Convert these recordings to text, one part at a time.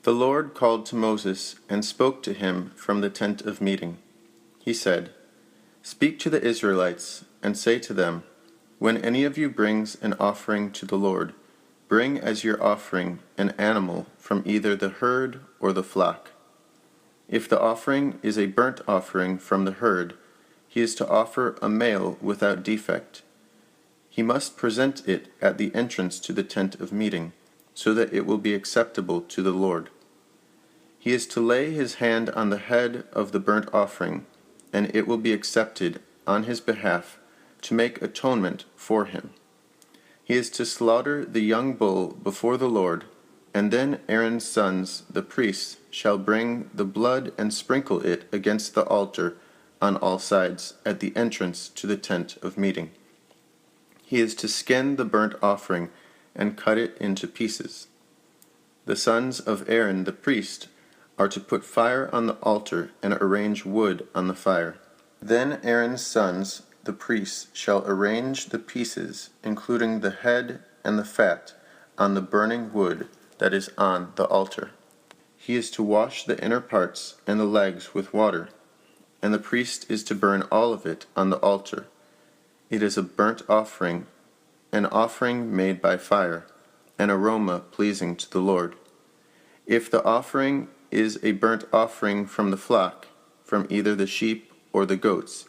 The Lord called to Moses and spoke to him from the tent of meeting. He said, "Speak to the Israelites, and say to them, when any of you brings an offering to the Lord, bring as your offering an animal from either the herd or the flock. If the offering is a burnt offering from the herd, he is to offer a male without defect. He must present it at the entrance to the tent of meeting, so that it will be acceptable to the Lord. He is to lay his hand on the head of the burnt offering, and it will be accepted on his behalf to make atonement for him. He is to slaughter the young bull before the Lord, and then Aaron's sons, the priests, shall bring the blood and sprinkle it against the altar on all sides at the entrance to the tent of meeting. He is to skin the burnt offering and cut it into pieces. The sons of Aaron the priest are to put fire on the altar and arrange wood on the fire. Then Aaron's sons, the priests, shall arrange the pieces, including the head and the fat, on the burning wood that is on the altar. He is to wash the inner parts and the legs with water, and the priest is to burn all of it on the altar. It is a burnt offering, an offering made by fire, an aroma pleasing to the Lord. If the offering is a burnt offering from the flock, from either the sheep or the goats,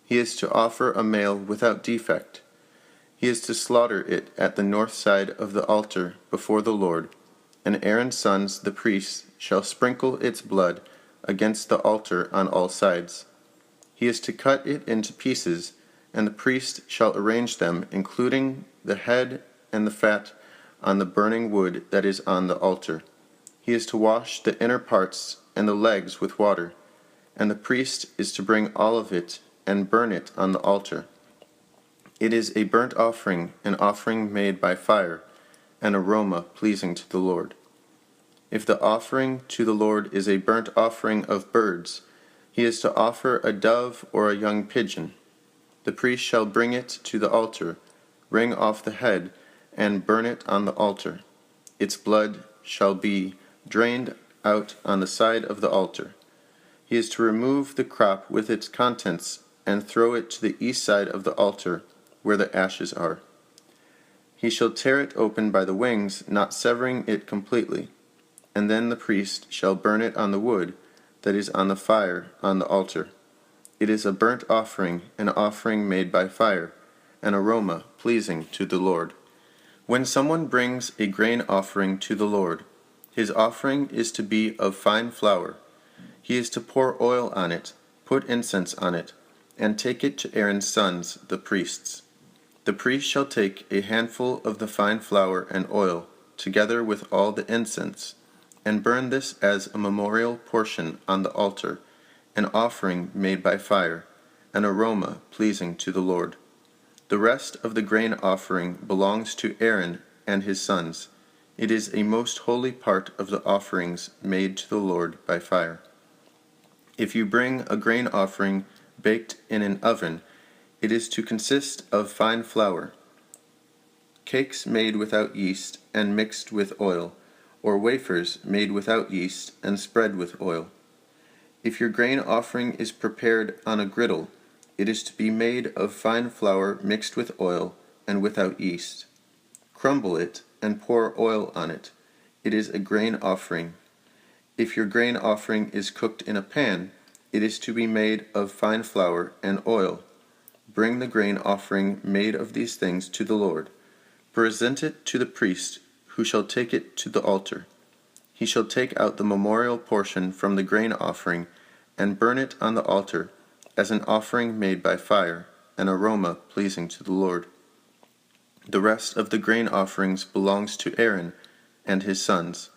he is to offer a male without defect. He is to slaughter it at the north side of the altar before the Lord, and Aaron's sons, the priests, shall sprinkle its blood against the altar on all sides. He is to cut it into pieces, and the priest shall arrange them, including the head and the fat, on the burning wood that is on the altar. He is to wash the inner parts and the legs with water, and the priest is to bring all of it and burn it on the altar. It is a burnt offering, an offering made by fire, an aroma pleasing to the Lord. If the offering to the Lord is a burnt offering of birds, he is to offer a dove or a young pigeon. The priest shall bring it to the altar, wring off the head, and burn it on the altar. Its blood shall be drained out on the side of the altar. He is to remove the crop with its contents and throw it to the east side of the altar, where the ashes are. He shall tear it open by the wings, not severing it completely, and then the priest shall burn it on the wood that is on the fire on the altar. It is a burnt offering, an offering made by fire, an aroma pleasing to the Lord. When someone brings a grain offering to the Lord, his offering is to be of fine flour. He is to pour oil on it, put incense on it, and take it to Aaron's sons, the priests. The priest shall take a handful of the fine flour and oil, together with all the incense, and burn this as a memorial portion on the altar, an offering made by fire, an aroma pleasing to the Lord. The rest of the grain offering belongs to Aaron and his sons. It is a most holy part of the offerings made to the Lord by fire. If you bring a grain offering baked in an oven, it is to consist of fine flour, cakes made without yeast and mixed with oil, or wafers made without yeast and spread with oil. If your grain offering is prepared on a griddle, it is to be made of fine flour mixed with oil and without yeast. Crumble it and pour oil on it. It is a grain offering. If your grain offering is cooked in a pan, it is to be made of fine flour and oil. Bring the grain offering made of these things to the Lord. Present it to the priest, who shall take it to the altar. He shall take out the memorial portion from the grain offering and burn it on the altar as an offering made by fire, an aroma pleasing to the Lord. The rest of the grain offerings belongs to Aaron and his sons.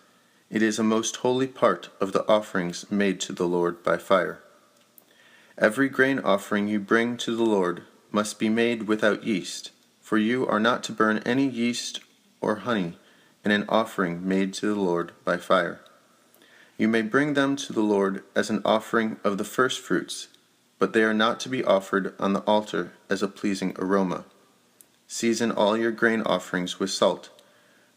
It is a most holy part of the offerings made to the Lord by fire. Every grain offering you bring to the Lord must be made without yeast, for you are not to burn any yeast or honey in an offering made to the Lord by fire. You may bring them to the Lord as an offering of the firstfruits, but they are not to be offered on the altar as a pleasing aroma. Season all your grain offerings with salt.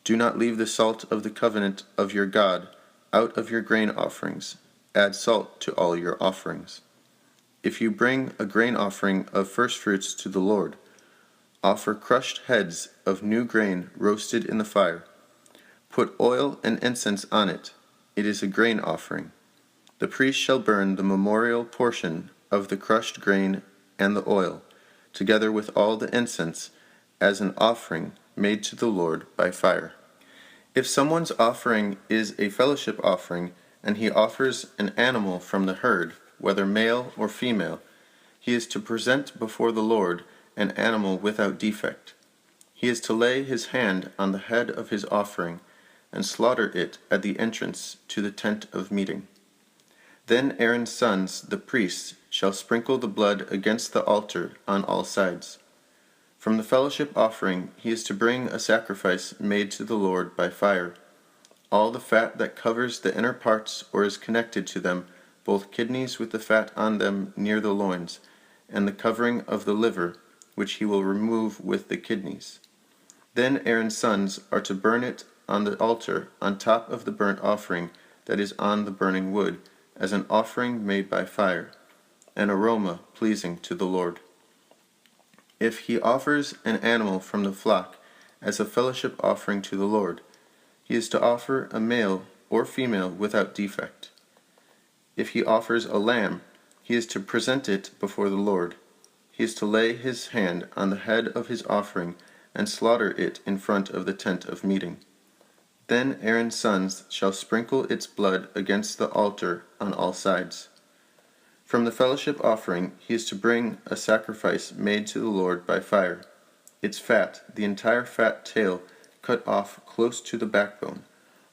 Do not leave the salt of the covenant of your God out of your grain offerings, add salt to all your offerings. If you bring a grain offering of firstfruits to the Lord, offer crushed heads of new grain roasted in the fire. Put oil and incense on it. It is a grain offering. The priest shall burn the memorial portion of the crushed grain and the oil, together with all the incense, as an offering made to the Lord by fire. If someone's offering is a fellowship offering, and he offers an animal from the herd, whether male or female, he is to present before the Lord an animal without defect. He is to lay his hand on the head of his offering, and slaughter it at the entrance to the tent of meeting. Then Aaron's sons, the priests, shall sprinkle the blood against the altar on all sides. From the fellowship offering he is to bring a sacrifice made to the Lord by fire. All the fat that covers the inner parts or is connected to them, both kidneys with the fat on them near the loins, and the covering of the liver, which he will remove with the kidneys. Then Aaron's sons are to burn it on the altar on top of the burnt offering that is on the burning wood, as an offering made by fire, an aroma pleasing to the Lord. If he offers an animal from the flock as a fellowship offering to the Lord, he is to offer a male or female without defect. If he offers a lamb, he is to present it before the Lord. He is to lay his hand on the head of his offering and slaughter it in front of the tent of meeting. Then Aaron's sons shall sprinkle its blood against the altar on all sides. From the fellowship offering he is to bring a sacrifice made to the Lord by fire. Its fat, the entire fat tail, cut off close to the backbone,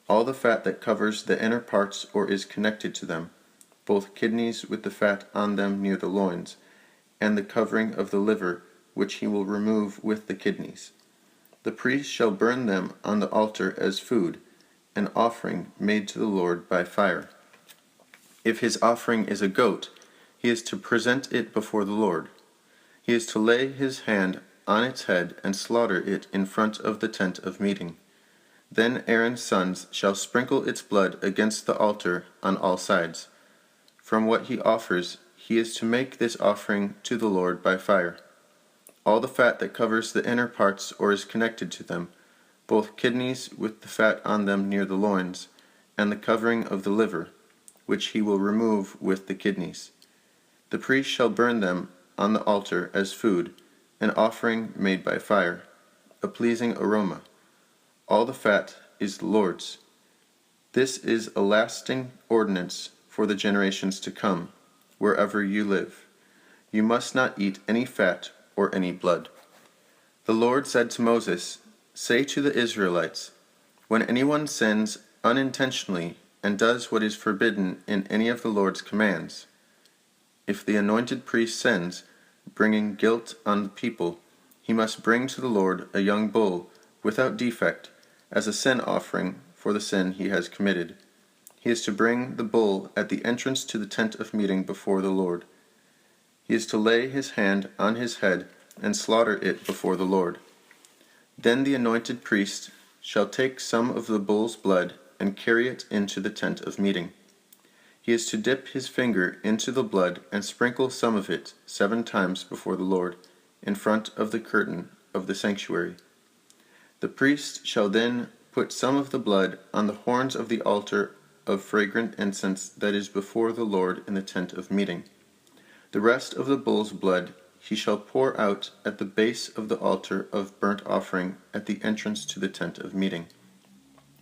all the fat that covers the inner parts or is connected to them, both kidneys with the fat on them near the loins, and the covering of the liver, which he will remove with the kidneys. The priest shall burn them on the altar as food, an offering made to the Lord by fire. If his offering is a goat, he is to present it before the Lord. He is to lay his hand on its head and slaughter it in front of the tent of meeting. Then Aaron's sons shall sprinkle its blood against the altar on all sides. From what he offers, he is to make this offering to the Lord by fire. All the fat that covers the inner parts or is connected to them, both kidneys with the fat on them near the loins, and the covering of the liver, which he will remove with the kidneys. The priest shall burn them on the altar as food, an offering made by fire, a pleasing aroma. All the fat is the Lord's. This is a lasting ordinance for the generations to come, wherever you live. You must not eat any fat or any blood. The Lord said to Moses, "Say to the Israelites, when anyone sins unintentionally and does what is forbidden in any of the Lord's commands, if the anointed priest sins, bringing guilt on the people, he must bring to the Lord a young bull without defect as a sin offering for the sin he has committed. He is to bring the bull at the entrance to the tent of meeting before the Lord. He is to lay his hand on his head and slaughter it before the Lord. Then the anointed priest shall take some of the bull's blood and carry it into the tent of meeting. He is to dip his finger into the blood and sprinkle some of it 7 times before the Lord, in front of the curtain of the sanctuary. The priest shall then put some of the blood on the horns of the altar of fragrant incense that is before the Lord in the tent of meeting. The rest of the bull's blood he shall pour out at the base of the altar of burnt offering at the entrance to the tent of meeting.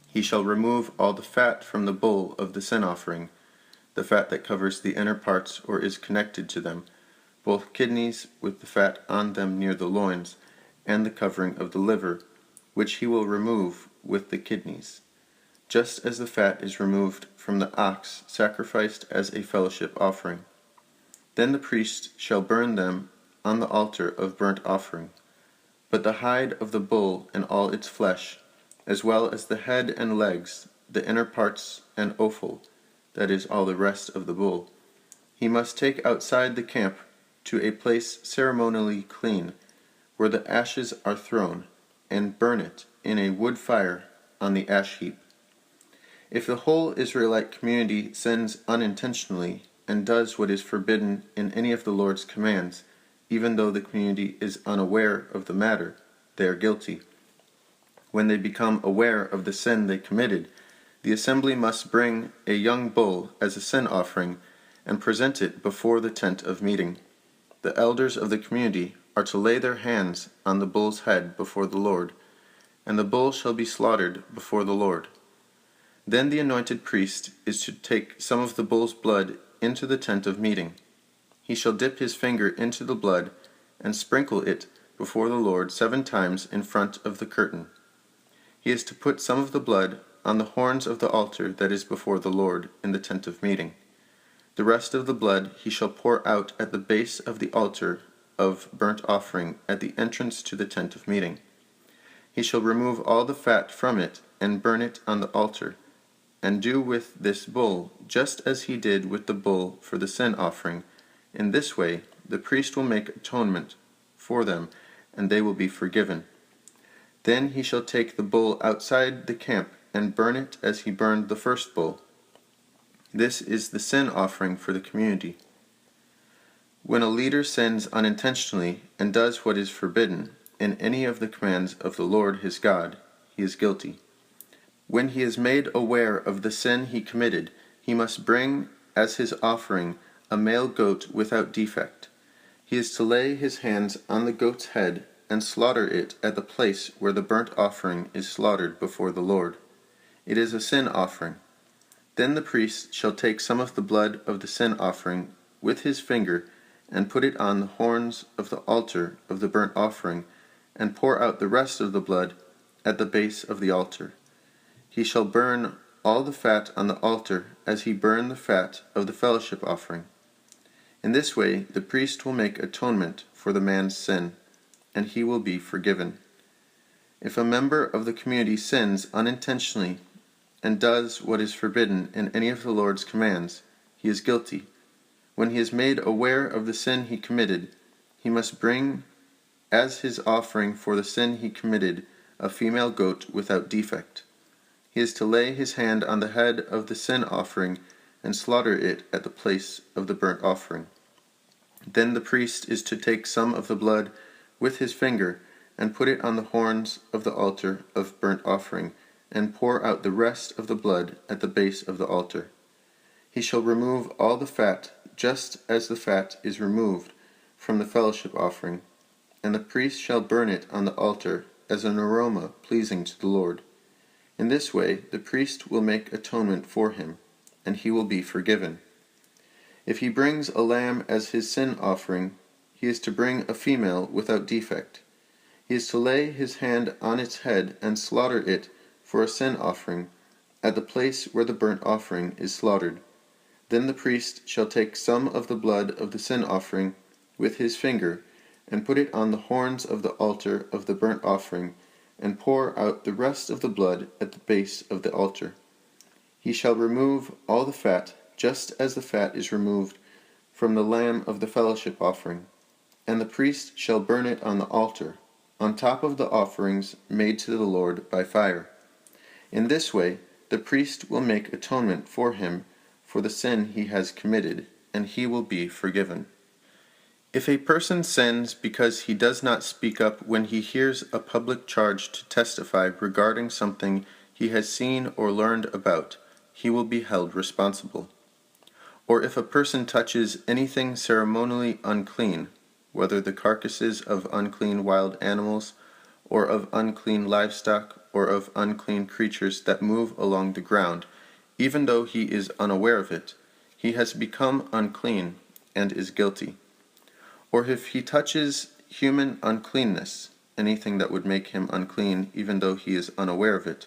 He shall remove all the fat from the bull of the sin offering, the fat that covers the inner parts or is connected to them, both kidneys with the fat on them near the loins, and the covering of the liver, which he will remove with the kidneys, just as the fat is removed from the ox sacrificed as a fellowship offering. Then the priest shall burn them on the altar of burnt offering. But the hide of the bull and all its flesh, as well as the head and legs, the inner parts and offal, that is all the rest of the bull, he must take outside the camp to a place ceremonially clean, where the ashes are thrown, and burn it in a wood fire on the ash heap. If the whole Israelite community sins unintentionally and does what is forbidden in any of the Lord's commands, even though the community is unaware of the matter, they are guilty. When they become aware of the sin they committed, the assembly must bring a young bull as a sin offering and present it before the tent of meeting. The elders of the community are to lay their hands on the bull's head before the Lord, and the bull shall be slaughtered before the Lord. Then the anointed priest is to take some of the bull's blood into the tent of meeting. He shall dip his finger into the blood and sprinkle it before the Lord 7 times in front of the curtain. He is to put some of the blood on the horns of the altar that is before the Lord in the tent of meeting. The rest of the blood he shall pour out at the base of the altar of burnt offering at the entrance to the tent of meeting. He shall remove all the fat from it and burn it on the altar, and do with this bull just as he did with the bull for the sin offering. In this way the priest will make atonement for them, and they will be forgiven. Then he shall take the bull outside the camp and burn it as he burned the first bull. This is the sin offering for the community. When a leader sins unintentionally and does what is forbidden in any of the commands of the Lord his God, he is guilty. When he is made aware of the sin he committed, he must bring as his offering a male goat without defect. He is to lay his hands on the goat's head and slaughter it at the place where the burnt offering is slaughtered before the Lord. It is a sin offering. Then the priest shall take some of the blood of the sin offering with his finger and put it on the horns of the altar of the burnt offering, and pour out the rest of the blood at the base of the altar. He shall burn all the fat on the altar as he burned the fat of the fellowship offering. In this way the priest will make atonement for the man's sin, and he will be forgiven. If a member of the community sins unintentionally and does what is forbidden in any of the Lord's commands, he is guilty. When he is made aware of the sin he committed, he must bring as his offering for the sin he committed a female goat without defect. He is to lay his hand on the head of the sin offering and slaughter it at the place of the burnt offering. Then the priest is to take some of the blood with his finger and put it on the horns of the altar of burnt offering, and pour out the rest of the blood at the base of the altar. He shall remove all the fat, just as the fat is removed from the fellowship offering, and the priest shall burn it on the altar as an aroma pleasing to the Lord. In this way the priest will make atonement for him, and he will be forgiven. If he brings a lamb as his sin offering, he is to bring a female without defect. He is to lay his hand on its head and slaughter it for a sin offering at the place where the burnt offering is slaughtered. Then the priest shall take some of the blood of the sin offering with his finger and put it on the horns of the altar of the burnt offering, and pour out the rest of the blood at the base of the altar. He shall remove all the fat, just as the fat is removed from the lamb of the fellowship offering, and the priest shall burn it on the altar, on top of the offerings made to the Lord by fire. In this way the priest will make atonement for him for the sin he has committed, and he will be forgiven. If a person sins because he does not speak up when he hears a public charge to testify regarding something he has seen or learned about, he will be held responsible. Or if a person touches anything ceremonially unclean, whether the carcasses of unclean wild animals, or of unclean livestock, or of unclean creatures that move along the ground, even though he is unaware of it, he has become unclean and is guilty. Or if he touches human uncleanness, anything that would make him unclean even though he is unaware of it,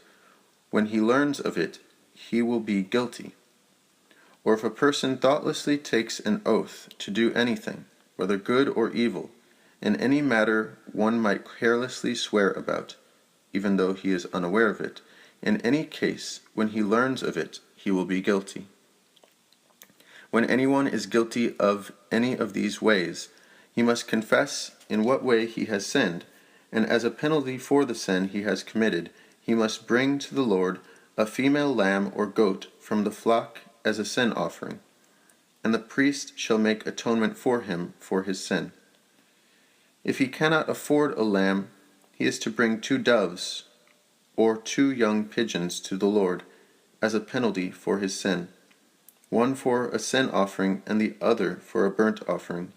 when he learns of it, he will be guilty. Or if a person thoughtlessly takes an oath to do anything, whether good or evil, in any matter one might carelessly swear about, even though he is unaware of it, in any case, when he learns of it, he will be guilty. When anyone is guilty of any of these ways, he must confess in what way he has sinned, and as a penalty for the sin he has committed, he must bring to the Lord a female lamb or goat from the flock as a sin offering, and the priest shall make atonement for him for his sin. If he cannot afford a lamb, he is to bring 2 doves or 2 young pigeons to the Lord as a penalty for his sin, one for a sin offering and the other for a burnt offering.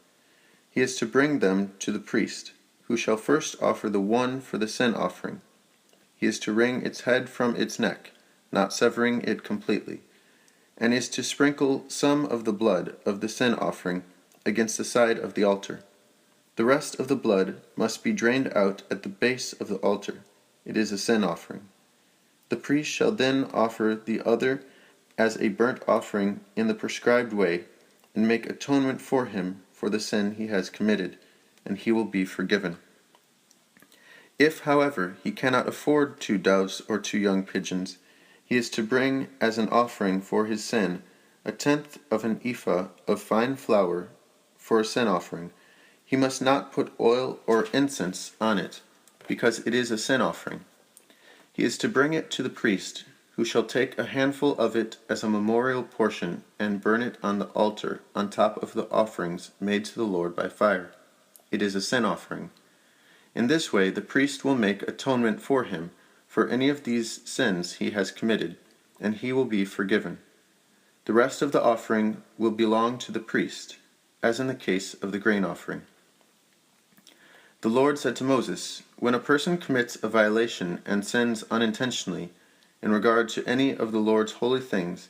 He is to bring them to the priest, who shall first offer the one for the sin offering. He is to wring its head from its neck, not severing it completely, and is to sprinkle some of the blood of the sin offering against the side of the altar. The rest of the blood must be drained out at the base of the altar. It is a sin offering. The priest shall then offer the other as a burnt offering in the prescribed way, and make atonement for him for the sin he has committed, and he will be forgiven. If, however, he cannot afford 2 doves or 2 young pigeons, he is to bring as an offering for his sin 1/10 of an ephah of fine flour for a sin offering. He must not put oil or incense on it, because it is a sin offering. He is to bring it to the priest, who shall take a handful of it as a memorial portion and burn it on the altar on top of the offerings made to the Lord by fire. It is a sin offering. In this way the priest will make atonement for him for any of these sins he has committed, and he will be forgiven. The rest of the offering will belong to the priest, as in the case of the grain offering. The Lord said to Moses, "When a person commits a violation and sins unintentionally in regard to any of the Lord's holy things,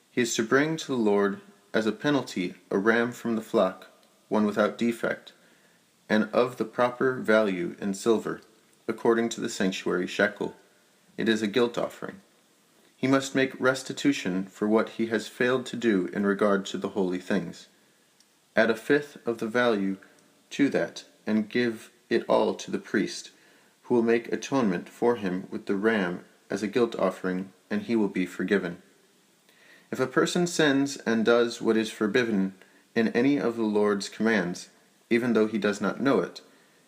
he is to bring to the Lord as a penalty a ram from the flock, one without defect, and of the proper value in silver, according to the sanctuary shekel. It is a guilt offering. He must make restitution for what he has failed to do in regard to the holy things. Add 1/5 of the value to that, and give it all to the priest, who will make atonement for him with the ram as a guilt offering, and he will be forgiven. If a person sins and does what is forbidden in any of the Lord's commands, even though he does not know it,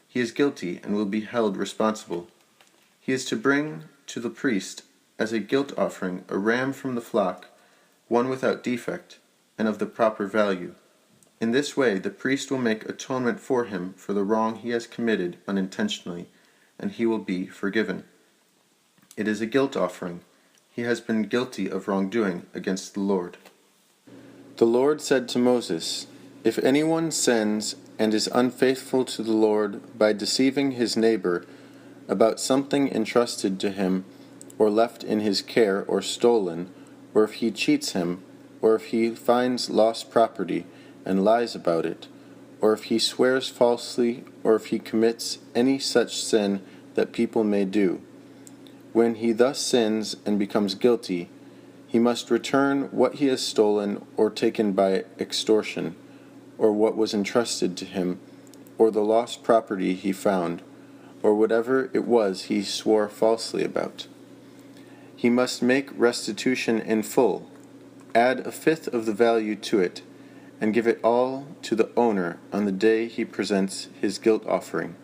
he is guilty and will be held responsible. He is to bring to the priest as a guilt offering a ram from the flock, one without defect, and of the proper value. In this way the priest will make atonement for him for the wrong he has committed unintentionally, and he will be forgiven. It is a guilt offering. He has been guilty of wrongdoing against the Lord." The Lord said to Moses, "If anyone sins and is unfaithful to the Lord by deceiving his neighbor about something entrusted to him, or left in his care, or stolen, or if he cheats him, or if he finds lost property and lies about it, or if he swears falsely, or if he commits any such sin that people may do, when he thus sins and becomes guilty, he must return what he has stolen or taken by extortion, or what was entrusted to him, or the lost property he found, or whatever it was he swore falsely about. He must make restitution in full, add 1/5 of the value to it, and give it all to the owner on the day he presents his guilt offering.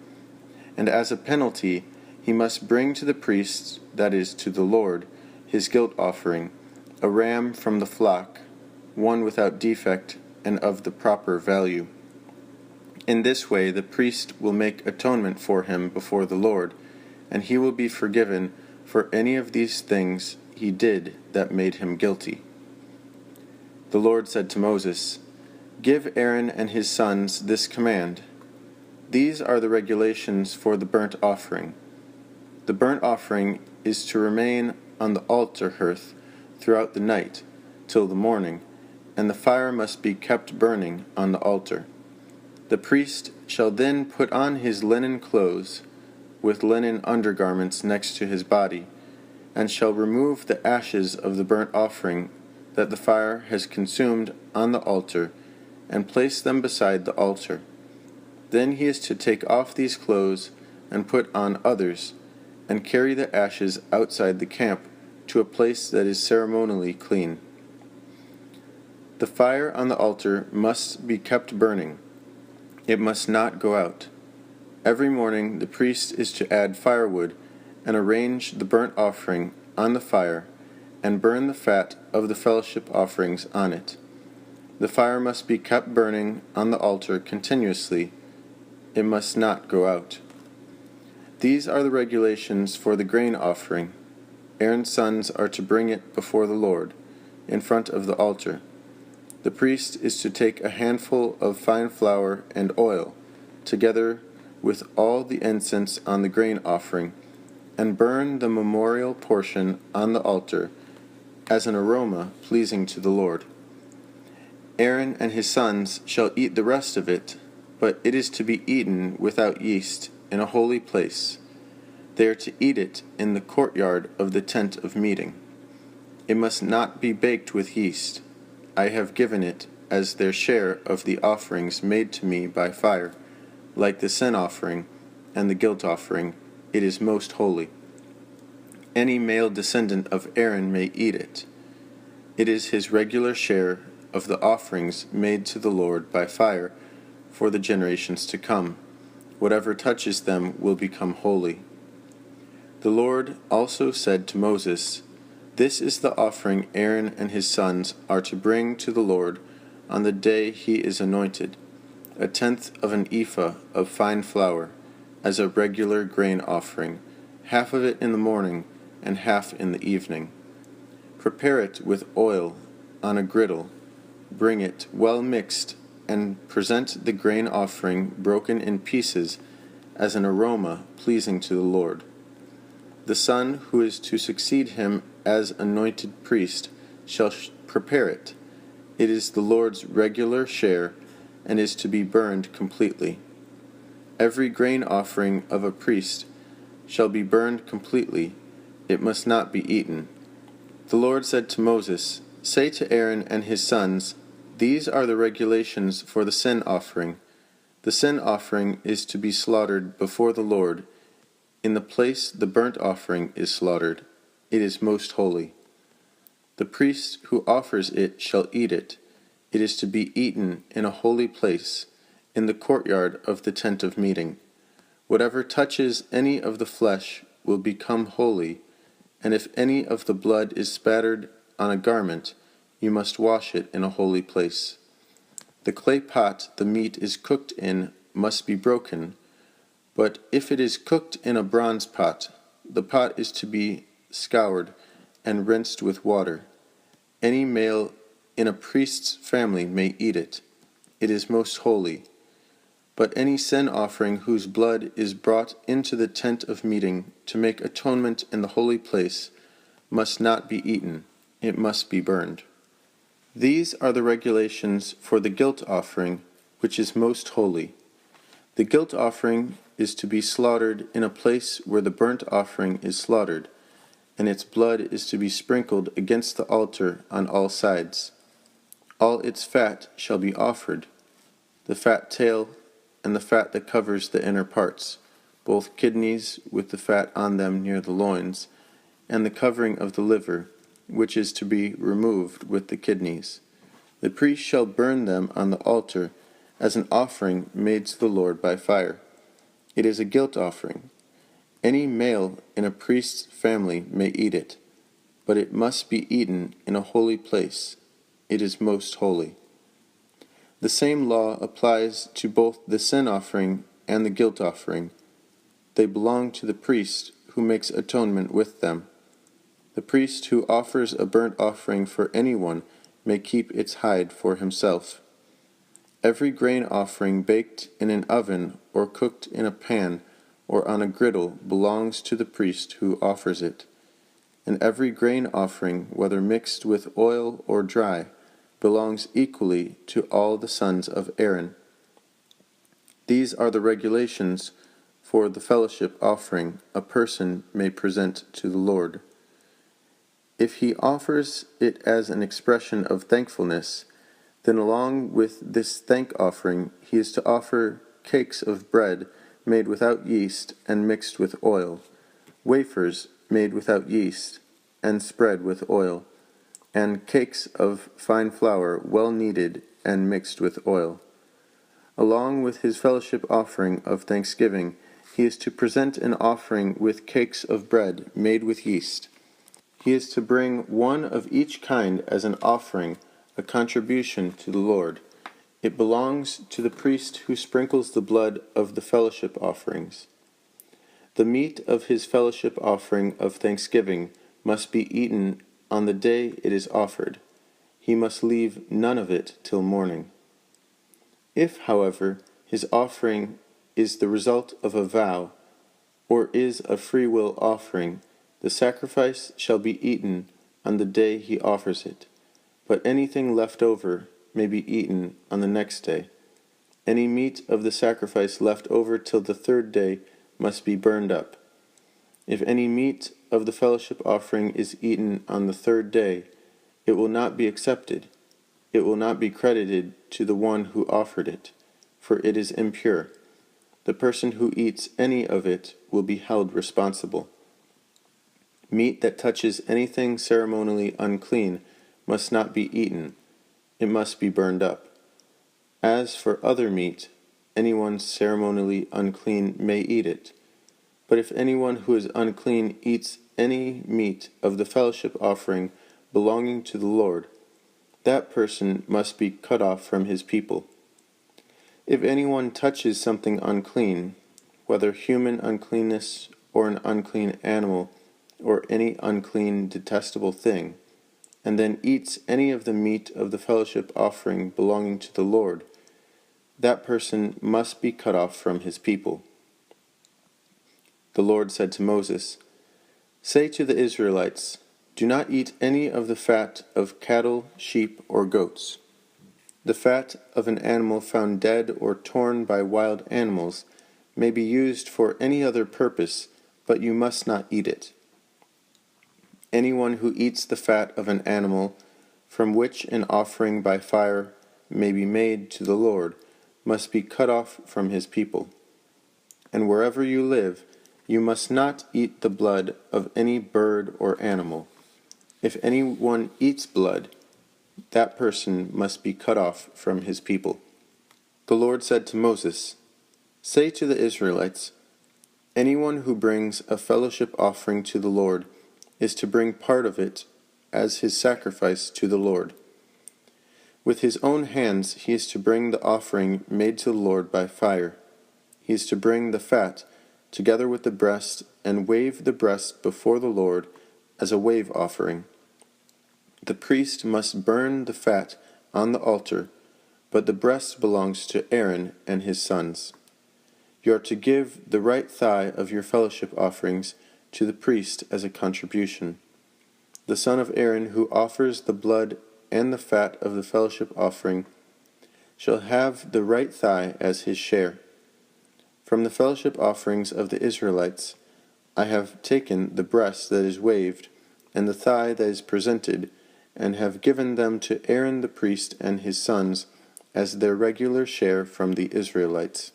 And as a penalty, he must bring to the priest, that is, to the Lord, his guilt offering, a ram from the flock, one without defect and of the proper value. In this way the priest will make atonement for him before the Lord, and he will be forgiven for any of these things he did that made him guilty." The Lord said to Moses, "Give Aaron and his sons this command. These are the regulations for the burnt offering. The burnt offering is to remain on the altar hearth throughout the night till the morning, and the fire must be kept burning on the altar. The priest shall then put on his linen clothes, with linen undergarments next to his body, and shall remove the ashes of the burnt offering that the fire has consumed on the altar, and place them beside the altar. Then he is to take off these clothes and put on others, and carry the ashes outside the camp to a place that is ceremonially clean. The fire on the altar must be kept burning. It must not go out. Every morning the priest is to add firewood and arrange the burnt offering on the fire, and burn the fat of the fellowship offerings on it. The fire must be kept burning on the altar continuously. It must not go out. These are the regulations for the grain offering. Aaron's sons are to bring it before the Lord, in front of the altar. The priest is to take a handful of fine flour and oil, together with all the incense on the grain offering, and burn the memorial portion on the altar as an aroma pleasing to the Lord. Aaron and his sons shall eat the rest of it, but it is to be eaten without yeast, in a holy place. They are to eat it in the courtyard of the tent of meeting. It must not be baked with yeast. I have given it as their share of the offerings made to me by fire, like the sin offering and the guilt offering. It is most holy. Any male descendant of Aaron may eat it. It is his regular share of the offerings made to the Lord by fire for the generations to come. Whatever touches them will become holy. The Lord also said to Moses, "This is the offering Aaron and his sons are to bring to the Lord on the day he is anointed, 1/10 of an ephah of fine flour, as a regular grain offering, half of it in the morning and half in the evening. Prepare it with oil on a griddle, bring it well mixed, and present the grain offering broken in pieces as an aroma pleasing to the Lord. The son who is to succeed him as anointed priest shall prepare it. It is the Lord's regular share and is to be burned completely. Every grain offering of a priest shall be burned completely. It must not be eaten." The Lord said to Moses, "Say to Aaron and his sons, these are the regulations for the sin offering. The sin offering is to be slaughtered before the Lord, in the place the burnt offering is slaughtered. It is most holy. The priest who offers it shall eat it. It is to be eaten in a holy place, in the courtyard of the tent of meeting. Whatever touches any of the flesh will become holy, and if any of the blood is spattered on a garment, you must wash it in a holy place. The clay pot the meat is cooked in must be broken, but if it is cooked in a bronze pot, the pot is to be scoured and rinsed with water. Any male in a priest's family may eat it. It is most holy. But any sin offering whose blood is brought into the tent of meeting to make atonement in the holy place must not be eaten. It must be burned. These are the regulations for the guilt offering, which is most holy. The guilt offering is to be slaughtered in a place where the burnt offering is slaughtered, and its blood is to be sprinkled against the altar on all sides. All its fat shall be offered, the fat tail and the fat that covers the inner parts, both kidneys with the fat on them near the loins, and the covering of the liver, which is to be removed with the kidneys. The priest shall burn them on the altar as an offering made to the Lord by fire. It is a guilt offering. Any male in a priest's family may eat it, but it must be eaten in a holy place. It is most holy. The same law applies to both the sin offering and the guilt offering. They belong to the priest who makes atonement with them. The priest who offers a burnt offering for anyone may keep its hide for himself. Every grain offering baked in an oven or cooked in a pan or on a griddle belongs to the priest who offers it. And every grain offering, whether mixed with oil or dry, belongs equally to all the sons of Aaron. These are the regulations for the fellowship offering a person may present to the Lord. If he offers it as an expression of thankfulness, then along with this thank offering he is to offer cakes of bread made without yeast and mixed with oil, wafers made without yeast and spread with oil, and cakes of fine flour well kneaded and mixed with oil. Along with his fellowship offering of thanksgiving, he is to present an offering with cakes of bread made with yeast. He is to bring one of each kind as an offering, a contribution to the Lord. It belongs to the priest who sprinkles the blood of the fellowship offerings. The meat of his fellowship offering of thanksgiving must be eaten on the day it is offered. He must leave none of it till morning. If, however, his offering is the result of a vow, or is a free will offering, the sacrifice shall be eaten on the day he offers it, but anything left over may be eaten on the next day. Any meat of the sacrifice left over till the third day must be burned up. If any meat of the fellowship offering is eaten on the third day, it will not be accepted. It will not be credited to the one who offered it, for it is impure. The person who eats any of it will be held responsible. Meat that touches anything ceremonially unclean must not be eaten. It must be burned up. As for other meat, anyone ceremonially unclean may eat it. But if anyone who is unclean eats any meat of the fellowship offering belonging to the Lord, that person must be cut off from his people. If anyone touches something unclean, whether human uncleanness or an unclean animal or any unclean detestable thing, and then eats any of the meat of the fellowship offering belonging to the Lord, that person must be cut off from his people. The Lord said to Moses, "Say to the Israelites, do not eat any of the fat of cattle, sheep, or goats. The fat of an animal found dead or torn by wild animals may be used for any other purpose, but you must not eat it. Anyone who eats the fat of an animal from which an offering by fire may be made to the Lord must be cut off from his people. And wherever you live, you must not eat the blood of any bird or animal. If anyone eats blood, that person must be cut off from his people." The Lord said to Moses, "Say to the Israelites, anyone who brings a fellowship offering to the Lord is to bring part of it as his sacrifice to the Lord. With his own hands he is to bring the offering made to the Lord by fire. He is to bring the fat together with the breast and wave the breast before the Lord as a wave offering. The priest must burn the fat on the altar, but the breast belongs to Aaron and his sons. You are to give the right thigh of your fellowship offerings to the priest as a contribution. The son of Aaron who offers the blood and the fat of the fellowship offering shall have the right thigh as his share. From the fellowship offerings of the Israelites I have taken the breast that is waved and the thigh that is presented, and have given them to Aaron the priest and his sons as their regular share from the Israelites.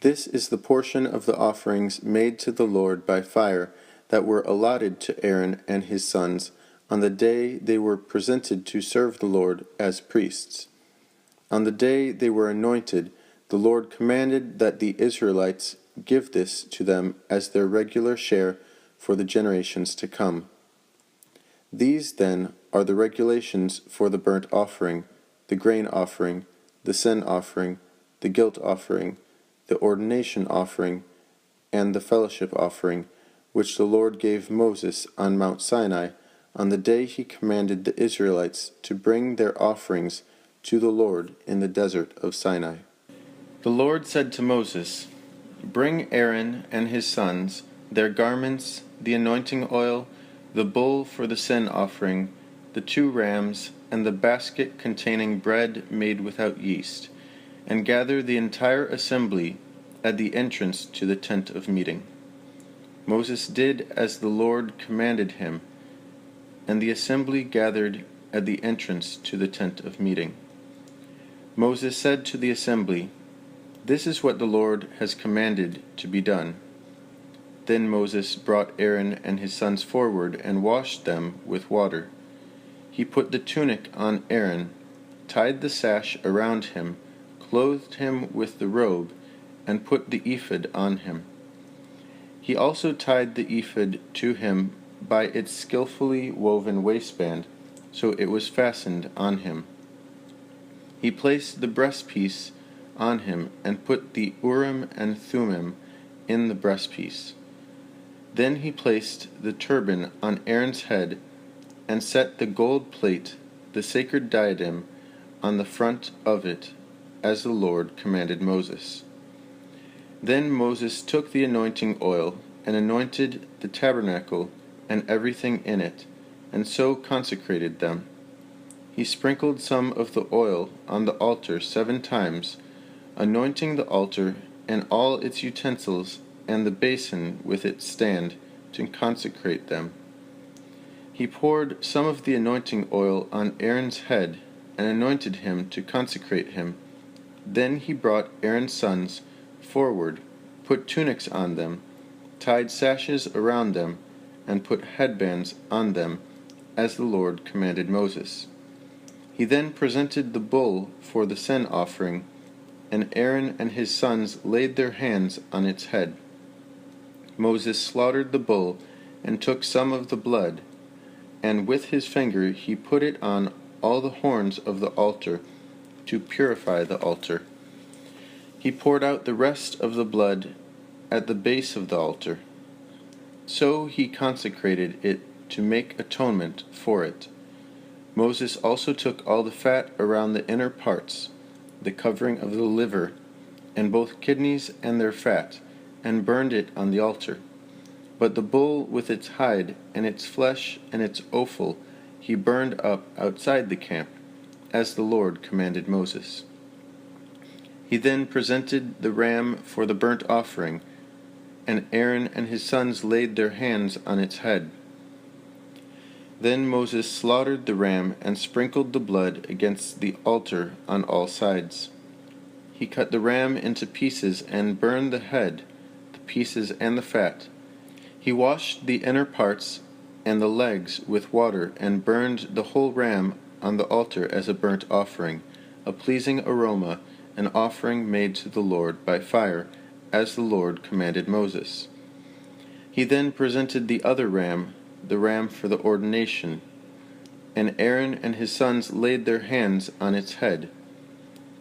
This is the portion of the offerings made to the Lord by fire that were allotted to Aaron and his sons on the day they were presented to serve the Lord as priests. On the day they were anointed, the Lord commanded that the Israelites give this to them as their regular share for the generations to come. These, then, are the regulations for the burnt offering, the grain offering, the sin offering, the guilt offering, the ordination offering, and the fellowship offering, which the Lord gave Moses on Mount Sinai on the day he commanded the Israelites to bring their offerings to the Lord in the desert of Sinai. The Lord said to Moses, "Bring Aaron and his sons, their garments, the anointing oil, the bull for the sin offering, the 2 rams, and the basket containing bread made without yeast, and gather the entire assembly at the entrance to the tent of meeting." Moses did as the Lord commanded him, and the assembly gathered at the entrance to the tent of meeting. Moses said to the assembly, "This is what the Lord has commanded to be done." Then Moses brought Aaron and his sons forward and washed them with water. He put the tunic on Aaron, tied the sash around him, clothed him with the robe, and put the ephod on him. He also tied the ephod to him by its skillfully woven waistband, so it was fastened on him. He placed the breastpiece on him and put the Urim and Thummim in the breastpiece. Then he placed the turban on Aaron's head and set the gold plate, the sacred diadem, on the front of it, as the Lord commanded Moses. Then Moses took the anointing oil and anointed the tabernacle and everything in it, and so consecrated them. He sprinkled some of the oil on the altar 7 times, anointing the altar and all its utensils and the basin with its stand, to consecrate them. He poured some of the anointing oil on Aaron's head and anointed him to consecrate him. Then he brought Aaron's sons forward, put tunics on them, tied sashes around them, and put headbands on them, as the Lord commanded Moses. He then presented the bull for the sin offering, and Aaron and his sons laid their hands on its head. Moses slaughtered the bull and took some of the blood, and with his finger he put it on all the horns of the altar to purify the altar. He poured out the rest of the blood at the base of the altar. So he consecrated it to make atonement for it. Moses also took all the fat around the inner parts, the covering of the liver, and both kidneys and their fat, and burned it on the altar. But the bull with its hide and its flesh and its offal he burned up outside the camp, as the Lord commanded Moses. He then presented the ram for the burnt offering, and Aaron and his sons laid their hands on its head. Then Moses slaughtered the ram and sprinkled the blood against the altar on all sides. He cut the ram into pieces and burned the head, the pieces and the fat. He washed the inner parts and the legs with water and burned the whole ram on the altar as a burnt offering, a pleasing aroma, an offering made to the Lord by fire, as the Lord commanded Moses. He then presented the other ram, the ram for the ordination, and Aaron and his sons laid their hands on its head.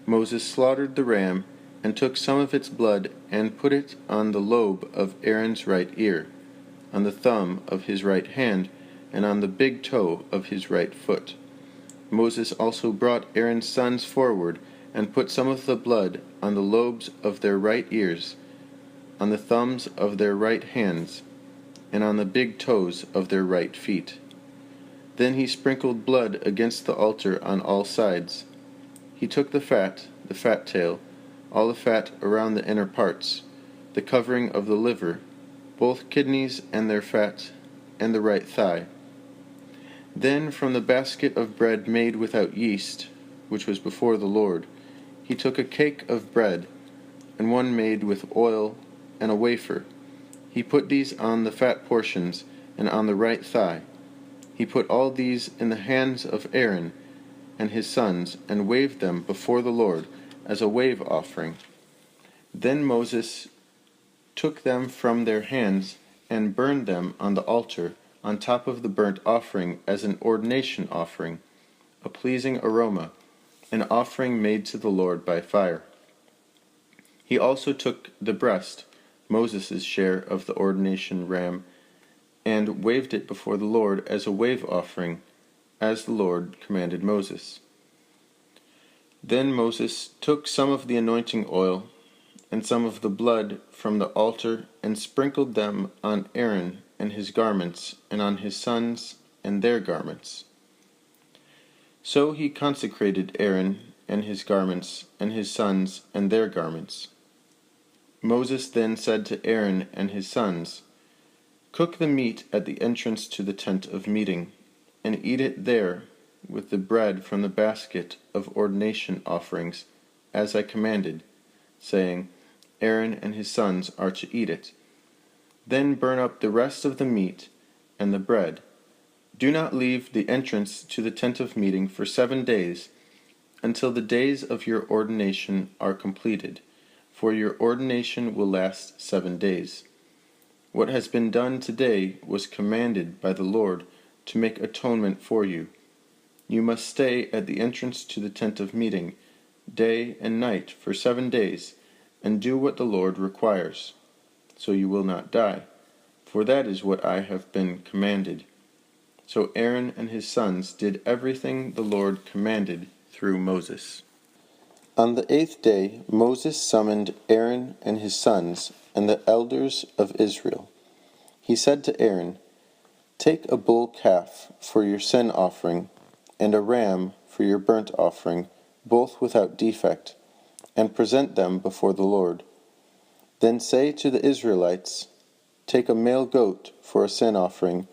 Moses slaughtered the ram and took some of its blood and put it on the lobe of Aaron's right ear, on the thumb of his right hand, and on the big toe of his right foot. Moses also brought Aaron's sons forward and put some of the blood on the lobes of their right ears, on the thumbs of their right hands, and on the big toes of their right feet. Then he sprinkled blood against the altar on all sides. He took the fat tail, all the fat around the inner parts, the covering of the liver, both kidneys and their fat, and the right thigh. Then from the basket of bread made without yeast, which was before the Lord, he took a cake of bread, and one made with oil, and a wafer. He put these on the fat portions, and on the right thigh. He put all these in the hands of Aaron and his sons, and waved them before the Lord as a wave offering. Then Moses took them from their hands, and burned them on the altar on top of the burnt offering as an ordination offering, a pleasing aroma, an offering made to the Lord by fire. He also took the breast, Moses' share of the ordination ram, and waved it before the Lord as a wave offering, as the Lord commanded Moses. Then Moses took some of the anointing oil and some of the blood from the altar and sprinkled them on Aaron and his garments, and on his sons and their garments. So he consecrated Aaron and his garments, and his sons and their garments. Moses then said to Aaron and his sons, "Cook the meat at the entrance to the tent of meeting, and eat it there with the bread from the basket of ordination offerings, as I commanded," saying, "Aaron and his sons are to eat it. Then burn up the rest of the meat and the bread. Do not leave the entrance to the tent of meeting for 7 days, until the days of your ordination are completed, for your ordination will last 7 days. What has been done today was commanded by the Lord to make atonement for you. You must stay at the entrance to the tent of meeting, day and night for 7 days, and do what the Lord requires, so you will not die, for that is what I have been commanded. So Aaron and his sons did everything the Lord commanded through Moses. On the 8th day Moses summoned Aaron and his sons and the elders of Israel. He said to Aaron, "Take a bull calf for your sin offering, and a ram for your burnt offering, both without defect, and present them before the Lord. Then say to the Israelites, Take a male goat for a sin offering,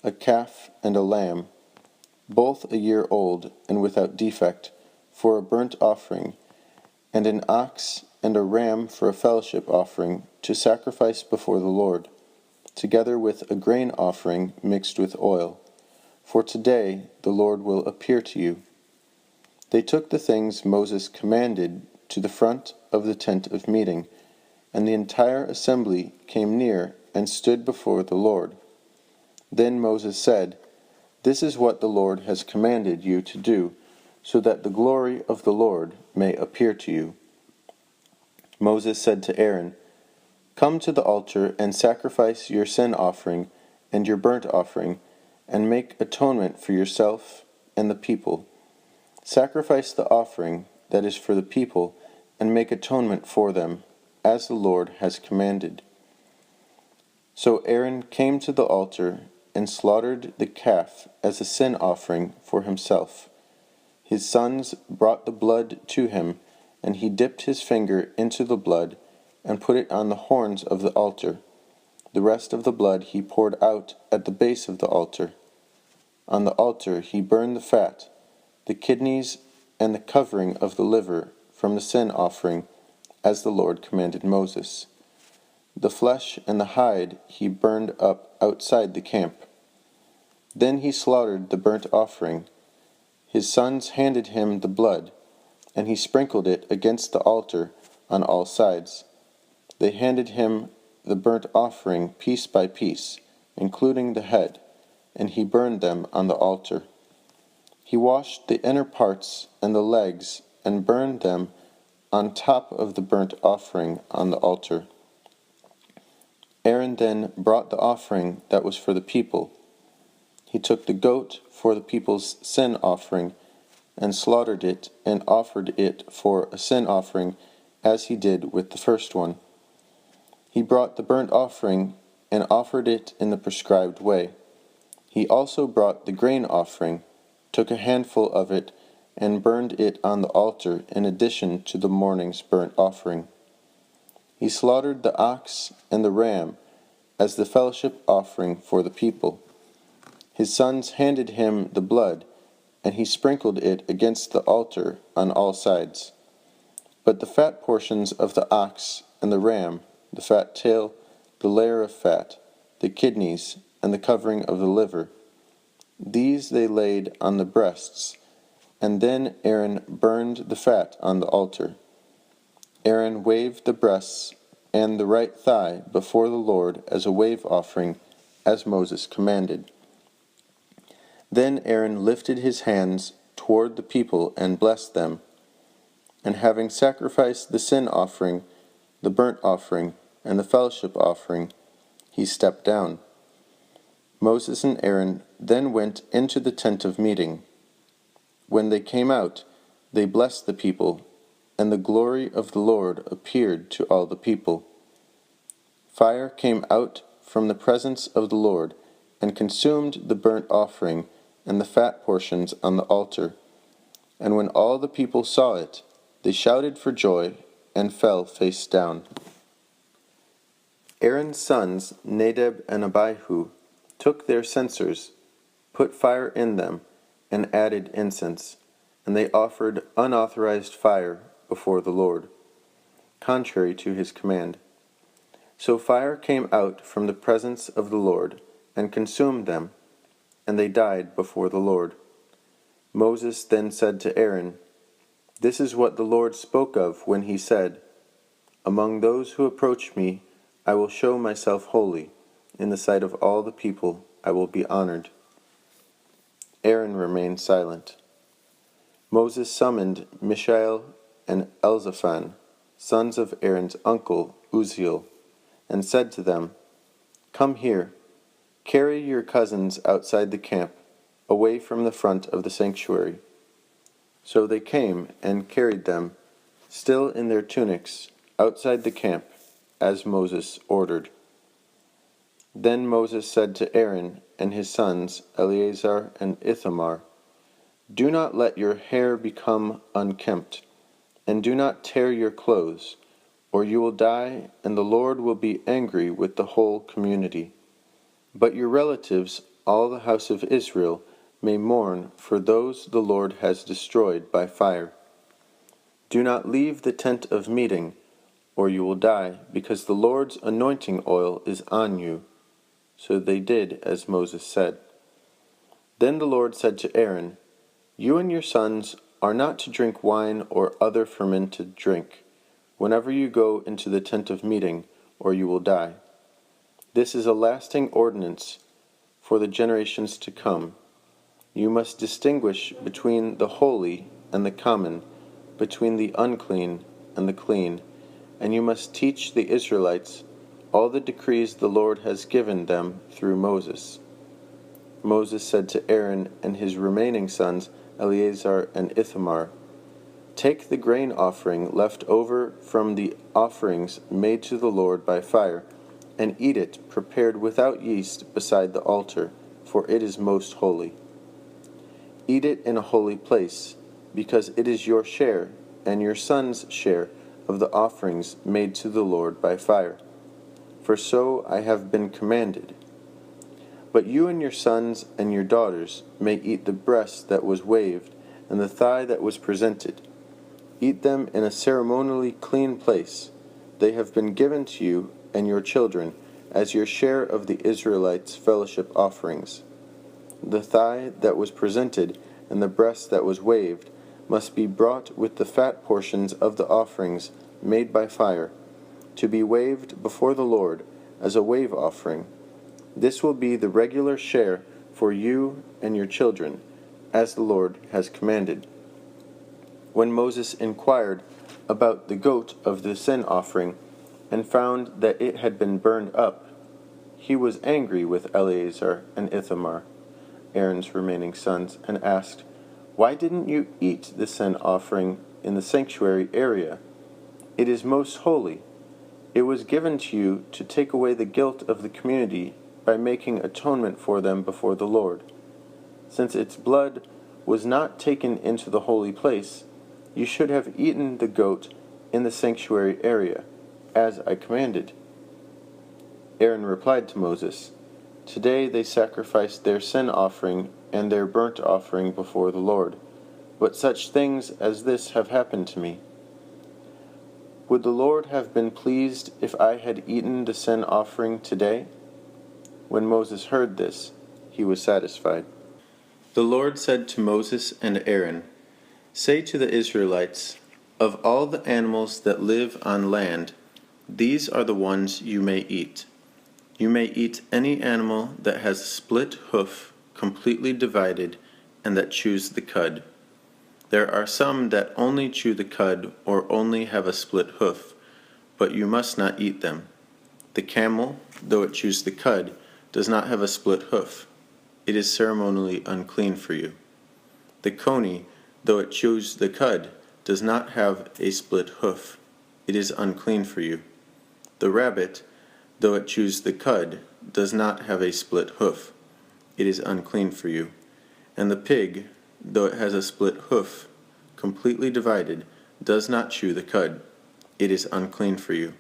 a calf and a lamb, both a year old and without defect, for a burnt offering, and an ox and a ram for a fellowship offering to sacrifice before the Lord, together with a grain offering mixed with oil. For today the Lord will appear to you." They took the things Moses commanded to the front of the tent of meeting, and the entire assembly came near and stood before the Lord. Then Moses said, "This is what the Lord has commanded you to do, so that the glory of the Lord may appear to you." Moses said to Aaron, "Come to the altar and sacrifice your sin offering and your burnt offering, and make atonement for yourself and the people. Sacrifice the offering that is for the people, and make atonement for them, as the Lord has commanded." So Aaron came to the altar and slaughtered the calf as a sin offering for himself. His sons brought the blood to him, and he dipped his finger into the blood and put it on the horns of the altar. The rest of the blood he poured out at the base of the altar. On the altar he burned the fat, the kidneys, and the covering of the liver from the sin offering, as the Lord commanded Moses. The flesh and the hide he burned up outside the camp. Then he slaughtered the burnt offering. His sons handed him the blood, and he sprinkled it against the altar on all sides. They handed him the burnt offering piece by piece, including the head, and he burned them on the altar. He washed the inner parts and the legs and burned them on top of the burnt offering on the altar. Aaron then brought the offering that was for the people. He took the goat for the people's sin offering and slaughtered it and offered it for a sin offering as he did with the first one. He brought the burnt offering and offered it in the prescribed way. He also brought the grain offering, took a handful of it, and burned it on the altar in addition to the morning's burnt offering. He slaughtered the ox and the ram as the fellowship offering for the people. His sons handed him the blood, and he sprinkled it against the altar on all sides. But the fat portions of the ox and the ram, the fat tail, the layer of fat, the kidneys, and the covering of the liver, these they laid on the breasts, and then Aaron burned the fat on the altar. Aaron waved the breasts and the right thigh before the Lord as a wave offering, as Moses commanded. Then Aaron lifted his hands toward the people and blessed them. And having sacrificed the sin offering, the burnt offering, and the fellowship offering, he stepped down. Moses and Aaron then went into the tent of meeting. When they came out, they blessed the people, and the glory of the Lord appeared to all the people. Fire came out from the presence of the Lord, and consumed the burnt offering and the fat portions on the altar. And when all the people saw it, they shouted for joy and fell face down. Aaron's sons, Nadab and Abihu, took their censers, put fire in them, and added incense, and they offered unauthorized fire before the Lord, contrary to his command. So fire came out from the presence of the Lord, and consumed them, and they died before the Lord. Moses then said to Aaron, "This is what the Lord spoke of when he said, 'Among those who approach me, I will show myself holy, In the sight of all the people I will be honored." Aaron remained silent. Moses summoned Mishael and Elzaphan, sons of Aaron's uncle Uzziel, and said to them, "Come here, carry your cousins outside the camp, away from the front of the sanctuary." So they came and carried them, still in their tunics, outside the camp, as Moses ordered. Then Moses said to Aaron and his sons Eleazar and Ithamar, "Do not let your hair become unkempt, and do not tear your clothes, or you will die, and the Lord will be angry with the whole community. But your relatives, all the house of Israel, may mourn for those the Lord has destroyed by fire. Do not leave the tent of meeting, or you will die, because the Lord's anointing oil is on you." So they did as Moses said. Then the Lord said to Aaron, "You and your sons are not to drink wine or other fermented drink, whenever you go into the tent of meeting, or you will die. This is a lasting ordinance for the generations to come. You must distinguish between the holy and the common, between the unclean and the clean, and you must teach the Israelites all the decrees the Lord has given them through Moses." Moses said to Aaron and his remaining sons, Eleazar and Ithamar, "Take the grain offering left over from the offerings made to the Lord by fire, and eat it prepared without yeast beside the altar, for it is most holy. Eat it in a holy place, because it is your share and your son's share of the offerings made to the Lord by fire. For so I have been commanded. But you and your sons and your daughters may eat the breast that was waved and the thigh that was presented. Eat them in a ceremonially clean place. They have been given to you and your children as your share of the Israelites' fellowship offerings. The thigh that was presented and the breast that was waved must be brought with the fat portions of the offerings made by fire, to be waved before the Lord as a wave offering. This will be the regular share for you and your children, as the Lord has commanded." When Moses inquired about the goat of the sin offering, and found that it had been burned up, he was angry with Eleazar and Ithamar, Aaron's remaining sons, and asked, "Why didn't you eat the sin offering in the sanctuary area? It is most holy. It was given to you to take away the guilt of the community by making atonement for them before the Lord. Since its blood was not taken into the holy place, you should have eaten the goat in the sanctuary area, as I commanded." Aaron replied to Moses, "Today they sacrificed their sin offering and their burnt offering before the Lord, but such things as this have happened to me. Would the Lord have been pleased if I had eaten the sin offering today?" When Moses heard this, he was satisfied. The Lord said to Moses and Aaron, "Say to the Israelites, of all the animals that live on land, these are the ones you may eat. You may eat any animal that has a split hoof, completely divided, and that chews the cud. There are some that only chew the cud or only have a split hoof, but you must not eat them. The camel, though it chews the cud, does not have a split hoof. It is ceremonially unclean for you. The coney, though it chews the cud, does not have a split hoof. It is unclean for you. The rabbit, though it chews the cud, does not have a split hoof. It is unclean for you. And the pig, though it has a split hoof, completely divided, does not chew the cud. It is unclean for you.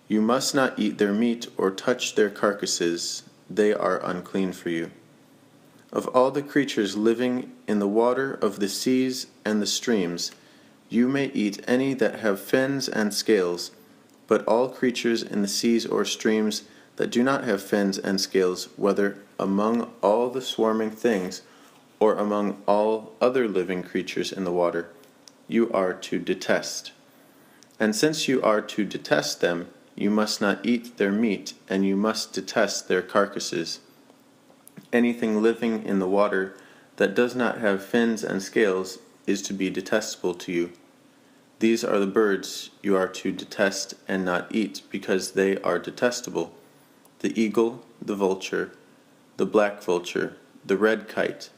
You must not eat their meat or touch their carcasses. They are unclean for you. Of all the creatures living in the water of the seas and the streams, you may eat any that have fins and scales, but all creatures in the seas or streams that do not have fins and scales, whether among all the swarming things or among all other living creatures in the water, you are to detest. And since you are to detest them, you must not eat their meat, and you must detest their carcasses. Anything living in the water that does not have fins and scales is to be detestable to you. These are the birds you are to detest and not eat, because they are detestable: the eagle, the vulture, the black vulture, the red kite,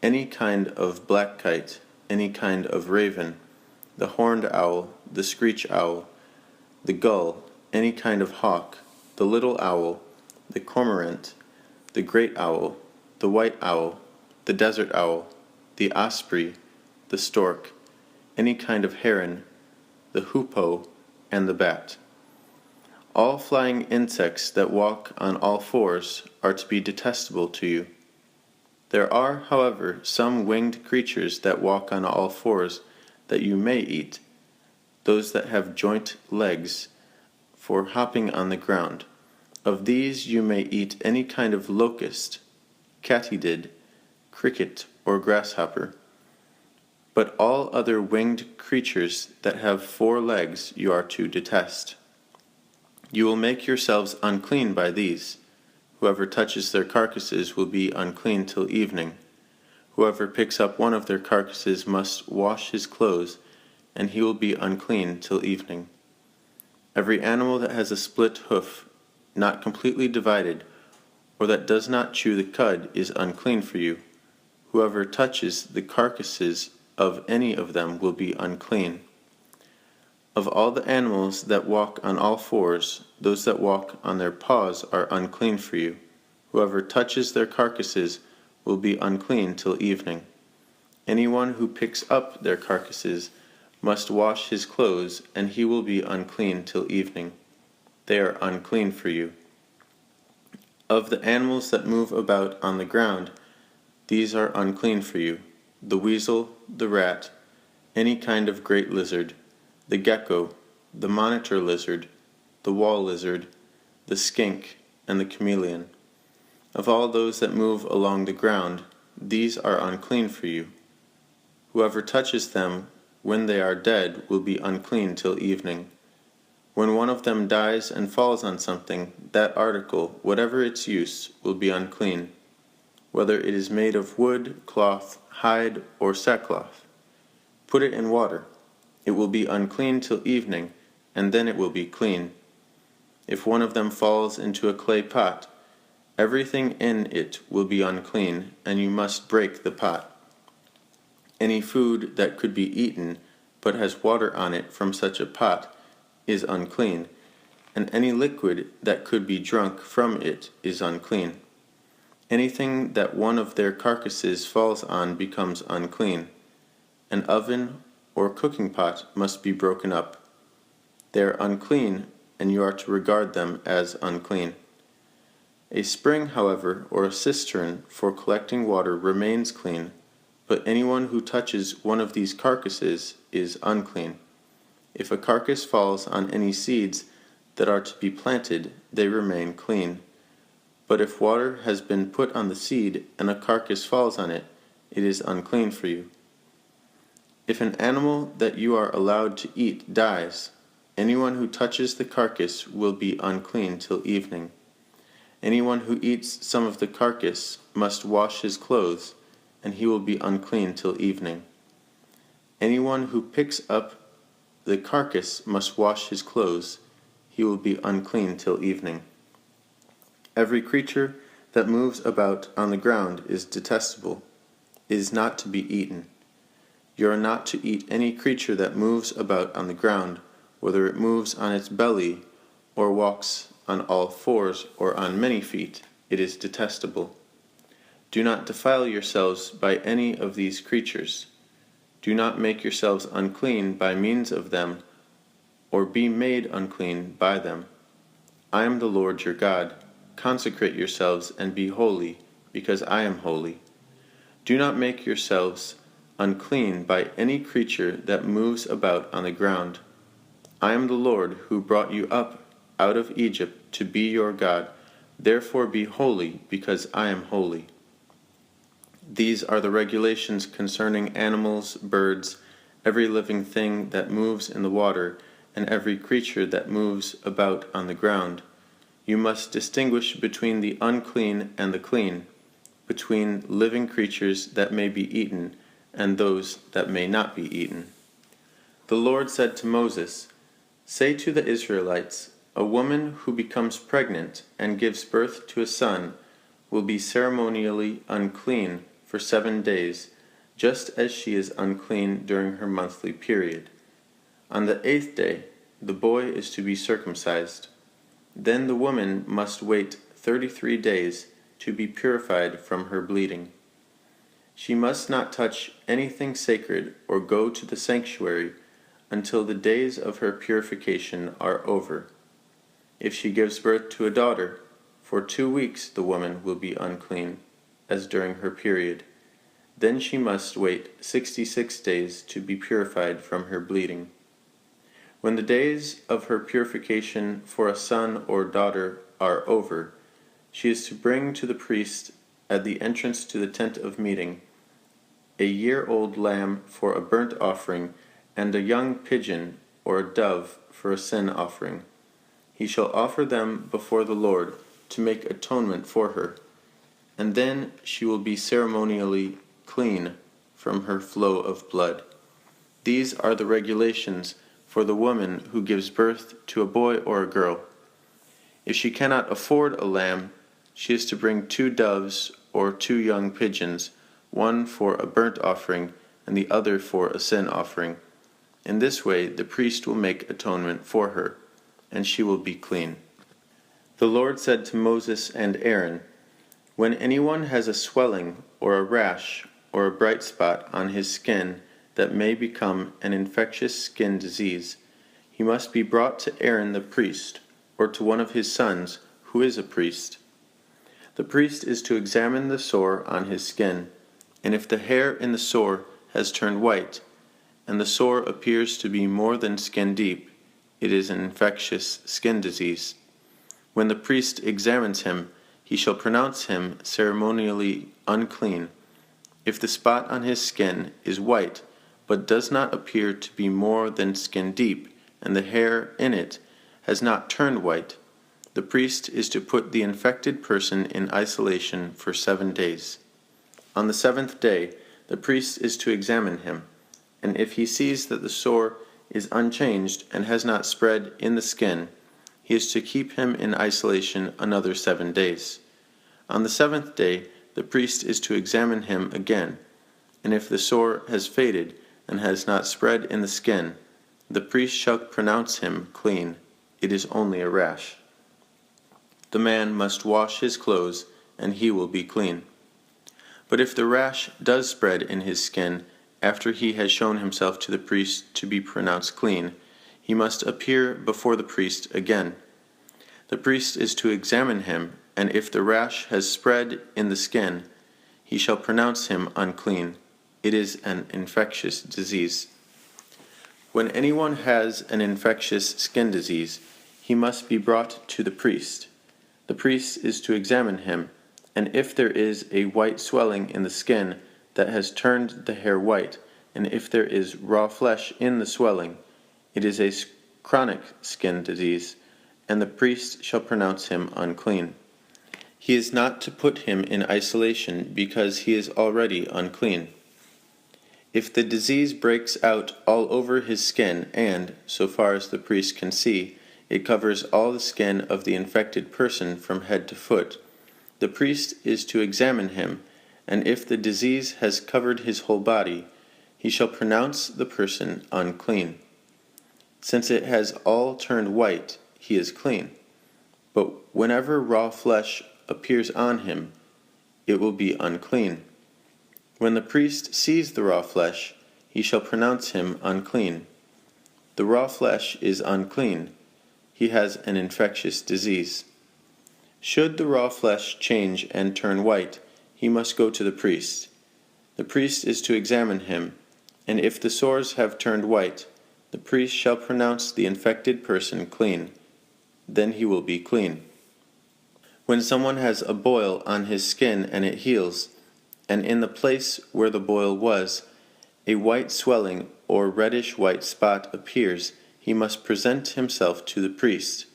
any kind of black kite, any kind of raven, the horned owl, the screech owl, the gull, any kind of hawk, the little owl, the cormorant, the great owl, the white owl, the desert owl, the osprey, the stork, any kind of heron, the hoopoe, and the bat. All flying insects that walk on all fours are to be detestable to you. There are, however, some winged creatures that walk on all fours that you may eat, those that have joint legs for hopping on the ground. Of these you may eat any kind of locust, katydid, cricket, or grasshopper. But all other winged creatures that have 4 legs you are to detest. You will make yourselves unclean by these. Whoever touches their carcasses will be unclean till evening. Whoever picks up one of their carcasses must wash his clothes, and he will be unclean till evening. Every animal that has a split hoof, not completely divided, or that does not chew the cud, is unclean for you. Whoever touches the carcasses of any of them will be unclean. Of all the animals that walk on all fours, those that walk on their paws are unclean for you. Whoever touches their carcasses will be unclean till evening. Anyone who picks up their carcasses must wash his clothes, and he will be unclean till evening. They are unclean for you. Of the animals that move about on the ground, these are unclean for you: the weasel, the rat, any kind of great lizard, the gecko, the monitor lizard, the wall lizard, the skink, and the chameleon. Of all those that move along the ground, these are unclean for you. Whoever touches them when they are dead will be unclean till evening. When one of them dies and falls on something, that article, whatever its use, will be unclean, whether it is made of wood, cloth, hide, or sackcloth. Put it in water. It will be unclean till evening, and then it will be clean. If one of them falls into a clay pot, everything in it will be unclean, and you must break the pot. Any food that could be eaten, but has water on it from such a pot, is unclean, and any liquid that could be drunk from it is unclean. Anything that one of their carcasses falls on becomes unclean. An oven or cooking pot must be broken up. They are unclean, and you are to regard them as unclean. A spring, however, or a cistern for collecting water remains clean, but anyone who touches one of these carcasses is unclean. If a carcass falls on any seeds that are to be planted, they remain clean. But if water has been put on the seed, and a carcass falls on it, it is unclean for you. If an animal that you are allowed to eat dies, anyone who touches the carcass will be unclean till evening. Anyone who eats some of the carcass must wash his clothes, and he will be unclean till evening. Anyone who picks up the carcass must wash his clothes, he will be unclean till evening. Every creature that moves about on the ground is detestable, is not to be eaten. You are not to eat any creature that moves about on the ground, whether it moves on its belly, or walks on all fours, or on many feet. It is detestable. Do not defile yourselves by any of these creatures. Do not make yourselves unclean by means of them, or be made unclean by them. I am the Lord your God. Consecrate yourselves and be holy, because I am holy. Do not make yourselves unclean by any creature that moves about on the ground. I am the Lord who brought you up out of Egypt to be your God. Therefore be holy, because I am holy. These are the regulations concerning animals, birds, every living thing that moves in the water, and every creature that moves about on the ground. You must distinguish between the unclean and the clean, between living creatures that may be eaten and those that may not be eaten. The Lord said to Moses, "Say to the Israelites, a woman who becomes pregnant and gives birth to a son will be ceremonially unclean for 7 days, just as she is unclean during her monthly period. On the 8th day, the boy is to be circumcised. Then the woman must wait 33 days to be purified from her bleeding. She must not touch anything sacred or go to the sanctuary until the days of her purification are over. If she gives birth to a daughter, for 2 weeks the woman will be unclean, as during her period. Then she must wait 66 days to be purified from her bleeding. When the days of her purification for a son or daughter are over, she is to bring to the priest at the entrance to the tent of meeting a year-old lamb for a burnt offering and a young pigeon or a dove for a sin offering. He shall offer them before the Lord to make atonement for her, and then she will be ceremonially clean from her flow of blood. These are the regulations for the woman who gives birth to a boy or a girl. If she cannot afford a lamb, she is to bring 2 doves or 2 young pigeons, one for a burnt offering and the other for a sin offering. In this way the priest will make atonement for her, and she will be clean. The Lord said to Moses and Aaron, "When anyone has a swelling or a rash or a bright spot on his skin that may become an infectious skin disease, he must be brought to Aaron the priest, or to one of his sons who is a priest. The priest is to examine the sore on his skin, and if the hair in the sore has turned white, and the sore appears to be more than skin deep, it is an infectious skin disease. When the priest examines him, he shall pronounce him ceremonially unclean. If the spot on his skin is white, but does not appear to be more than skin deep, and the hair in it has not turned white, the priest is to put the infected person in isolation for 7 days. On the 7th day, the priest is to examine him, and if he sees that the sore is unchanged and has not spread in the skin, he is to keep him in isolation another 7 days. On the 7th day, the priest is to examine him again, and if the sore has faded and has not spread in the skin, the priest shall pronounce him clean. It is only a rash. The man must wash his clothes, and he will be clean. But if the rash does spread in his skin after he has shown himself to the priest to be pronounced clean, he must appear before the priest again. The priest is to examine him, and if the rash has spread in the skin, he shall pronounce him unclean. It is an infectious disease. When anyone has an infectious skin disease, he must be brought to the priest. The priest is to examine him, and if there is a white swelling in the skin that has turned the hair white, and if there is raw flesh in the swelling, it is a chronic skin disease, and the priest shall pronounce him unclean. He is not to put him in isolation because he is already unclean. If the disease breaks out all over his skin and, so far as the priest can see, it covers all the skin of the infected person from head to foot, the priest is to examine him, and if the disease has covered his whole body, he shall pronounce the person unclean. Since it has all turned white, he is clean. But whenever raw flesh appears on him, it will be unclean. When the priest sees the raw flesh, he shall pronounce him unclean. The raw flesh is unclean. He has an infectious disease. Should the raw flesh change and turn white, he must go to the priest. The priest is to examine him, and if the sores have turned white, the priest shall pronounce the infected person clean. Then he will be clean. When someone has a boil on his skin and it heals, and in the place where the boil was, a white swelling or reddish-white spot appears, he must present himself to the priest.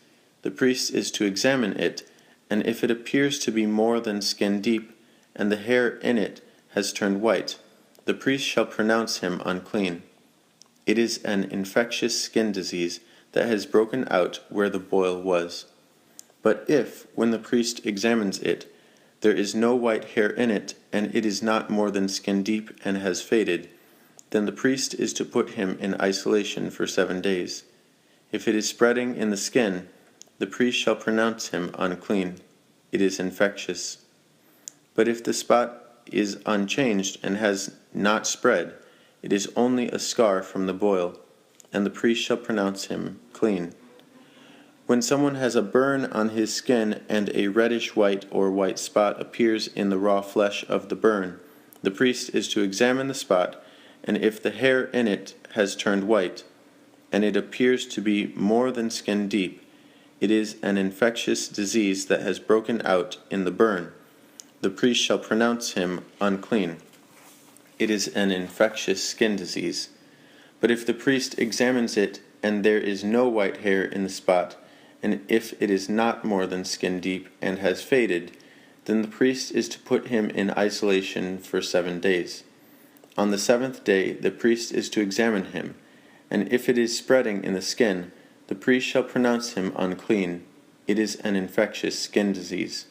The priest is to examine it, and if it appears to be more than skin deep, and the hair in it has turned white, the priest shall pronounce him unclean. It is an infectious skin disease that has broken out where the boil was. But if, when the priest examines it, there is no white hair in it, and it is not more than skin deep and has faded, then the priest is to put him in isolation for 7 days. If it is spreading in the skin, the priest shall pronounce him unclean. It is infectious. But if the spot is unchanged and has not spread, it is only a scar from the boil, and the priest shall pronounce him clean. When someone has a burn on his skin and a reddish white or white spot appears in the raw flesh of the burn, the priest is to examine the spot, and if the hair in it has turned white, and it appears to be more than skin deep, it is an infectious disease that has broken out in the burn. The priest shall pronounce him unclean. It is an infectious skin disease. But if the priest examines it, and there is no white hair in the spot, and if it is not more than skin deep and has faded, then the priest is to put him in isolation for 7 days. On the 7th day the priest is to examine him, and if it is spreading in the skin, the priest shall pronounce him unclean. It is an infectious skin disease.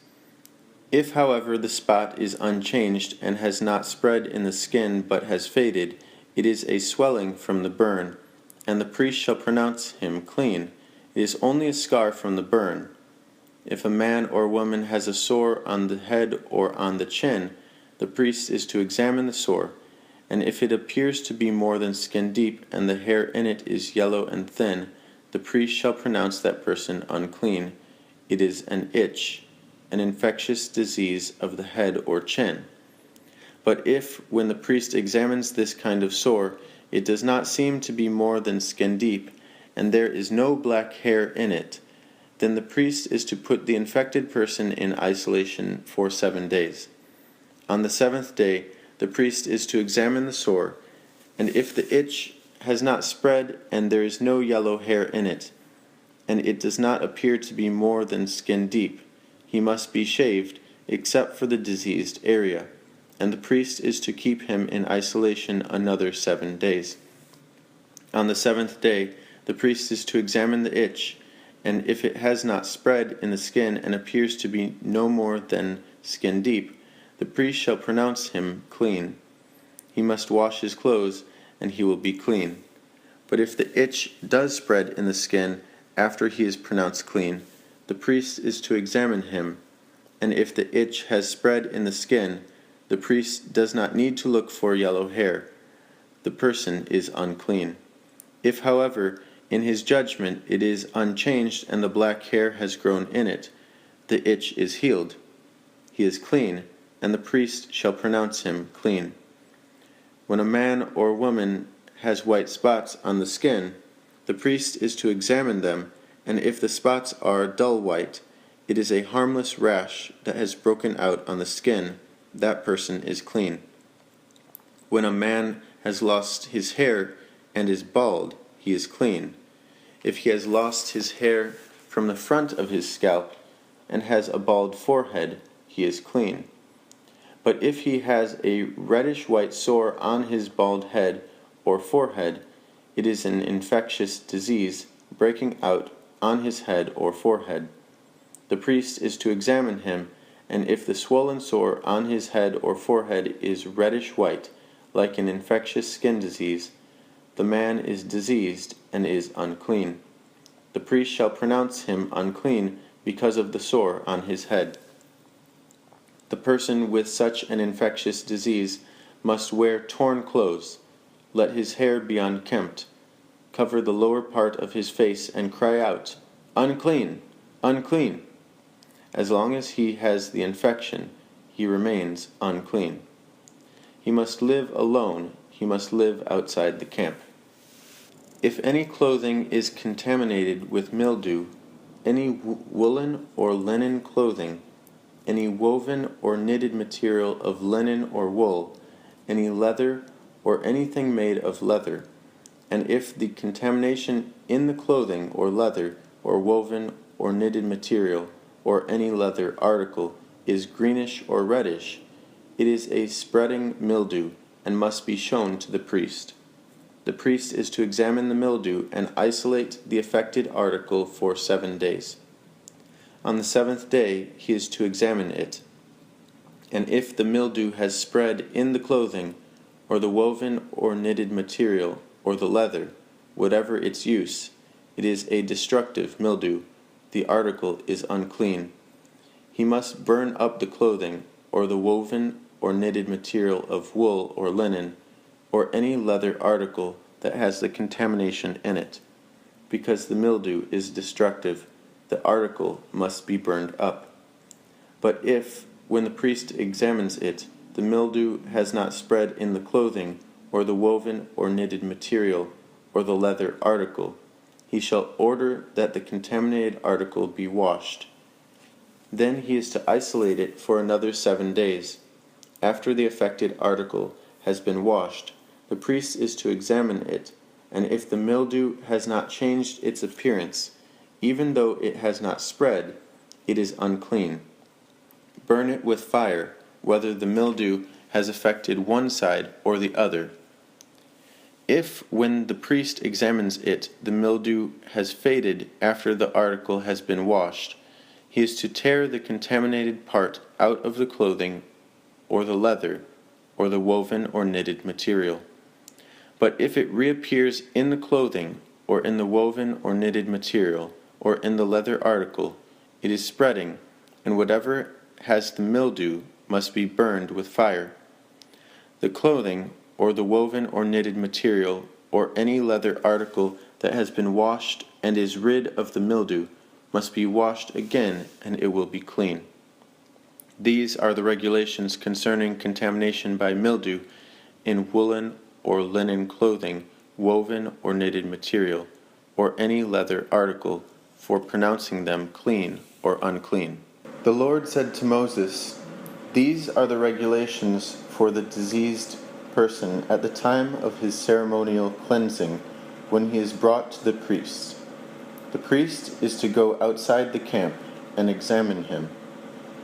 If, however, the spot is unchanged and has not spread in the skin but has faded, it is a swelling from the burn, and the priest shall pronounce him clean. It is only a scar from the burn. If a man or woman has a sore on the head or on the chin, the priest is to examine the sore, and if it appears to be more than skin deep and the hair in it is yellow and thin, the priest shall pronounce that person unclean. It is an itch, an infectious disease of the head or chin. But if, when the priest examines this kind of sore, it does not seem to be more than skin deep, and there is no black hair in it, then the priest is to put the infected person in isolation for 7 days. On the 7th day, the priest is to examine the sore, and if the itch has not spread and there is no yellow hair in it, and it does not appear to be more than skin deep, he must be shaved except for the diseased area, and the priest is to keep him in isolation another 7 days. On the 7th day, the priest is to examine the itch, and if it has not spread in the skin and appears to be no more than skin deep, the priest shall pronounce him clean. He must wash his clothes, and he will be clean. But if the itch does spread in the skin after he is pronounced clean, the priest is to examine him, and if the itch has spread in the skin, the priest does not need to look for yellow hair. The person is unclean. If, however, in his judgment it is unchanged and the black hair has grown in it, the itch is healed. He is clean, and the priest shall pronounce him clean. When a man or woman has white spots on the skin, the priest is to examine them, and if the spots are dull white, it is a harmless rash that has broken out on the skin. That person is clean. When a man has lost his hair and is bald, he is clean. If he has lost his hair from the front of his scalp and has a bald forehead, he is clean. But if he has a reddish white sore on his bald head or forehead, it is an infectious disease breaking out on his head or forehead. The priest is to examine him, and if the swollen sore on his head or forehead is reddish white, like an infectious skin disease, the man is diseased and is unclean. The priest shall pronounce him unclean because of the sore on his head. The person with such an infectious disease must wear torn clothes. Let his hair be unkempt. Cover the lower part of his face and cry out, "Unclean! Unclean!" As long as he has the infection, he remains unclean. He must live alone. He must live outside the camp. If any clothing is contaminated with mildew, any woolen or linen clothing, any woven or knitted material of linen or wool, any leather or anything made of leather, And if the contamination in the clothing or leather or woven or knitted material or any leather article is greenish or reddish, it is a spreading mildew and must be shown to the priest. The priest is to examine the mildew and isolate the affected article for 7 days. On the 7th day he is to examine it. And if the mildew has spread in the clothing, or the woven or knitted material, or the leather, whatever its use, it is a destructive mildew. The article is unclean. He must burn up the clothing, or the woven or knitted material of wool or linen, or any leather article that has the contamination in it. Because the mildew is destructive, the article must be burned up. But if, when the priest examines it, the mildew has not spread in the clothing, or the woven or knitted material, or the leather article, he shall order that the contaminated article be washed. Then he is to isolate it for another 7 days. After the affected article has been washed, the priest is to examine it, and if the mildew has not changed its appearance, even though it has not spread, it is unclean. Burn it with fire, whether the mildew has affected one side or the other. If, when the priest examines it, the mildew has faded after the article has been washed, he is to tear the contaminated part out of the clothing, or the leather, or the woven or knitted material. But if it reappears in the clothing, or in the woven or knitted material, or in the leather article, it is spreading, and whatever has the mildew must be burned with fire. The clothing, or the woven or knitted material, or any leather article that has been washed and is rid of the mildew, must be washed again, and it will be clean. These are the regulations concerning contamination by mildew in woolen or linen clothing, woven or knitted material, or any leather article, for pronouncing them clean or unclean. The Lord said to Moses, "These are the regulations for the diseased person at the time of his ceremonial cleansing, when he is brought to the priest. The priest is to go outside the camp and examine him.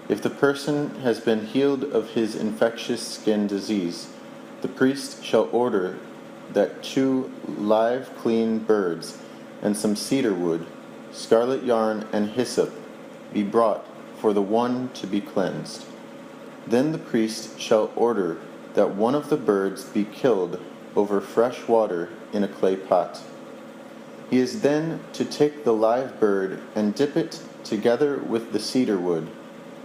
If the person has been healed of his infectious skin disease, the priest shall order that 2 live clean birds and some cedar wood, scarlet yarn, and hyssop be brought for the one to be cleansed. Then the priest shall order that one of the birds be killed over fresh water in a clay pot. He is then to take the live bird and dip it together with the cedar wood,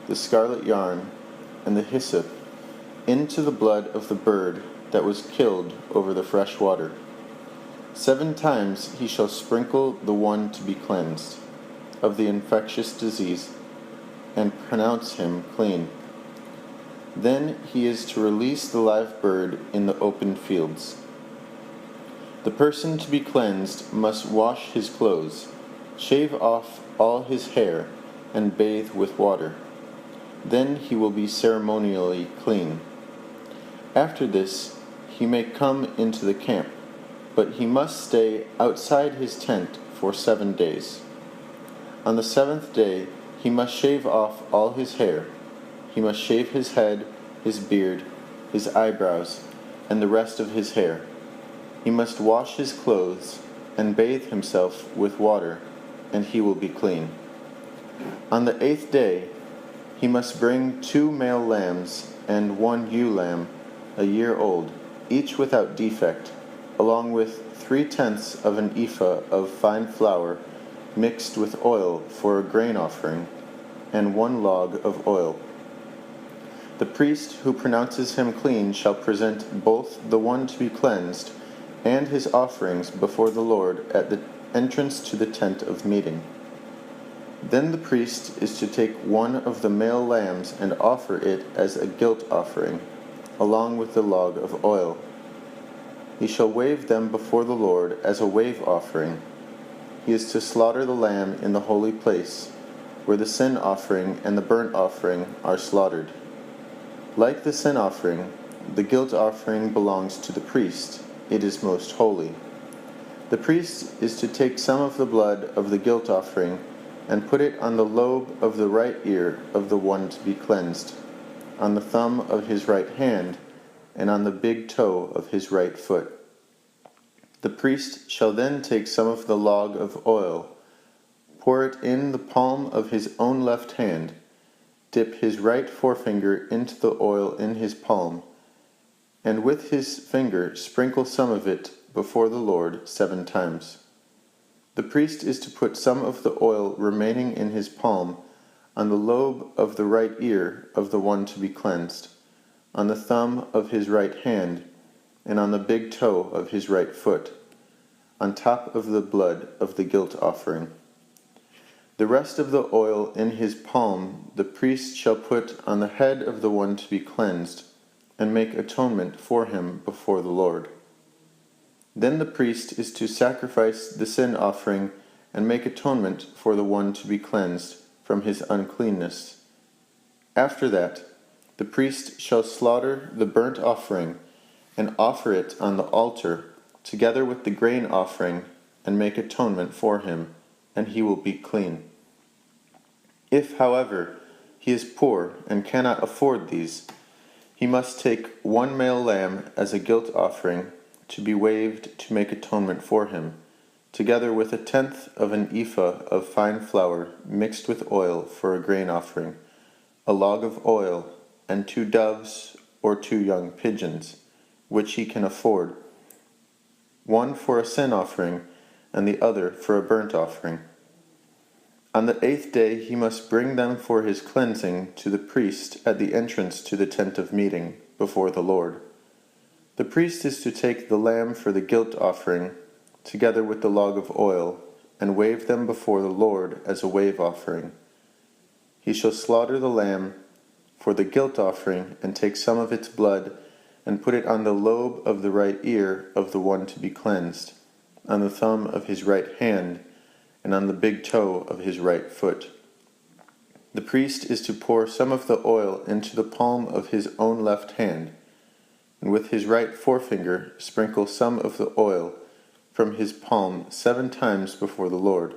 the scarlet yarn, and the hyssop into the blood of the bird that was killed over the fresh water. 7 times he shall sprinkle the one to be cleansed of the infectious disease, and pronounce him clean. Then he is to release the live bird in the open fields. The person to be cleansed must wash his clothes, shave off all his hair, and bathe with water. Then he will be ceremonially clean. After this, he may come into the camp, but he must stay outside his tent for 7 days. On the 7th day, he must shave off all his hair. He must shave his head, his beard, his eyebrows, and the rest of his hair. He must wash his clothes and bathe himself with water, and he will be clean. On the 8th day, he must bring 2 male lambs and 1 ewe lamb, a year old, each without defect, along with 3/10 of an ephah of fine flour mixed with oil for a grain offering, and 1 log of oil. The priest who pronounces him clean shall present both the one to be cleansed and his offerings before the Lord at the entrance to the tent of meeting. Then the priest is to take one of the male lambs and offer it as a guilt offering, along with the log of oil. He shall wave them before the Lord as a wave offering. He is to slaughter the lamb in the holy place, where the sin offering and the burnt offering are slaughtered. Like the sin offering, the guilt offering belongs to the priest. It is most holy. The priest is to take some of the blood of the guilt offering and put it on the lobe of the right ear of the one to be cleansed, on the thumb of his right hand, and on the big toe of his right foot. The priest shall then take some of the log of oil, pour it in the palm of his own left hand, dip his right forefinger into the oil in his palm, and with his finger sprinkle some of it before the Lord 7 times. The priest is to put some of the oil remaining in his palm on the lobe of the right ear of the one to be cleansed, on the thumb of his right hand, and on the big toe of his right foot, on top of the blood of the guilt offering. The rest of the oil in his palm the priest shall put on the head of the one to be cleansed, and make atonement for him before the Lord. Then the priest is to sacrifice the sin offering and make atonement for the one to be cleansed from his uncleanness. After that, the priest shall slaughter the burnt offering and offer it on the altar together with the grain offering and make atonement for him, and he will be clean. If, however, he is poor and cannot afford these, he must take 1 male lamb as a guilt offering to be waved to make atonement for him, together with 1/10 of an ephah of fine flour mixed with oil for a grain offering, a log of oil, and 2 doves or 2 young pigeons, which he can afford, one for a sin offering and the other for a burnt offering. On the 8th day he must bring them for his cleansing to the priest at the entrance to the tent of meeting before the Lord. The priest is to take the lamb for the guilt offering, together with the log of oil, and wave them before the Lord as a wave offering. He shall slaughter the lamb for the guilt offering and take some of its blood and put it on the lobe of the right ear of the one to be cleansed, on the thumb of his right hand, and on the big toe of his right foot. The priest is to pour some of the oil into the palm of his own left hand, and with his right forefinger sprinkle some of the oil from his palm 7 times before the Lord.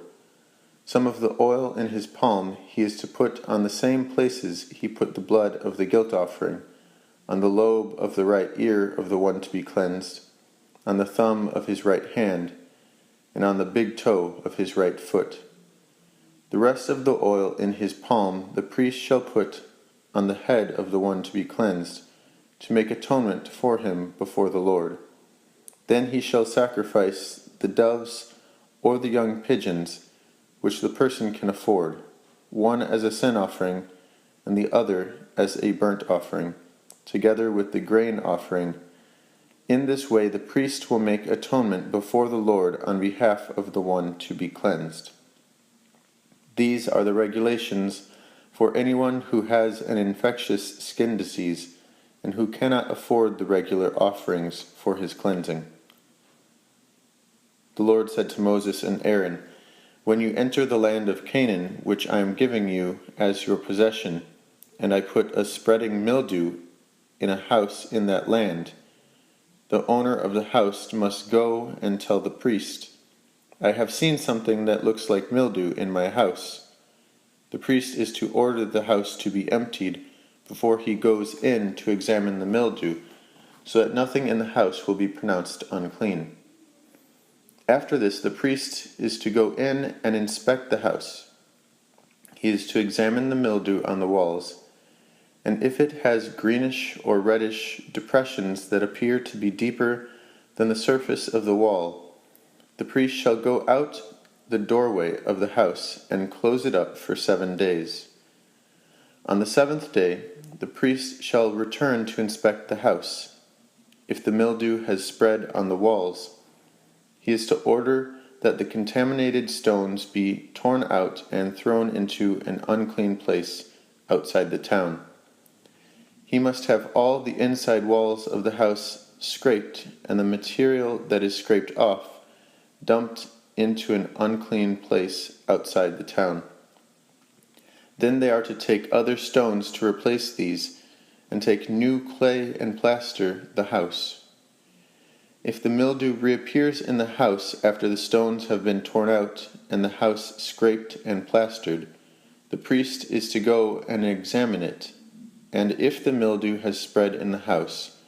Some of the oil in his palm he is to put on the same places he put the blood of the guilt offering, on the lobe of the right ear of the one to be cleansed, on the thumb of his right hand, and on the big toe of his right foot. The rest of the oil in his palm the priest shall put on the head of the one to be cleansed, to make atonement for him before the Lord. Then he shall sacrifice the doves or the young pigeons, which the person can afford, one as a sin offering and the other as a burnt offering, together with the grain offering. In this way the priest will make atonement before the Lord on behalf of the one to be cleansed. These are the regulations for anyone who has an infectious skin disease and who cannot afford the regular offerings for his cleansing. The Lord said to Moses and Aaron, "When you enter the land of Canaan, which I am giving you as your possession, and I put a spreading mildew in a house in that land, the owner of the house must go and tell the priest, 'I have seen something that looks like mildew in my house.' The priest is to order the house to be emptied before he goes in to examine the mildew, so that nothing in the house will be pronounced unclean. After this, the priest is to go in and inspect the house. He is to examine the mildew on the walls, and if it has greenish or reddish depressions that appear to be deeper than the surface of the wall, the priest shall go out the doorway of the house and close it up for 7 days. On the 7th day, the priest shall return to inspect the house. If the mildew has spread on the walls, he is to order that the contaminated stones be torn out and thrown into an unclean place outside the town. He must have all the inside walls of the house scraped, and the material that is scraped off dumped into an unclean place outside the town. Then they are to take other stones to replace these, and take new clay and plaster the house. If the mildew reappears in the house after the stones have been torn out and the house scraped and plastered, the priest is to go and examine it, and if the mildew has spread in the house,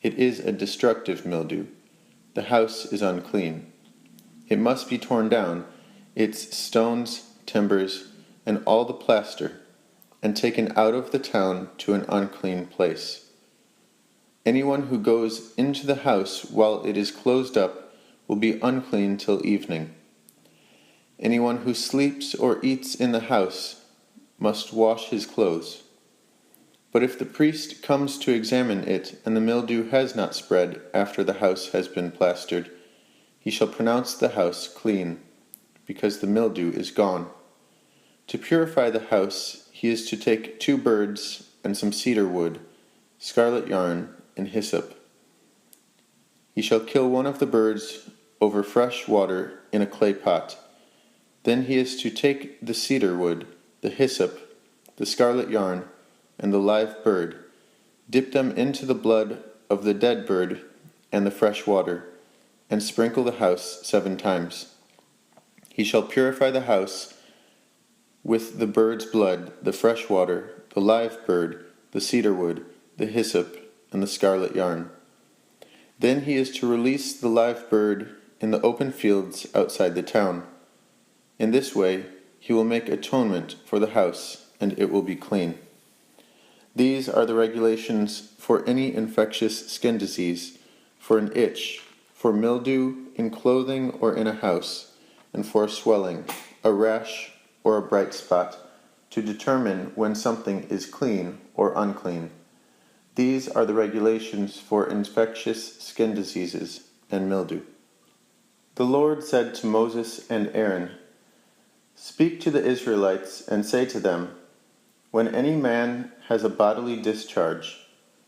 it is a destructive mildew. The house is unclean. It must be torn down, its stones, timbers, and all the plaster, and taken out of the town to an unclean place. Anyone who goes into the house while it is closed up will be unclean till evening. Anyone who sleeps or eats in the house must wash his clothes. But if the priest comes to examine it and the mildew has not spread after the house has been plastered, he shall pronounce the house clean, because the mildew is gone. To purify the house, he is to take 2 birds and some cedar wood, scarlet yarn, and hyssop. He shall kill one of the birds over fresh water in a clay pot. Then he is to take the cedar wood, the hyssop, the scarlet yarn, and the live bird, dip them into the blood of the dead bird and the fresh water, and sprinkle the house 7 times. He shall purify the house with the bird's blood, the fresh water, the live bird, the cedar wood, the hyssop, and the scarlet yarn. Then he is to release the live bird in the open fields outside the town. In this way he will make atonement for the house, and it will be clean. These are the regulations for any infectious skin disease, for an itch, for mildew in clothing or in a house, and for a swelling, a rash, or a bright spot, to determine when something is clean or unclean. These are the regulations for infectious skin diseases and mildew. The Lord said to Moses and Aaron, "Speak to the Israelites and say to them, when any man has a bodily discharge,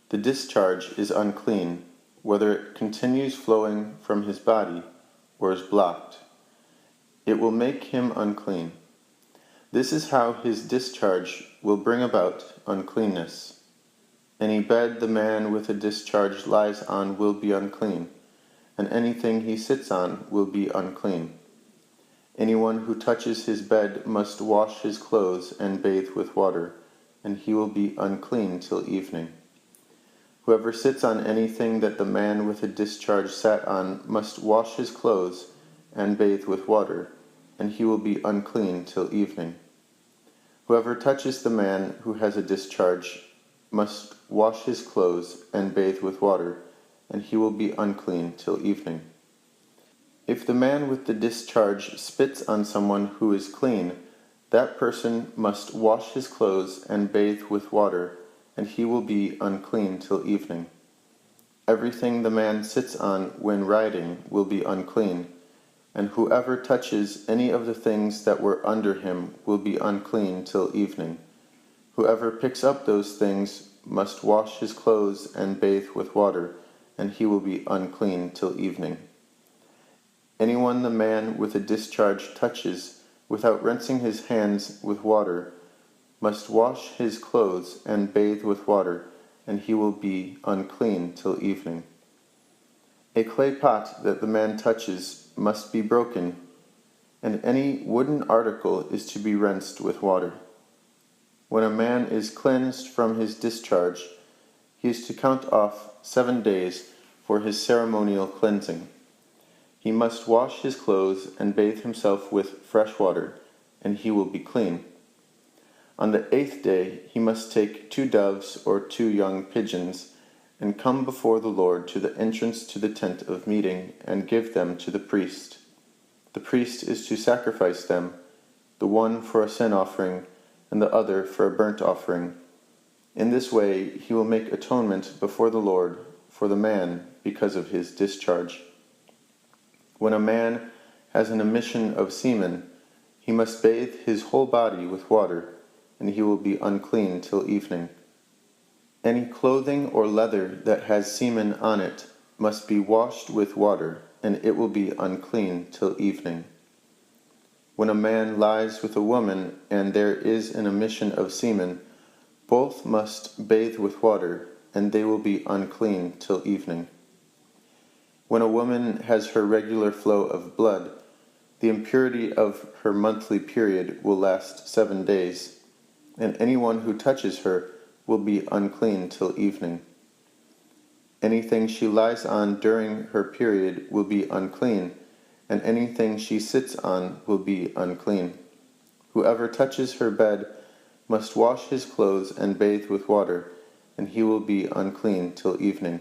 the discharge is unclean, whether it continues flowing from his body or is blocked. It will make him unclean. This is how his discharge will bring about uncleanness. Any bed the man with a discharge lies on will be unclean, and anything he sits on will be unclean. Anyone who touches his bed must wash his clothes and bathe with water, and he will be unclean till evening. Whoever sits on anything that the man with a discharge sat on must wash his clothes and bathe with water, and he will be unclean till evening. Whoever touches the man who has a discharge must wash his clothes and bathe with water, and he will be unclean till evening. If the man with the discharge spits on someone who is clean, that person must wash his clothes and bathe with water, and he will be unclean till evening. Everything the man sits on when riding will be unclean, and whoever touches any of the things that were under him will be unclean till evening. Whoever picks up those things must wash his clothes and bathe with water, and he will be unclean till evening. Anyone the man with a discharge touches without rinsing his hands with water must wash his clothes and bathe with water, and he will be unclean till evening. A clay pot that the man touches must be broken, and any wooden article is to be rinsed with water. When a man is cleansed from his discharge, he is to count off 7 days for his ceremonial cleansing. He must wash his clothes and bathe himself with fresh water, and he will be clean. On the 8th day he must take 2 doves or 2 young pigeons, and come before the Lord to the entrance to the tent of meeting, and give them to the priest. The priest is to sacrifice them, the one for a sin offering, and the other for a burnt offering. In this way he will make atonement before the Lord for the man because of his discharge. When a man has an emission of semen, he must bathe his whole body with water, and he will be unclean till evening. Any clothing or leather that has semen on it must be washed with water, and it will be unclean till evening. When a man lies with a woman and there is an emission of semen, both must bathe with water, and they will be unclean till evening. When a woman has her regular flow of blood, the impurity of her monthly period will last 7 days, and anyone who touches her will be unclean till evening. Anything she lies on during her period will be unclean, and anything she sits on will be unclean. Whoever touches her bed must wash his clothes and bathe with water, and he will be unclean till evening.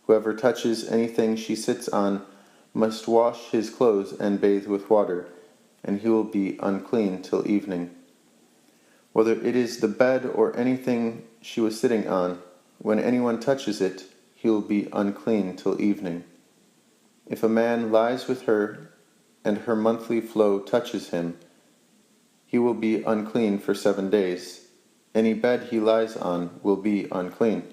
Whoever touches anything she sits on must wash his clothes and bathe with water, and he will be unclean till evening. Whether it is the bed or anything she was sitting on, when anyone touches it, he will be unclean till evening. If a man lies with her, and her monthly flow touches him, he will be unclean for 7 days. Any bed he lies on will be unclean.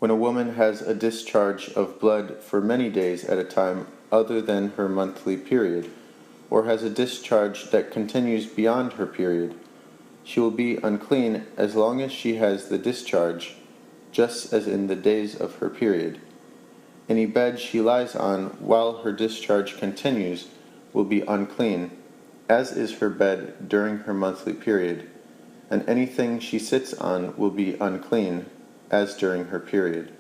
When a woman has a discharge of blood for many days at a time other than her monthly period, or has a discharge that continues beyond her period, she will be unclean as long as she has the discharge, just as in the days of her period. Any bed she lies on while her discharge continues will be unclean, as is her bed during her monthly period, and anything she sits on will be unclean, as during her period.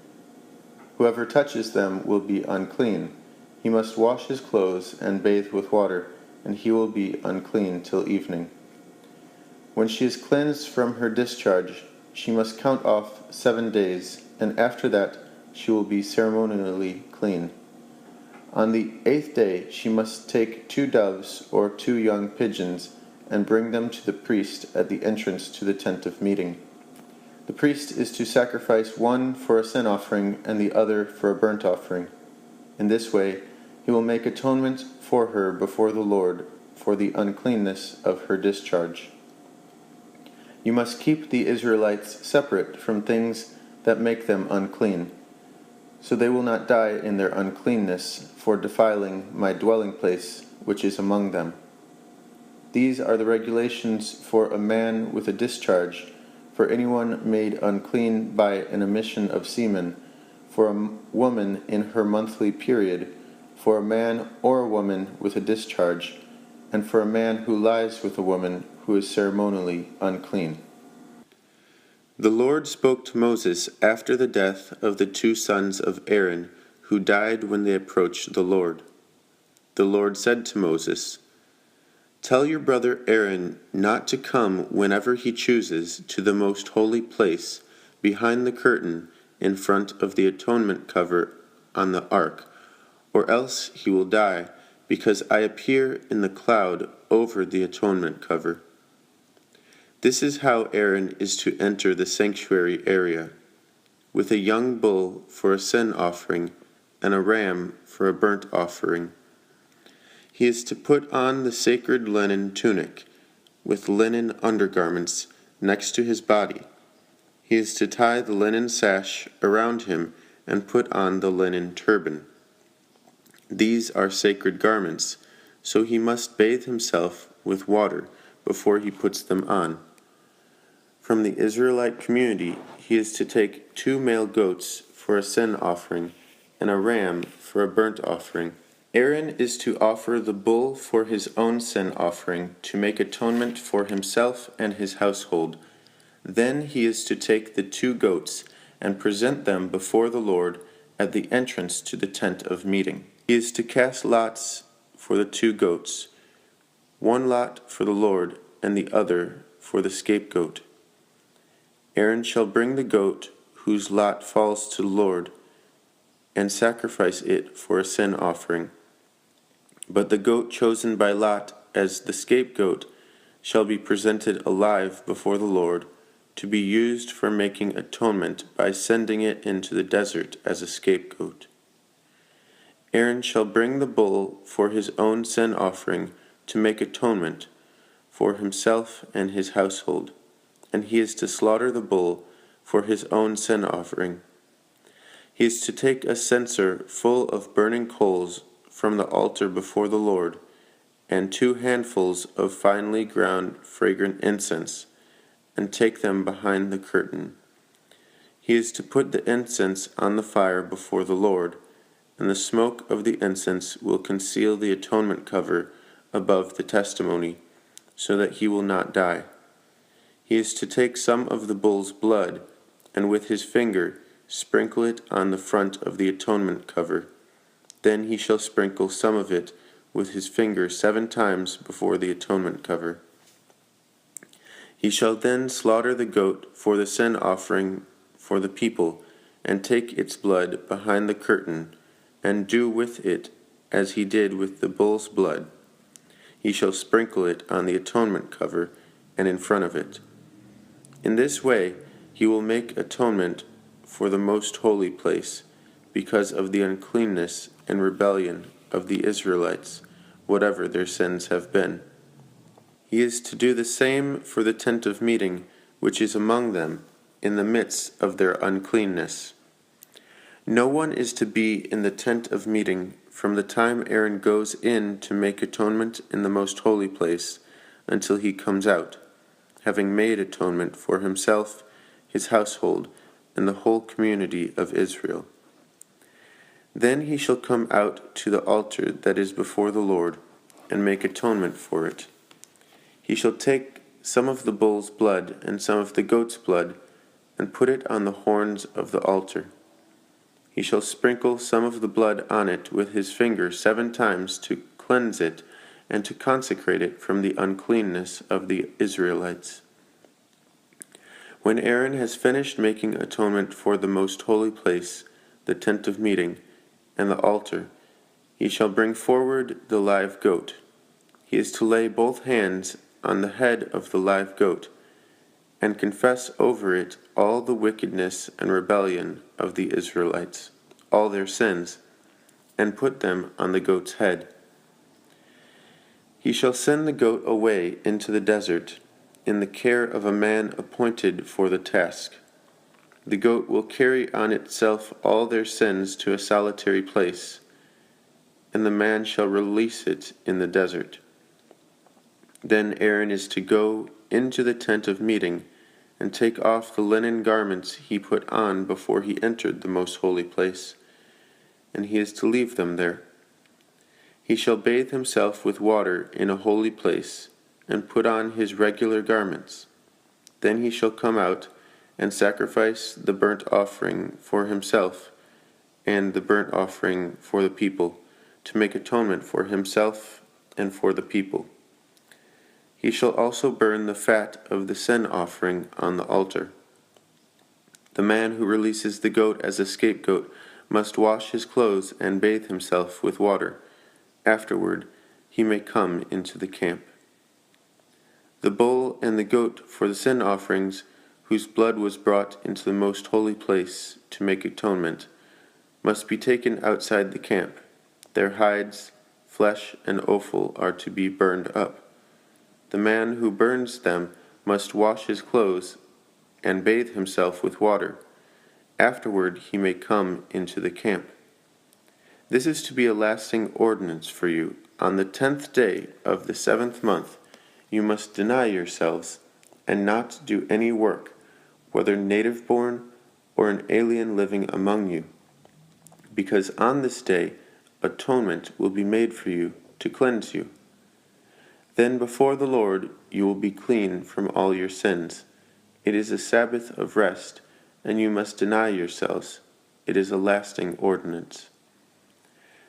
Whoever touches them will be unclean. He must wash his clothes and bathe with water, and he will be unclean till evening. When she is cleansed from her discharge, she must count off 7 days, and after that she will be ceremonially clean. On the 8th day she must take 2 doves or 2 young pigeons and bring them to the priest at the entrance to the tent of meeting. The priest is to sacrifice one for a sin offering and the other for a burnt offering. In this way he will make atonement for her before the Lord for the uncleanness of her discharge. You must keep the Israelites separate from things that make them unclean, so they will not die in their uncleanness for defiling my dwelling place which is among them. These are the regulations for a man with a discharge, for anyone made unclean by an emission of semen, for a woman in her monthly period, for a man or a woman with a discharge, and for a man who lies with a woman who is ceremonially unclean. The Lord spoke to Moses after the death of the 2 sons of Aaron, who died when they approached the Lord. The Lord said to Moses, "Tell your brother Aaron not to come whenever he chooses to the most holy place behind the curtain in front of the atonement cover on the ark, or else he will die, because I appear in the cloud over the atonement cover." This is how Aaron is to enter the sanctuary area, with a young bull for a sin offering and a ram for a burnt offering. He is to put on the sacred linen tunic, with linen undergarments next to his body. He is to tie the linen sash around him and put on the linen turban. These are sacred garments, so he must bathe himself with water before he puts them on. From the Israelite community he is to take 2 male goats for a sin offering and a ram for a burnt offering. Aaron is to offer the bull for his own sin offering to make atonement for himself and his household. Then he is to take the 2 goats and present them before the Lord at the entrance to the tent of meeting. He is to cast lots for the 2 goats, one lot for the Lord and the other for the scapegoat. Aaron shall bring the goat whose lot falls to the Lord and sacrifice it for a sin offering. But the goat chosen by Lot as the scapegoat shall be presented alive before the Lord, to be used for making atonement by sending it into the desert as a scapegoat. Aaron shall bring the bull for his own sin offering to make atonement for himself and his household, and he is to slaughter the bull for his own sin offering. He is to take a censer full of burning coals from the altar before the Lord, and 2 handfuls of finely ground fragrant incense, and take them behind the curtain. He is to put the incense on the fire before the Lord, and the smoke of the incense will conceal the atonement cover above the testimony, so that he will not die. He is to take some of the bull's blood, and with his finger sprinkle it on the front of the atonement cover. Then he shall sprinkle some of it with his finger 7 times before the atonement cover. He shall then slaughter the goat for the sin offering for the people, and take its blood behind the curtain, and do with it as he did with the bull's blood. He shall sprinkle it on the atonement cover and in front of it. In this way he will make atonement for the most holy place, because of the uncleanness and rebellion of the Israelites, whatever their sins have been. He is to do the same for the tent of meeting, which is among them, in the midst of their uncleanness. No one is to be in the tent of meeting from the time Aaron goes in to make atonement in the most holy place until he comes out, having made atonement for himself, his household, and the whole community of Israel. Then he shall come out to the altar that is before the Lord, and make atonement for it. He shall take some of the bull's blood and some of the goat's blood, and put it on the horns of the altar. He shall sprinkle some of the blood on it with his finger 7 times to cleanse it and to consecrate it from the uncleanness of the Israelites. When Aaron has finished making atonement for the most holy place, the tent of meeting, and the altar, he shall bring forward the live goat. He is to lay both hands on the head of the live goat, and confess over it all the wickedness and rebellion of the Israelites, all their sins, and put them on the goat's head. He shall send the goat away into the desert, in the care of a man appointed for the task. The goat will carry on itself all their sins to a solitary place, and the man shall release it in the desert. Then Aaron is to go into the tent of meeting, and take off the linen garments he put on before he entered the most holy place, and he is to leave them there. He shall bathe himself with water in a holy place, and put on his regular garments. Then he shall come out and sacrifice the burnt offering for himself, and the burnt offering for the people, to make atonement for himself and for the people. He shall also burn the fat of the sin offering on the altar. The man who releases the goat as a scapegoat must wash his clothes and bathe himself with water. Afterward, he may come into the camp. The bull and the goat for the sin offerings, whose blood was brought into the most holy place to make atonement, must be taken outside the camp. Their hides, flesh, and offal are to be burned up. The man who burns them must wash his clothes and bathe himself with water. Afterward he may come into the camp. This is to be a lasting ordinance for you. On the 10th day of the 7th month you must deny yourselves, and not do any work, whether native-born or an alien living among you, because on this day atonement will be made for you to cleanse you. Then before the Lord you will be clean from all your sins. It is a Sabbath of rest, and you must deny yourselves. It is a lasting ordinance.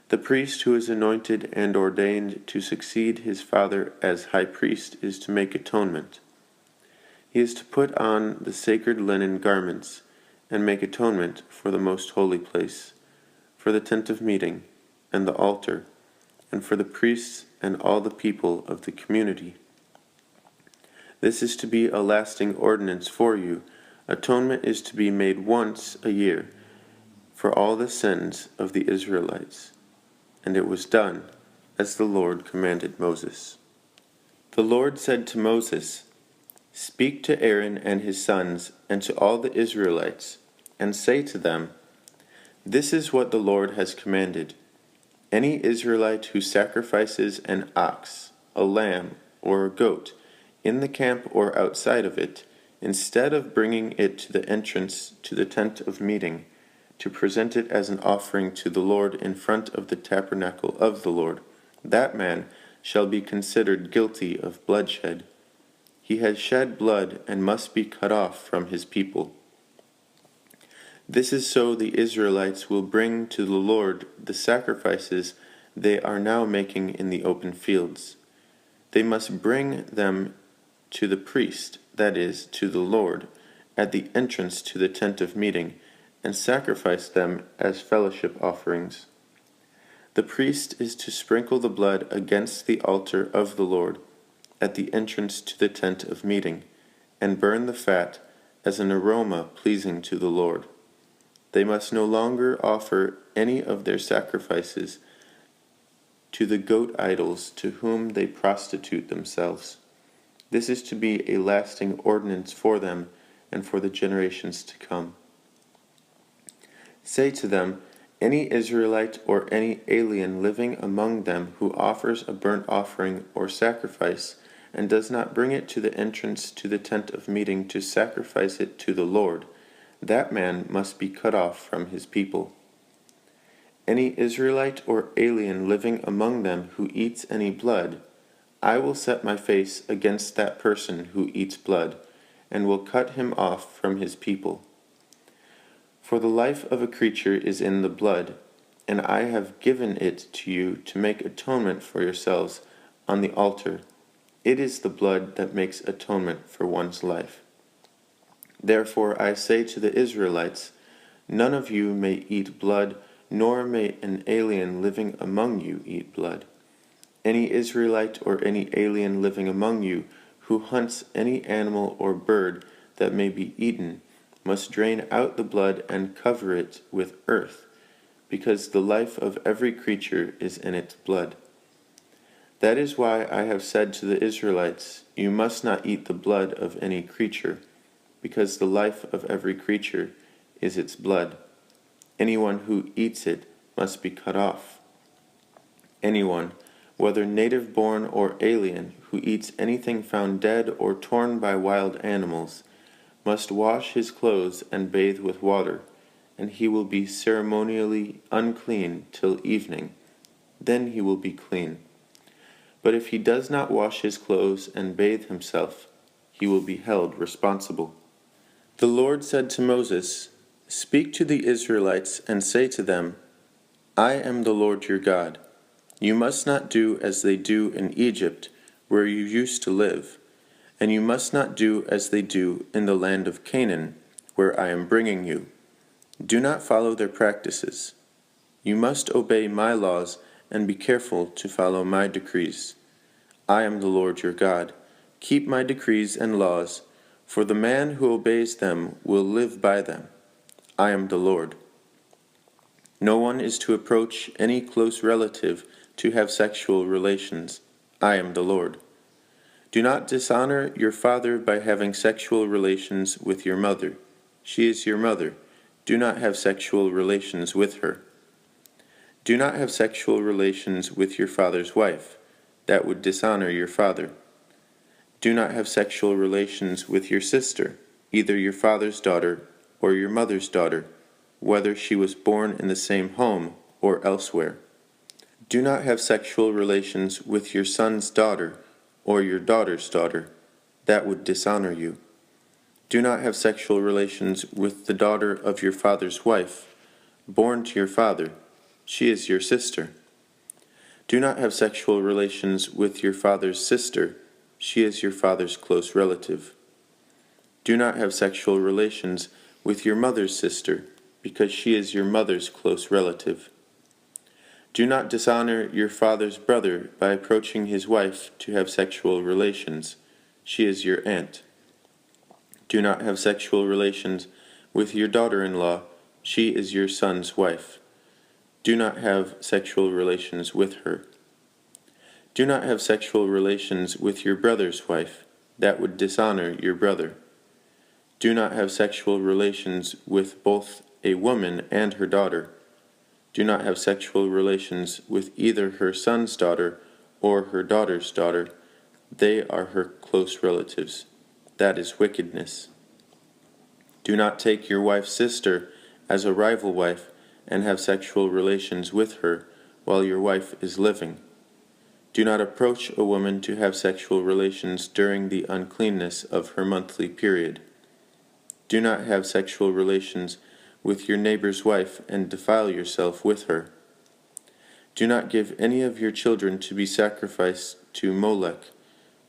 The priest who is anointed and ordained to succeed his father as high priest is to make atonement. He is to put on the sacred linen garments and make atonement for the most holy place, for the tent of meeting and the altar, and for the priests and all the people of the community. This is to be a lasting ordinance for you. Atonement is to be made once a year for all the sins of the Israelites. And it was done as the Lord commanded Moses. The Lord said to Moses, "Speak to Aaron and his sons and to all the Israelites, and say to them, 'This is what the Lord has commanded. Any Israelite who sacrifices an ox, a lamb, or a goat, in the camp or outside of it, instead of bringing it to the entrance to the tent of meeting, to present it as an offering to the Lord in front of the tabernacle of the Lord, that man shall be considered guilty of bloodshed. He has shed blood and must be cut off from his people. This is so the Israelites will bring to the Lord the sacrifices they are now making in the open fields. They must bring them to the priest, that is, to the Lord, at the entrance to the tent of meeting, and sacrifice them as fellowship offerings. The priest is to sprinkle the blood against the altar of the Lord, at the entrance to the tent of meeting, and burn the fat as an aroma pleasing to the Lord. They must no longer offer any of their sacrifices to the goat idols to whom they prostitute themselves. This is to be a lasting ordinance for them and for the generations to come. Say to them, any Israelite or any alien living among them who offers a burnt offering or sacrifice and does not bring it to the entrance to the tent of meeting to sacrifice it to the Lord, that man must be cut off from his people. Any Israelite or alien living among them who eats any blood, I will set my face against that person who eats blood, and will cut him off from his people. For the life of a creature is in the blood, and I have given it to you to make atonement for yourselves on the altar. It is the blood that makes atonement for one's life. Therefore I say to the Israelites, none of you may eat blood, nor may an alien living among you eat blood. Any Israelite or any alien living among you who hunts any animal or bird that may be eaten must drain out the blood and cover it with earth, because the life of every creature is in its blood. That is why I have said to the Israelites, you must not eat the blood of any creature, because the life of every creature is its blood. Anyone who eats it must be cut off. Anyone, whether native-born or alien, who eats anything found dead or torn by wild animals, must wash his clothes and bathe with water, and he will be ceremonially unclean till evening. Then he will be clean. But if he does not wash his clothes and bathe himself, he will be held responsible. The Lord said to Moses, Speak to the Israelites and say to them, I am the Lord your God. You must not do as they do in Egypt, where you used to live, and you must not do as they do in the land of Canaan, where I am bringing you. Do not follow their practices. You must obey my laws and be careful to follow my decrees. I am the Lord your God. Keep my decrees and laws, for the man who obeys them will live by them. I am the Lord. No one is to approach any close relative to have sexual relations. I am the Lord. Do not dishonor your father by having sexual relations with your mother. She is your mother. Do not have sexual relations with her. Do not have sexual relations with your father's wife. That would dishonor your father. Do not have sexual relations with your sister, either your father's daughter or your mother's daughter, whether she was born in the same home or elsewhere. Do not have sexual relations with your son's daughter or your daughter's daughter. That would dishonor you. Do not have sexual relations with the daughter of your father's wife, born to your father. She is your sister. Do not have sexual relations with your father's sister. She is your father's close relative. Do not have sexual relations with your mother's sister, because she is your mother's close relative. Do not dishonor your father's brother by approaching his wife to have sexual relations. She is your aunt. Do not have sexual relations with your daughter-in-law. She is your son's wife. Do not have sexual relations with her. Do not have sexual relations with your brother's wife. That would dishonor your brother. Do not have sexual relations with both a woman and her daughter. Do not have sexual relations with either her son's daughter or her daughter's daughter. They are her close relatives. that is wickedness. Do not take your wife's sister as a rival wife and have sexual relations with her while your wife is living. Do not approach a woman to have sexual relations during the uncleanness of her monthly period. Do not have sexual relations with your neighbor's wife and defile yourself with her. Do not give any of your children to be sacrificed to Molech,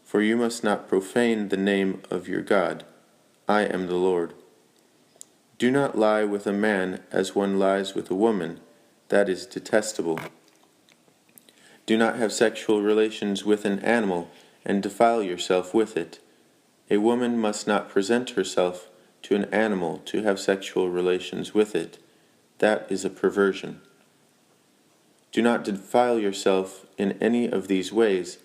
for you must not profane the name of your God. I am the Lord. Do not lie with a man as one lies with a woman, that is detestable. Do not have sexual relations with an animal and defile yourself with it. A woman must not present herself to an animal to have sexual relations with it. That is a perversion. Do not defile yourself in any of these ways,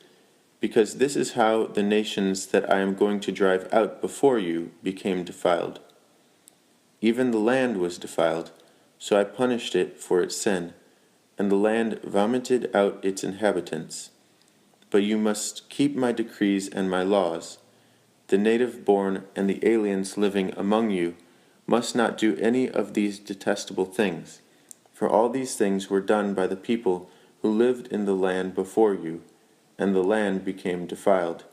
because this is how the nations that I am going to drive out before you became defiled. Even the land was defiled, so I punished it for its sin, and the land vomited out its inhabitants. But you must keep my decrees and my laws. The native born and the aliens living among you must not do any of these detestable things, for all these things were done by the people who lived in the land before you, and the land became defiled.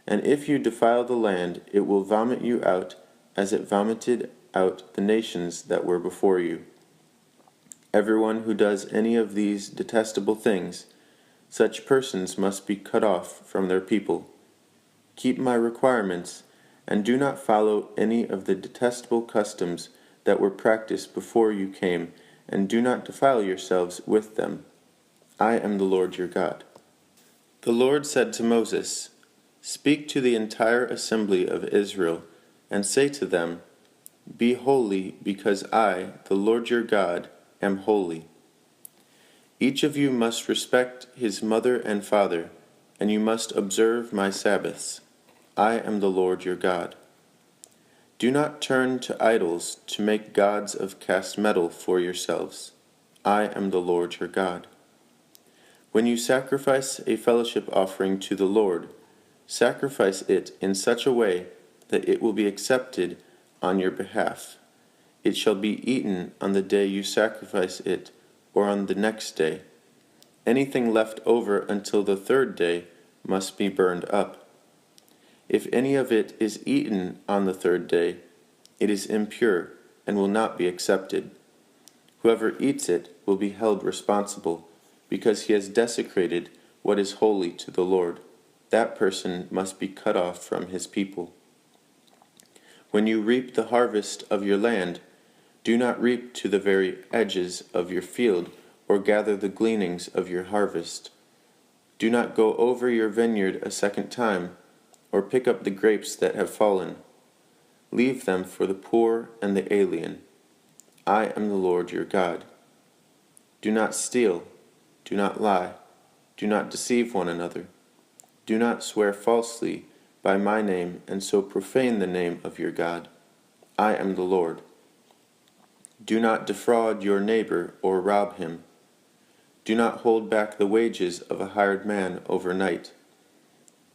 And if you defile the land, it will vomit you out as it vomited out the nations that were before you. Everyone who does any of these detestable things, such persons must be cut off from their people. Keep my requirements, and do not follow any of the detestable customs that were practiced before you came, and do not defile yourselves with them. I am the Lord your God. The Lord said to Moses, Speak to the entire assembly of Israel, and say to them, Be holy, because I, the Lord your God, am holy. Each of you must respect his mother and father, and you must observe my Sabbaths. I am the Lord your God. Do not turn to idols to make gods of cast metal for yourselves. I am the Lord your God. When you sacrifice a fellowship offering to the Lord, sacrifice it in such a way that it will be accepted on your behalf. It shall be eaten on the day you sacrifice it, or on the next day. Anything left over until the third day must be burned up. If any of it is eaten on the third day, it is impure and will not be accepted. Whoever eats it will be held responsible, because he has desecrated what is holy to the Lord. That person must be cut off from his people. When you reap the harvest of your land, do not reap to the very edges of your field, or gather the gleanings of your harvest. Do not go over your vineyard a second time, or pick up the grapes that have fallen. Leave them for the poor and the alien. I am the Lord your God. Do not steal. Do not lie. Do not deceive one another. Do not swear falsely by my name and so profane the name of your God. I am the Lord. Do not defraud your neighbor or rob him. Do not hold back the wages of a hired man overnight.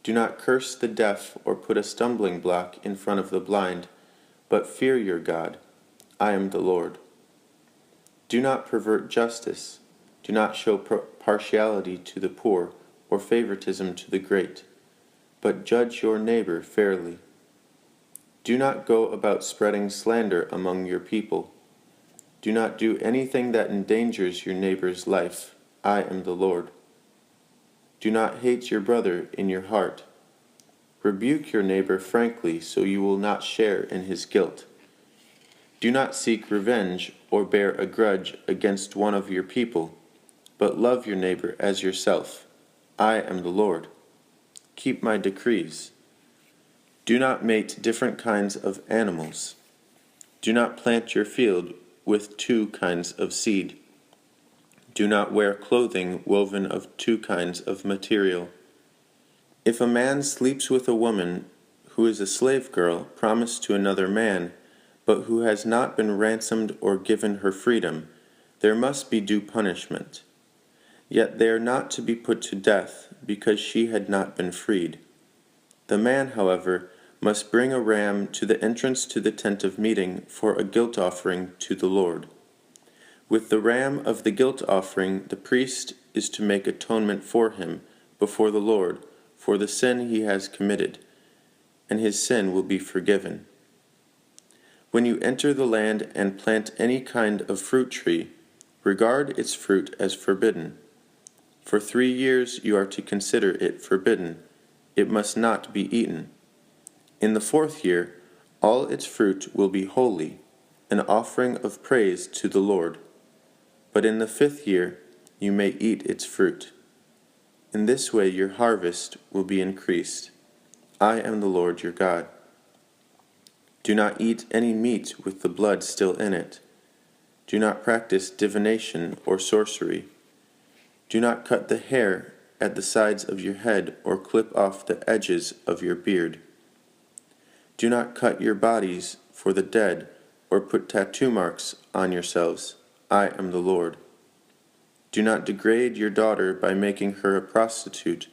Do not curse the deaf or put a stumbling block in front of the blind, but fear your God. I am the Lord. Do not pervert justice. Do not show partiality to the poor or favoritism to the great, but judge your neighbor fairly. Do not go about spreading slander among your people. Do not do anything that endangers your neighbor's life. I am the Lord. Do not hate your brother in your heart. Rebuke your neighbor frankly, so you will not share in his guilt. Do not seek revenge or bear a grudge against one of your people, but love your neighbor as yourself. I am the Lord. Keep my decrees. Do not mate different kinds of animals. Do not plant your field with two kinds of seed. Do not wear clothing woven of two kinds of material. If a man sleeps with a woman who is a slave girl promised to another man, but who has not been ransomed or given her freedom, there must be due punishment. Yet they are not to be put to death, because she had not been freed. The man, however, must bring a ram to the entrance to the tent of meeting for a guilt offering to the Lord. With the ram of the guilt offering, the priest is to make atonement for him before the Lord for the sin he has committed, and his sin will be forgiven. When you enter the land and plant any kind of fruit tree, regard its fruit as forbidden. For 3 years you are to consider it forbidden. It must not be eaten. In the 4th year, all its fruit will be holy, an offering of praise to the Lord. But in the 5th year, you may eat its fruit. In this way your harvest will be increased. I am the Lord your God. Do not eat any meat with the blood still in it. Do not practice divination or sorcery. Do not cut the hair at the sides of your head or clip off the edges of your beard. Do not cut your bodies for the dead or put tattoo marks on yourselves. I am the Lord. Do not degrade your daughter by making her a prostitute,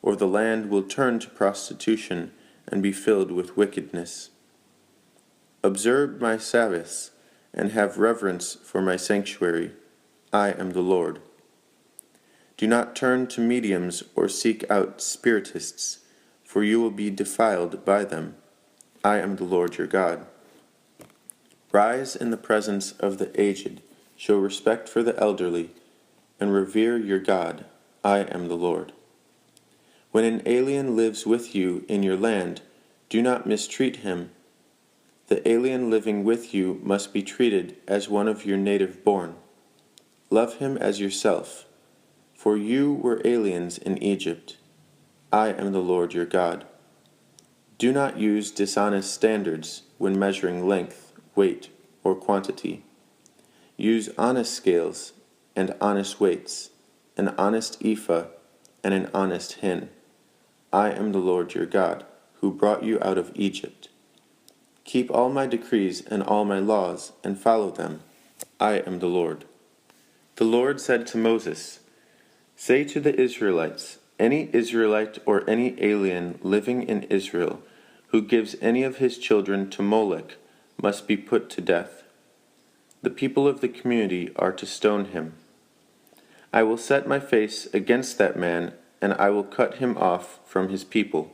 or the land will turn to prostitution and be filled with wickedness. Observe my Sabbaths and have reverence for my sanctuary. I am the Lord. Do not turn to mediums or seek out spiritists, for you will be defiled by them. I am the Lord your God. Rise in the presence of the aged, show respect for the elderly, and revere your God. I am the Lord. When an alien lives with you in your land, do not mistreat him. The alien living with you must be treated as one of your native born. Love him as yourself, for you were aliens in Egypt. I am the Lord your God. Do not use dishonest standards when measuring length, weight, or quantity. Use honest scales and honest weights, an honest ephah and an honest hin. I am the Lord your God, who brought you out of Egypt. Keep all my decrees and all my laws, and follow them. I am the Lord. The Lord said to Moses, Say to the Israelites, any Israelite or any alien living in Israel who gives any of his children to Molech must be put to death. The people of the community are to stone him. I will set my face against that man, and I will cut him off from his people.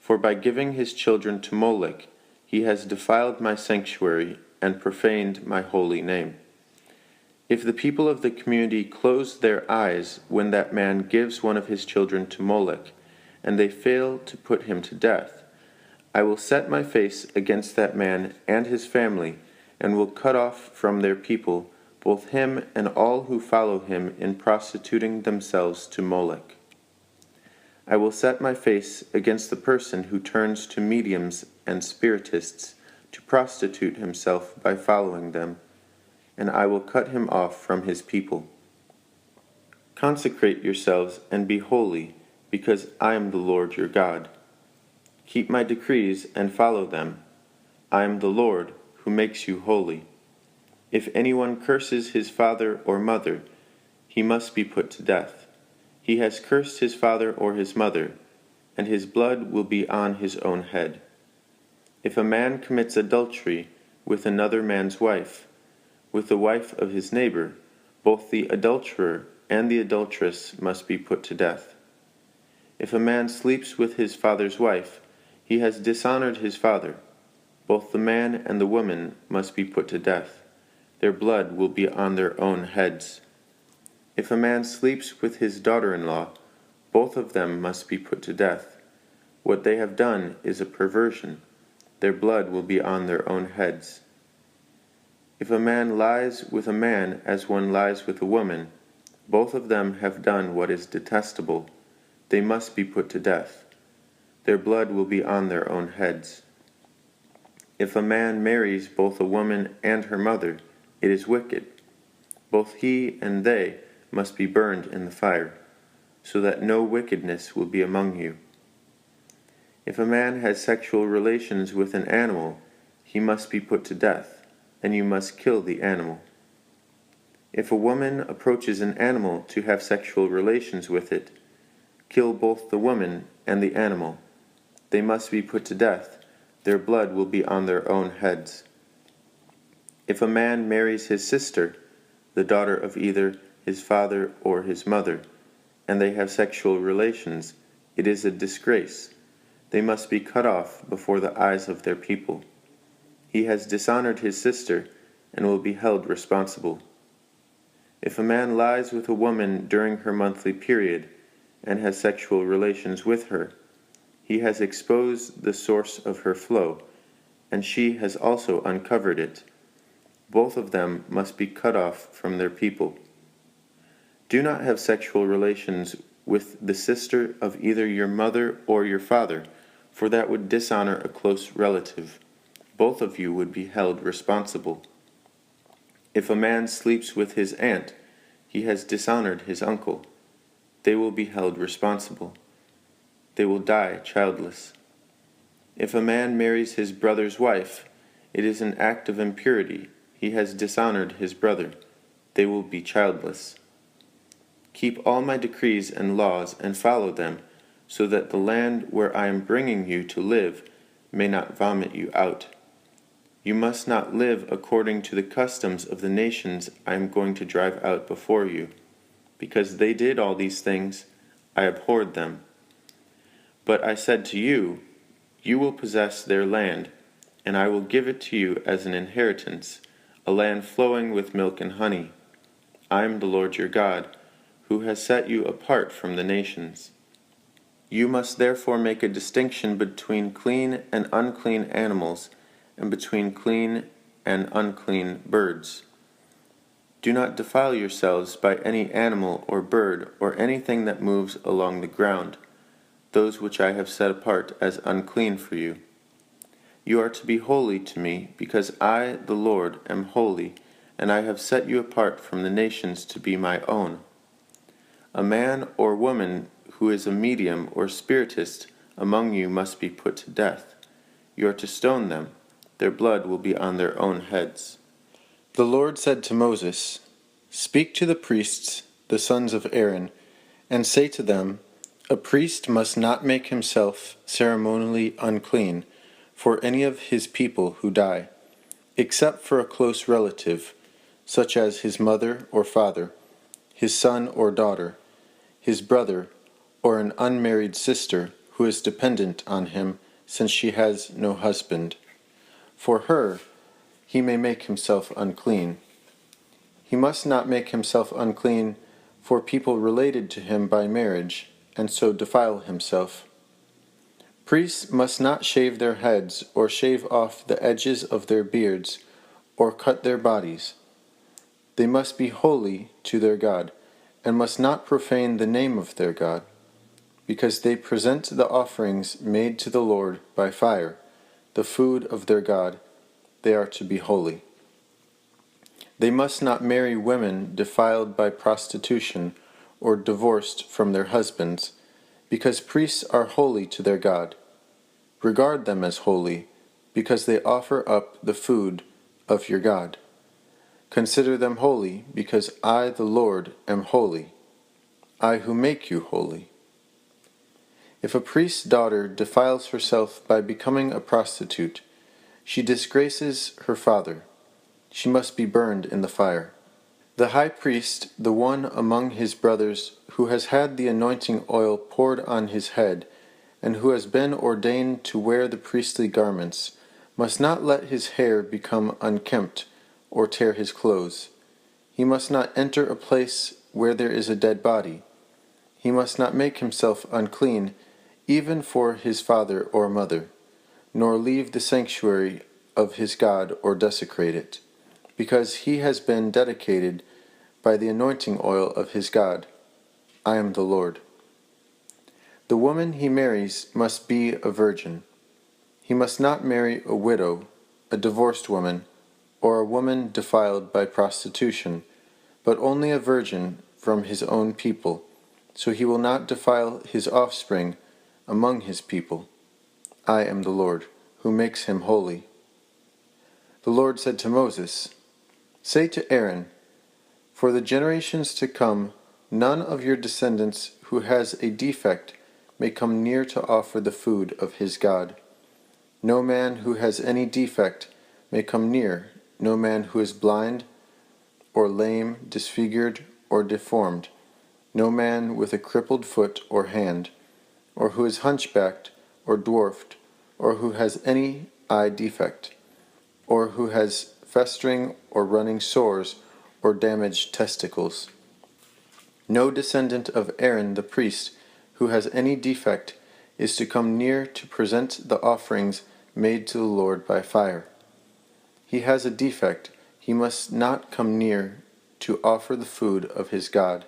For by giving his children to Molech, he has defiled my sanctuary and profaned my holy name. If the people of the community close their eyes when that man gives one of his children to Molech, and they fail to put him to death, I will set my face against that man and his family, and will cut off from their people both him and all who follow him in prostituting themselves to Molech. I will set my face against the person who turns to mediums and spiritists to prostitute himself by following them, and I will cut him off from his people. Consecrate yourselves and be holy, because I am the Lord your God. Keep my decrees and follow them. I am the Lord who makes you holy. If anyone curses his father or mother, he must be put to death. He has cursed his father or his mother, and his blood will be on his own head. If a man commits adultery with another man's wife, with the wife of his neighbor, both the adulterer and the adulteress must be put to death. If a man sleeps with his father's wife, he has dishonored his father. Both the man and the woman must be put to death. Their blood will be on their own heads. If a man sleeps with his daughter-in-law, both of them must be put to death. What they have done is a perversion. Their blood will be on their own heads. If a man lies with a man as one lies with a woman, both of them have done what is detestable. They must be put to death. Their blood will be on their own heads. If a man marries both a woman and her mother, it is wicked. Both he and they must be burned in the fire, so that no wickedness will be among you. If a man has sexual relations with an animal, he must be put to death, and you must kill the animal. If a woman approaches an animal to have sexual relations with it, kill both the woman and the animal. They must be put to death, their blood will be on their own heads. If a man marries his sister, the daughter of either his father or his mother, and they have sexual relations, it is a disgrace. They must be cut off before the eyes of their people. He has dishonored his sister and will be held responsible. If a man lies with a woman during her monthly period and has sexual relations with her, he has exposed the source of her flow, and she has also uncovered it. Both of them must be cut off from their people. Do not have sexual relations with the sister of either your mother or your father, for that would dishonor a close relative. Both of you would be held responsible. If a man sleeps with his aunt, he has dishonored his uncle. They will be held responsible. They will die childless. If a man marries his brother's wife, it is an act of impurity. He has dishonored his brother. They will be childless. Keep all my decrees and laws and follow them, so that the land where I am bringing you to live may not vomit you out. You must not live according to the customs of the nations I am going to drive out before you. Because they did all these things, I abhorred them. But I said to you, you will possess their land, and I will give it to you as an inheritance, a land flowing with milk and honey. I am the Lord your God, who has set you apart from the nations. You must therefore make a distinction between clean and unclean animals, and between clean and unclean birds. Do not defile yourselves by any animal or bird or anything that moves along the ground, those which I have set apart as unclean for you. You are to be holy to me, because I, the Lord, am holy, and I have set you apart from the nations to be my own. A man or woman who is a medium or spiritist among you must be put to death. You are to stone them. Their blood will be on their own heads. The Lord said to Moses, Speak to the priests, the sons of Aaron, and say to them, A priest must not make himself ceremonially unclean for any of his people who die, except for a close relative, such as his mother or father, his son or daughter, his brother, or an unmarried sister who is dependent on him since she has no husband. For her, he may make himself unclean. He must not make himself unclean for people related to him by marriage, and so defile himself. Priests must not shave their heads, or shave off the edges of their beards, or cut their bodies. They must be holy to their God, and must not profane the name of their God, because they present the offerings made to the Lord by fire, the food of their God. They are to be holy. They must not marry women defiled by prostitution or divorced from their husbands, because priests are holy to their God. Regard them as holy, because they offer up the food of your God. Consider them holy, because I, the Lord, am holy, I who make you holy. If a priest's daughter defiles herself by becoming a prostitute, she disgraces her father. She must be burned in the fire. The high priest, the one among his brothers who has had the anointing oil poured on his head, and who has been ordained to wear the priestly garments, must not let his hair become unkempt or tear his clothes. He must not enter a place where there is a dead body. He must not make himself unclean, even for his father or mother, nor leave the sanctuary of his God or desecrate it, because he has been dedicated by the anointing oil of his God. I am the Lord. The woman he marries must be a virgin. He must not marry a widow, a divorced woman, or a woman defiled by prostitution, but only a virgin from his own people, so he will not defile his offspring among his people. I am the Lord, who makes him holy. The Lord said to Moses, Say to Aaron, For the generations to come, none of your descendants who has a defect may come near to offer the food of his God. No man who has any defect may come near, no man who is blind, or lame, disfigured, or deformed, no man with a crippled foot or hand, or who is hunchbacked, or dwarfed, or who has any eye defect, or who has festering or running sores, or damaged testicles. No descendant of Aaron the priest who has any defect is to come near to present the offerings made to the Lord by fire. He has a defect, he must not come near to offer the food of his God.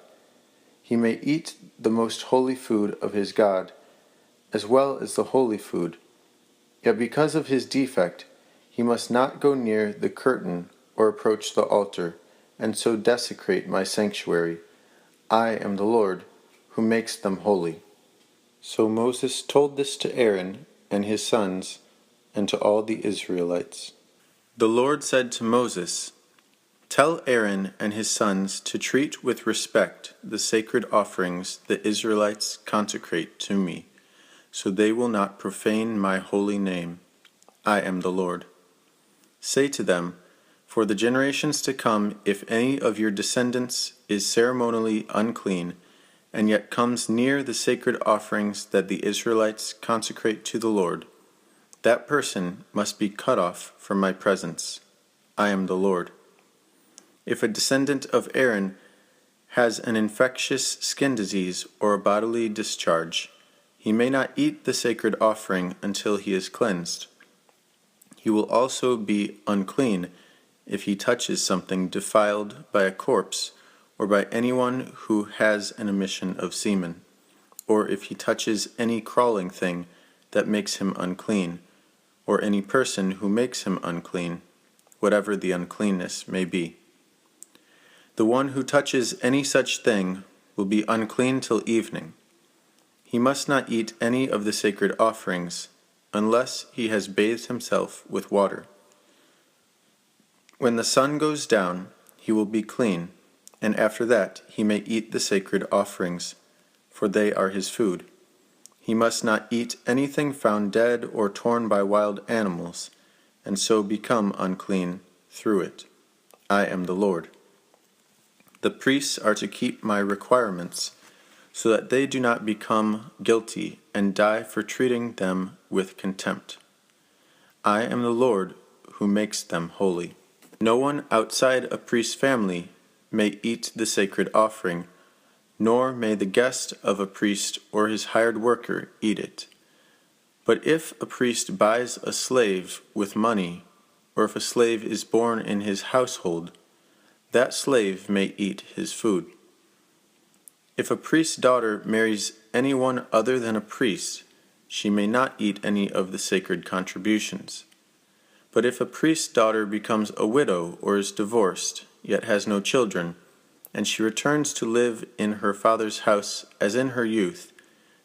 He may eat the most holy food of his God, as well as the holy food. Yet because of his defect, he must not go near the curtain or approach the altar, and so desecrate my sanctuary. I am the Lord, who makes them holy. So Moses told this to Aaron and his sons, and to all the Israelites. The Lord said to Moses, "Tell Aaron and his sons to treat with respect the sacred offerings the Israelites consecrate to me, so they will not profane my holy name. I am the Lord. Say to them, for the generations to come, if any of your descendants is ceremonially unclean, and yet comes near the sacred offerings that the Israelites consecrate to the Lord, that person must be cut off from my presence. I am the Lord. If a descendant of Aaron has an infectious skin disease or a bodily discharge, he may not eat the sacred offering until he is cleansed. He will also be unclean if he touches something defiled by a corpse, or by anyone who has an emission of semen, or if he touches any crawling thing that makes him unclean, or any person who makes him unclean, whatever the uncleanness may be. The one who touches any such thing will be unclean till evening. He must not eat any of the sacred offerings, unless he has bathed himself with water. When the sun goes down, he will be clean, and after that he may eat the sacred offerings, for they are his food. He must not eat anything found dead or torn by wild animals, and so become unclean through it. I am the Lord. The priests are to keep my requirements, so that they do not become guilty and die for treating them with contempt. I am the Lord who makes them holy. No one outside a priest's family may eat the sacred offering, nor may the guest of a priest or his hired worker eat it. But if a priest buys a slave with money, or if a slave is born in his household, that slave may eat his food. If a priest's daughter marries anyone other than a priest, she may not eat any of the sacred contributions. But if a priest's daughter becomes a widow or is divorced, yet has no children, and she returns to live in her father's house as in her youth,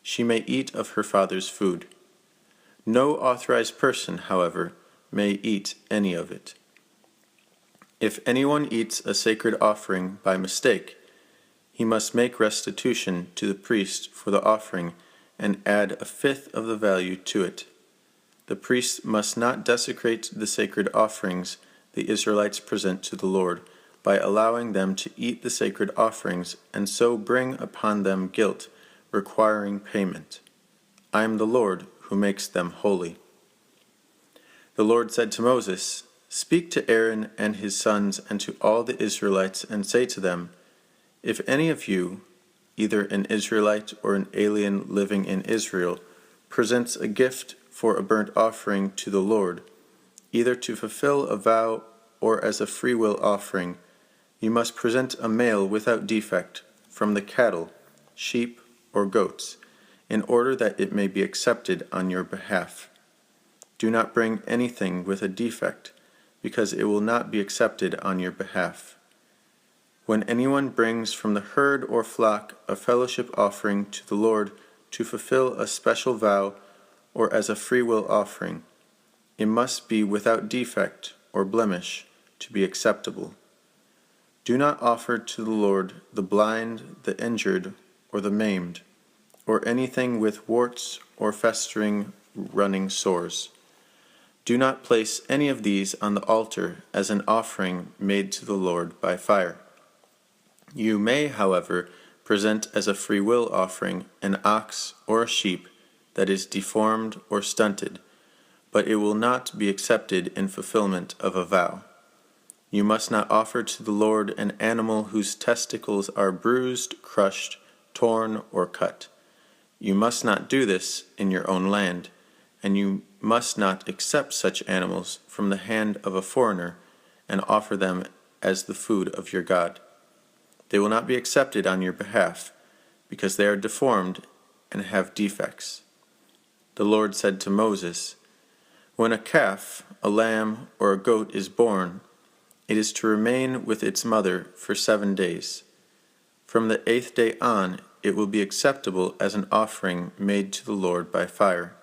she may eat of her father's food. No authorized person, however, may eat any of it. If anyone eats a sacred offering by mistake, he must make restitution to the priest for the offering and add a fifth of the value to it. The priest must not desecrate the sacred offerings the Israelites present to the Lord by allowing them to eat the sacred offerings and so bring upon them guilt, requiring payment. I am the Lord who makes them holy. The Lord said to Moses, "Speak to Aaron and his sons and to all the Israelites and say to them, if any of you, either an Israelite or an alien living in Israel, presents a gift for a burnt offering to the Lord, either to fulfill a vow or as a freewill offering, you must present a male without defect from the cattle, sheep, or goats, in order that it may be accepted on your behalf. Do not bring anything with a defect, because it will not be accepted on your behalf. When anyone brings from the herd or flock a fellowship offering to the Lord to fulfill a special vow or as a freewill offering, it must be without defect or blemish to be acceptable. Do not offer to the Lord the blind, the injured, or the maimed, or anything with warts or festering running sores. Do not place any of these on the altar as an offering made to the Lord by fire. You may, however, present as a freewill offering an ox or a sheep that is deformed or stunted, but it will not be accepted in fulfillment of a vow. You must not offer to the Lord an animal whose testicles are bruised, crushed, torn, or cut. You must not do this in your own land, and you must not accept such animals from the hand of a foreigner and offer them as the food of your God. They will not be accepted on your behalf, because they are deformed and have defects. The Lord said to Moses, "When a calf, a lamb, or a goat is born, it is to remain with its mother for 7 days. From the 8th day on, it will be acceptable as an offering made to the Lord by fire.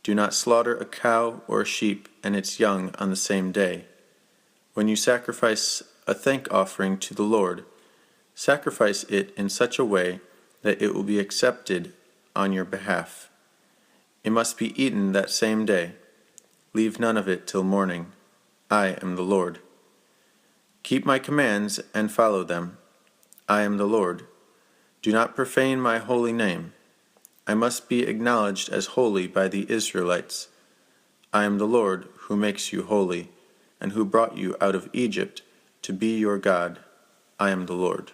Do not slaughter a cow or a sheep and its young on the same day. When you sacrifice a thank offering to the Lord, sacrifice it in such a way that it will be accepted on your behalf. It must be eaten that same day. Leave none of it till morning. I am the Lord. Keep my commands and follow them. I am the Lord. Do not profane my holy name. I must be acknowledged as holy by the Israelites. I am the Lord who makes you holy, and who brought you out of Egypt to be your God. I am the Lord."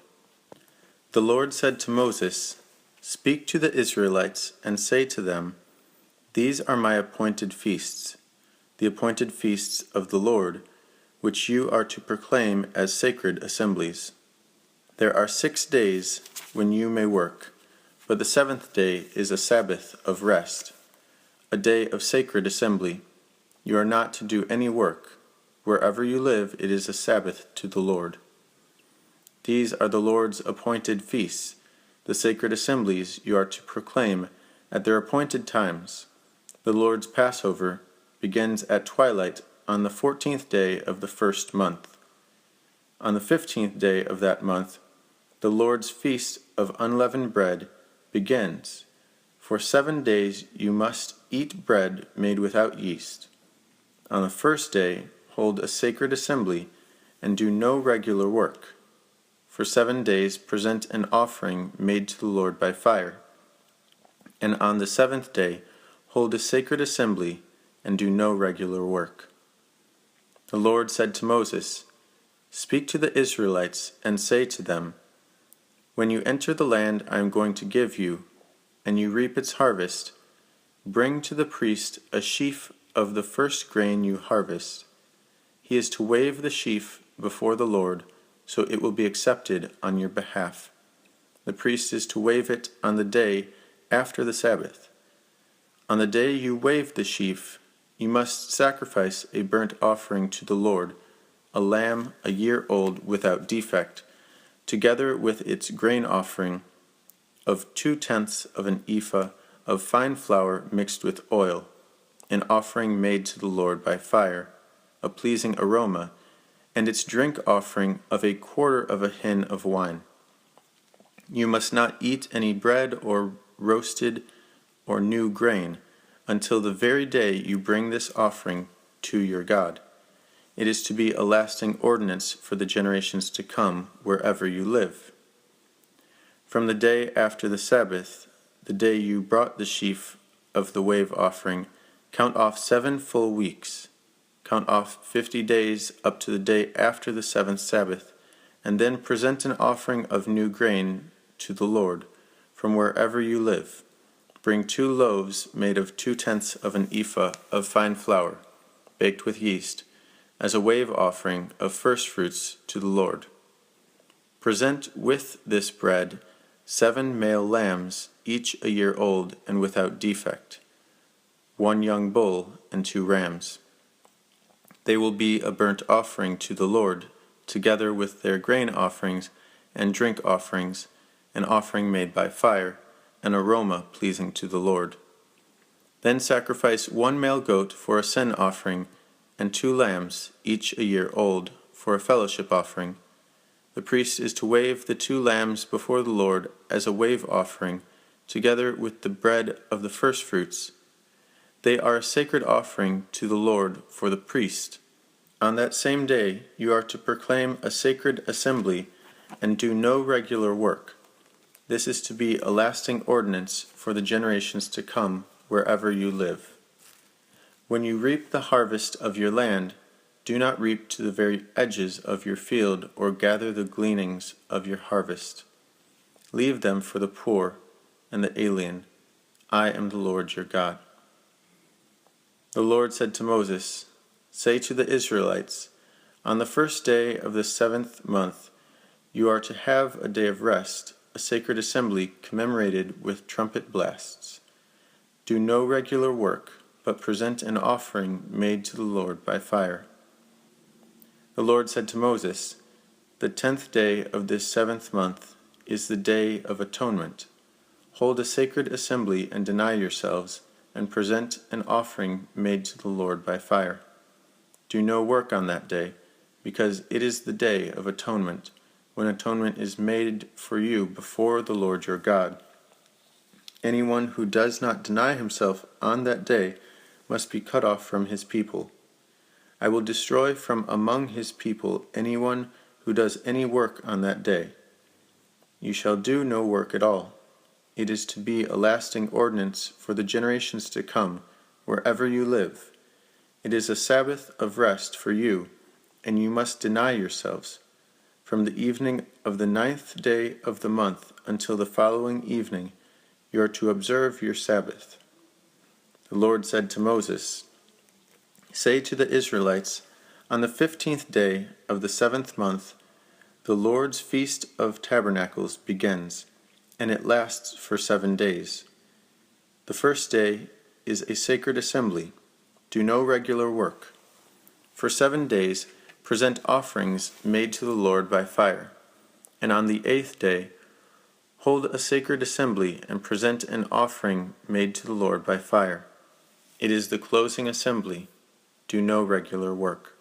The Lord said to Moses, "Speak to the Israelites and say to them, 'These are my appointed feasts, the appointed feasts of the Lord, which you are to proclaim as sacred assemblies. There are 6 days when you may work, but the 7th day is a Sabbath of rest, a day of sacred assembly. You are not to do any work. Wherever you live, it is a Sabbath to the Lord. These are the Lord's appointed feasts, the sacred assemblies you are to proclaim at their appointed times. The Lord's Passover begins at twilight on the 14th day of the first month. On the 15th day of that month, the Lord's feast of unleavened bread begins. For 7 days you must eat bread made without yeast. On the first day, hold a sacred assembly and do no regular work. For 7 days present an offering made to the Lord by fire. And on the 7th day, hold a sacred assembly and do no regular work." The Lord said to Moses, "Speak to the Israelites and say to them, 'When you enter the land I am going to give you, and you reap its harvest, bring to the priest a sheaf of the first grain you harvest. He is to wave the sheaf before the Lord, so it will be accepted on your behalf. The priest is to wave it on the day after the Sabbath. On the day you wave the sheaf, you must sacrifice a burnt offering to the Lord, a lamb a year old without defect, together with its grain offering of 2/10 of an ephah of fine flour mixed with oil, an offering made to the Lord by fire, a pleasing aroma, and its drink offering of 1/4 of a hin of wine. You must not eat any bread or roasted or new grain until the very day you bring this offering to your God. It is to be a lasting ordinance for the generations to come wherever you live. From the day after the Sabbath, the day you brought the sheaf of the wave offering, count off 7 full weeks. Count off 50 days up to the day after the 7th Sabbath, and then present an offering of new grain to the Lord from wherever you live. Bring 2 loaves made of 2/10 of an ephah of fine flour, baked with yeast, as a wave offering of firstfruits to the Lord. Present with this bread 7 male lambs, each a year old and without defect, 1 young bull and 2 rams. They will be a burnt offering to the Lord, together with their grain offerings and drink offerings, an offering made by fire, an aroma pleasing to the Lord. Then sacrifice 1 male goat for a sin offering, and 2 lambs, each a year old, for a fellowship offering. The priest is to wave the 2 lambs before the Lord as a wave offering, together with the bread of the firstfruits. They are a sacred offering to the Lord for the priest. On that same day you are to proclaim a sacred assembly and do no regular work. This is to be a lasting ordinance for the generations to come wherever you live. When you reap the harvest of your land, do not reap to the very edges of your field or gather the gleanings of your harvest. Leave them for the poor and the alien. I am the Lord your God. The Lord said to Moses, "Say to the Israelites, on the first day of the 7th month, you are to have a day of rest, a sacred assembly commemorated with trumpet blasts. Do no regular work, but present an offering made to the Lord by fire." The Lord said to Moses, "The 10th day of this 7th month is the day of atonement. Hold a sacred assembly and deny yourselves, and present an offering made to the Lord by fire. Do no work on that day, because it is the day of atonement, when atonement is made for you before the Lord your God. Anyone who does not deny himself on that day must be cut off from his people. I will destroy from among his people anyone who does any work on that day. You shall do no work at all. It is to be a lasting ordinance for the generations to come, wherever you live. It is a Sabbath of rest for you, and you must deny yourselves. From the evening of the 9th day of the month until the following evening, you are to observe your Sabbath." The Lord said to Moses, "Say to the Israelites, on the 15th day of the 7th month, the Lord's Feast of Tabernacles begins, and it lasts for 7 days. The first day is a sacred assembly. Do no regular work. For 7 days present offerings made to the Lord by fire, and on the 8th day hold a sacred assembly and present an offering made to the Lord by fire. It is the closing assembly. Do no regular work.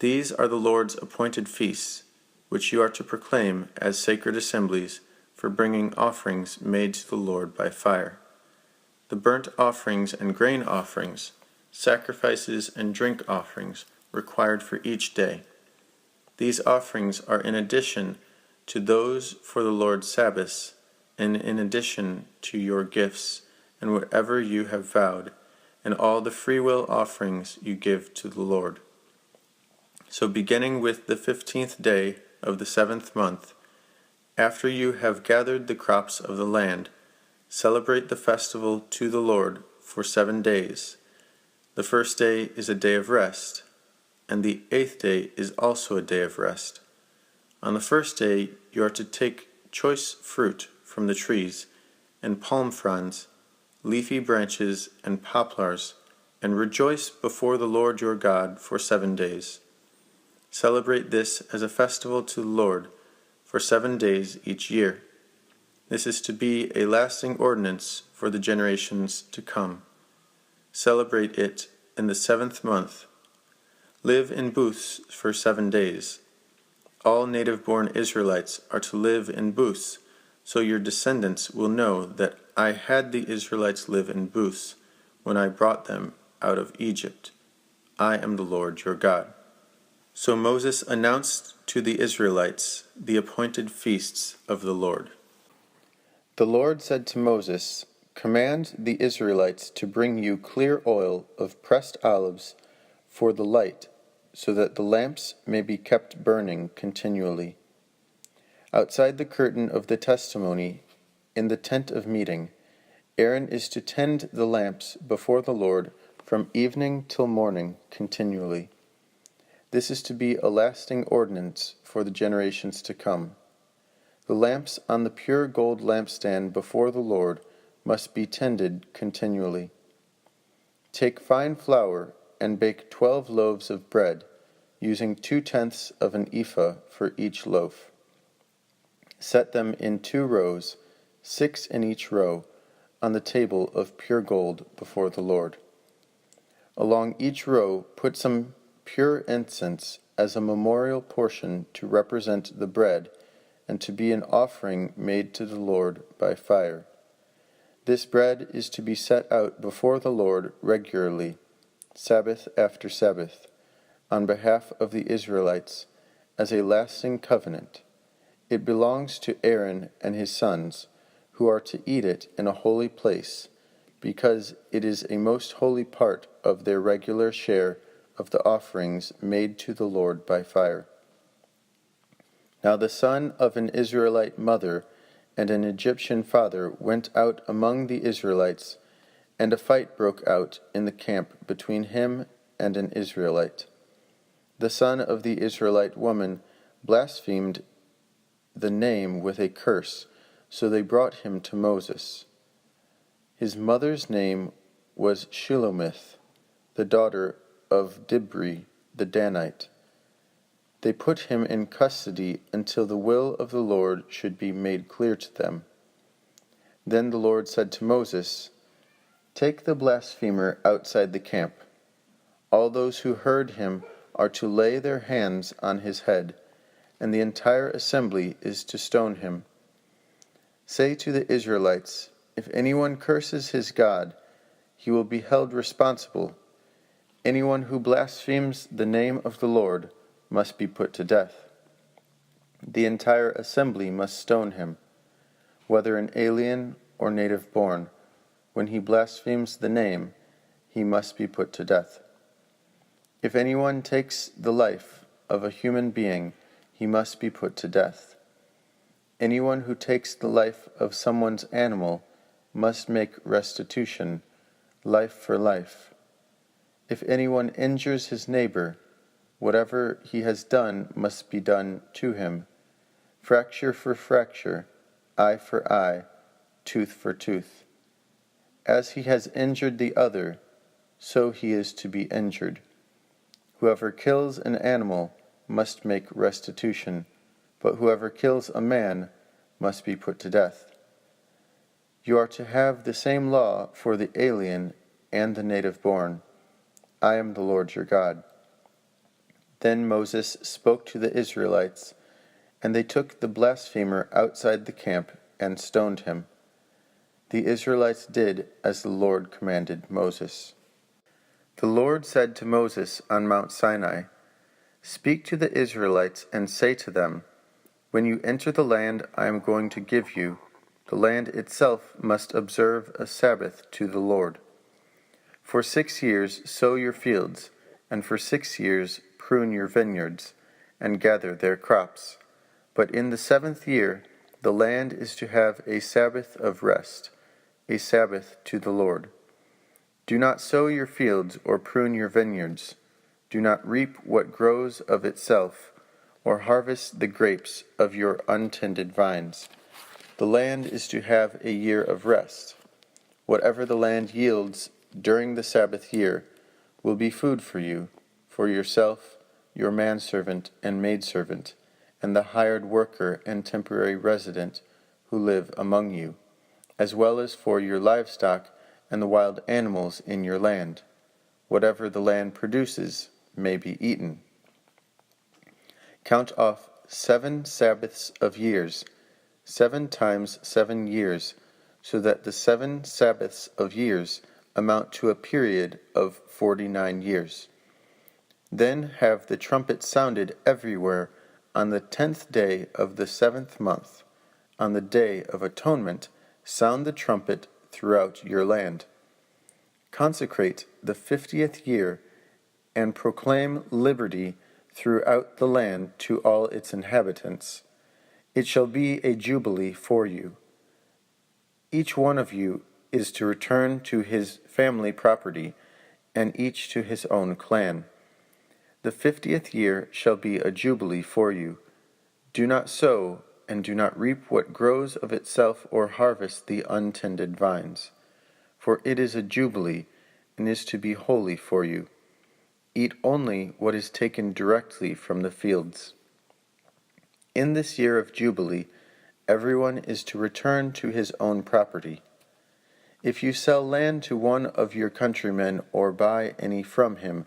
These are the Lord's appointed feasts, which you are to proclaim as sacred assemblies for bringing offerings made to the Lord by fire: the burnt offerings and grain offerings, sacrifices and drink offerings required for each day. These offerings are in addition to those for the Lord's Sabbaths, and in addition to your gifts and whatever you have vowed, and all the freewill offerings you give to the Lord. So beginning with the 15th day of the 7th month, after you have gathered the crops of the land, celebrate the festival to the Lord for 7 days. The first day is a day of rest, and the 8th day is also a day of rest. On the first day you are to take choice fruit from the trees, and palm fronds, leafy branches, and poplars, and rejoice before the Lord your God for 7 days. Celebrate this as a festival to the Lord for 7 days each year. This is to be a lasting ordinance for the generations to come. Celebrate it in the 7th month. Live in booths for 7 days. All native-born Israelites are to live in booths, so your descendants will know that I had the Israelites live in booths when I brought them out of Egypt. I am the Lord your God. So Moses announced to the Israelites the appointed feasts of the Lord. The Lord said to Moses, "Command the Israelites to bring you clear oil of pressed olives for the light, so that the lamps may be kept burning continually. Outside the curtain of the testimony, in the tent of meeting, Aaron is to tend the lamps before the Lord from evening till morning continually. This is to be a lasting ordinance for the generations to come. The lamps on the pure gold lampstand before the Lord must be tended continually. Take fine flour and bake 12 loaves of bread, using 2/10 of an ephah for each loaf. Set them in 2 rows, 6 in each row, on the table of pure gold before the Lord. Along each row put some pure incense as a memorial portion to represent the bread and to be an offering made to the Lord by fire. This bread is to be set out before the Lord regularly, Sabbath after Sabbath, on behalf of the Israelites, as a lasting covenant. It belongs to Aaron and his sons, who are to eat it in a holy place, because it is a most holy part of their regular share of the offerings made to the Lord by fire. Now the son of an Israelite mother and an Egyptian father went out among the Israelites, and a fight broke out in the camp between him and an Israelite. The son of the Israelite woman blasphemed the name with a curse, so they brought him to Moses. His mother's name was Shelomith, the daughter of Dibri the Danite. They put him in custody until the will of the Lord should be made clear to them. Then the Lord said to Moses, "Take the blasphemer outside the camp. All those who heard him are to lay their hands on his head, and the entire assembly is to stone him. Say to the Israelites, if anyone curses his God, he will be held responsible. Anyone who blasphemes the name of the Lord must be put to death. The entire assembly must stone him, whether an alien or native born. When he blasphemes the name, he must be put to death. If anyone takes the life of a human being, he must be put to death. Anyone who takes the life of someone's animal must make restitution, life for life. If anyone injures his neighbor, whatever he has done must be done to him. Fracture for fracture, eye for eye, tooth for tooth. As he has injured the other, so he is to be injured. Whoever kills an animal must make restitution, but whoever kills a man must be put to death. You are to have the same law for the alien and the native born. I am the Lord your God." Then Moses spoke to the Israelites, and they took the blasphemer outside the camp and stoned him. The Israelites did as the Lord commanded Moses. The Lord said to Moses on Mount Sinai, "Speak to the Israelites and say to them, when you enter the land I am going to give you, the land itself must observe a Sabbath to the Lord. For 6 years sow your fields, and for 6 years prune your vineyards, and gather their crops. But in the 7th year the land is to have a Sabbath of rest, a Sabbath to the Lord. Do not sow your fields or prune your vineyards. Do not reap what grows of itself, or harvest the grapes of your untended vines. The land is to have a year of rest. Whatever the land yields during the Sabbath year will be food for you, for yourself, your manservant and maidservant, and the hired worker and temporary resident who live among you, as well as for your livestock and the wild animals in your land. Whatever the land produces may be eaten. Count off 7 Sabbaths of years, 7 times 7 years, so that the 7 Sabbaths of years amount to a period of 49 years. Then have the trumpet sounded everywhere on the 10th day of the 7th month. On the Day of Atonement, sound the trumpet throughout your land. Consecrate the 50th year and proclaim liberty throughout the land to all its inhabitants. It shall be a jubilee for you. Each one of you is to return to his family property, and each to his own clan. The 50th year shall be a jubilee for you. Do not sow, and do not reap what grows of itself or harvest the untended vines. For it is a jubilee, and is to be holy for you. Eat only what is taken directly from the fields. In this year of Jubilee, everyone is to return to his own property. If you sell land to one of your countrymen or buy any from him,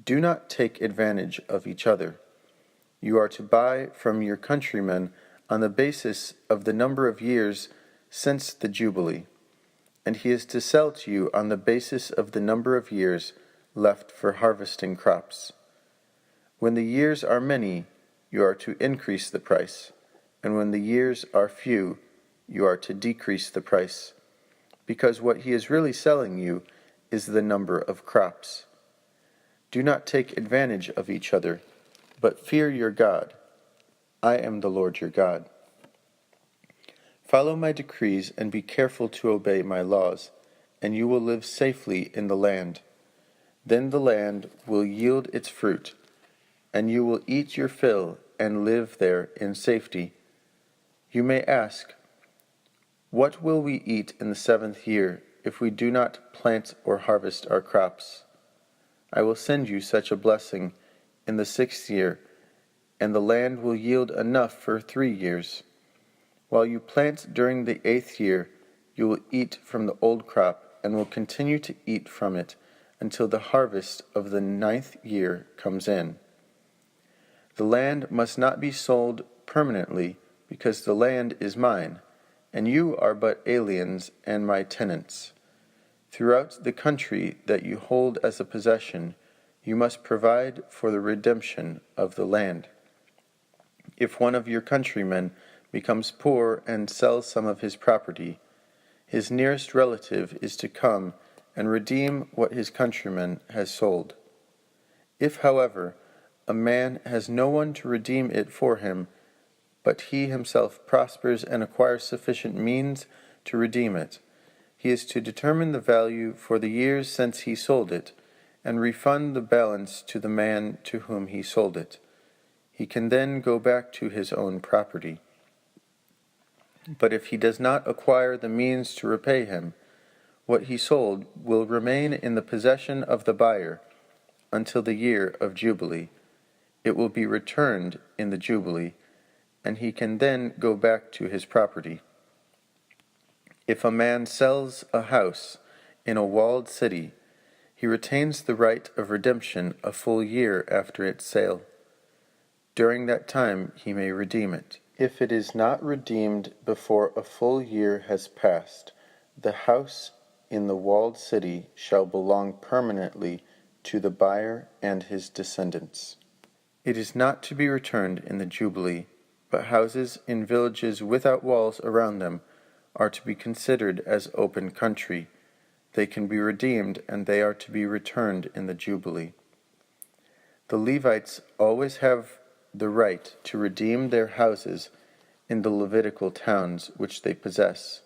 do not take advantage of each other. You are to buy from your countrymen on the basis of the number of years since the Jubilee. and he is to sell to you on the basis of the number of years left for harvesting crops. When the years are many, you are to increase the price, and when the years are few, you are to decrease the price, because what he is really selling you is the number of crops. Do not take advantage of each other, but fear your God. I am the Lord your God. Follow my decrees and be careful to obey my laws, and you will live safely in the land. Then the land will yield its fruit, and you will eat your fill and live there in safety. You may ask, what will we eat in the 7th year if we do not plant or harvest our crops? I will send you such a blessing in the 6th year, and the land will yield enough for 3 years. While you plant during the 8th year, you will eat from the old crop and will continue to eat from it until the harvest of the 9th year comes in. The land must not be sold permanently, because the land is mine, and you are but aliens and my tenants. Throughout the country that you hold as a possession, you must provide for the redemption of the land. If one of your countrymen becomes poor and sells some of his property, his nearest relative is to come and redeem what his countryman has sold. If, however, a man has no one to redeem it for him, but he himself prospers and acquires sufficient means to redeem it, he is to determine the value for the years since he sold it, and refund the balance to the man to whom he sold it. He can then go back to his own property. But if he does not acquire the means to repay him, what he sold will remain in the possession of the buyer until the year of Jubilee. It will be returned in the Jubilee, and he can then go back to his property. If a man sells a house in a walled city, he retains the right of redemption a full year after its sale. During that time he may redeem it. If it is not redeemed before a full year has passed, the house in the walled city shall belong permanently to the buyer and his descendants. It is not to be returned in the Jubilee, but houses in villages without walls around them are to be considered as open country. They can be redeemed, and they are to be returned in the Jubilee. The Levites always have the right to redeem their houses in the Levitical towns which they possess.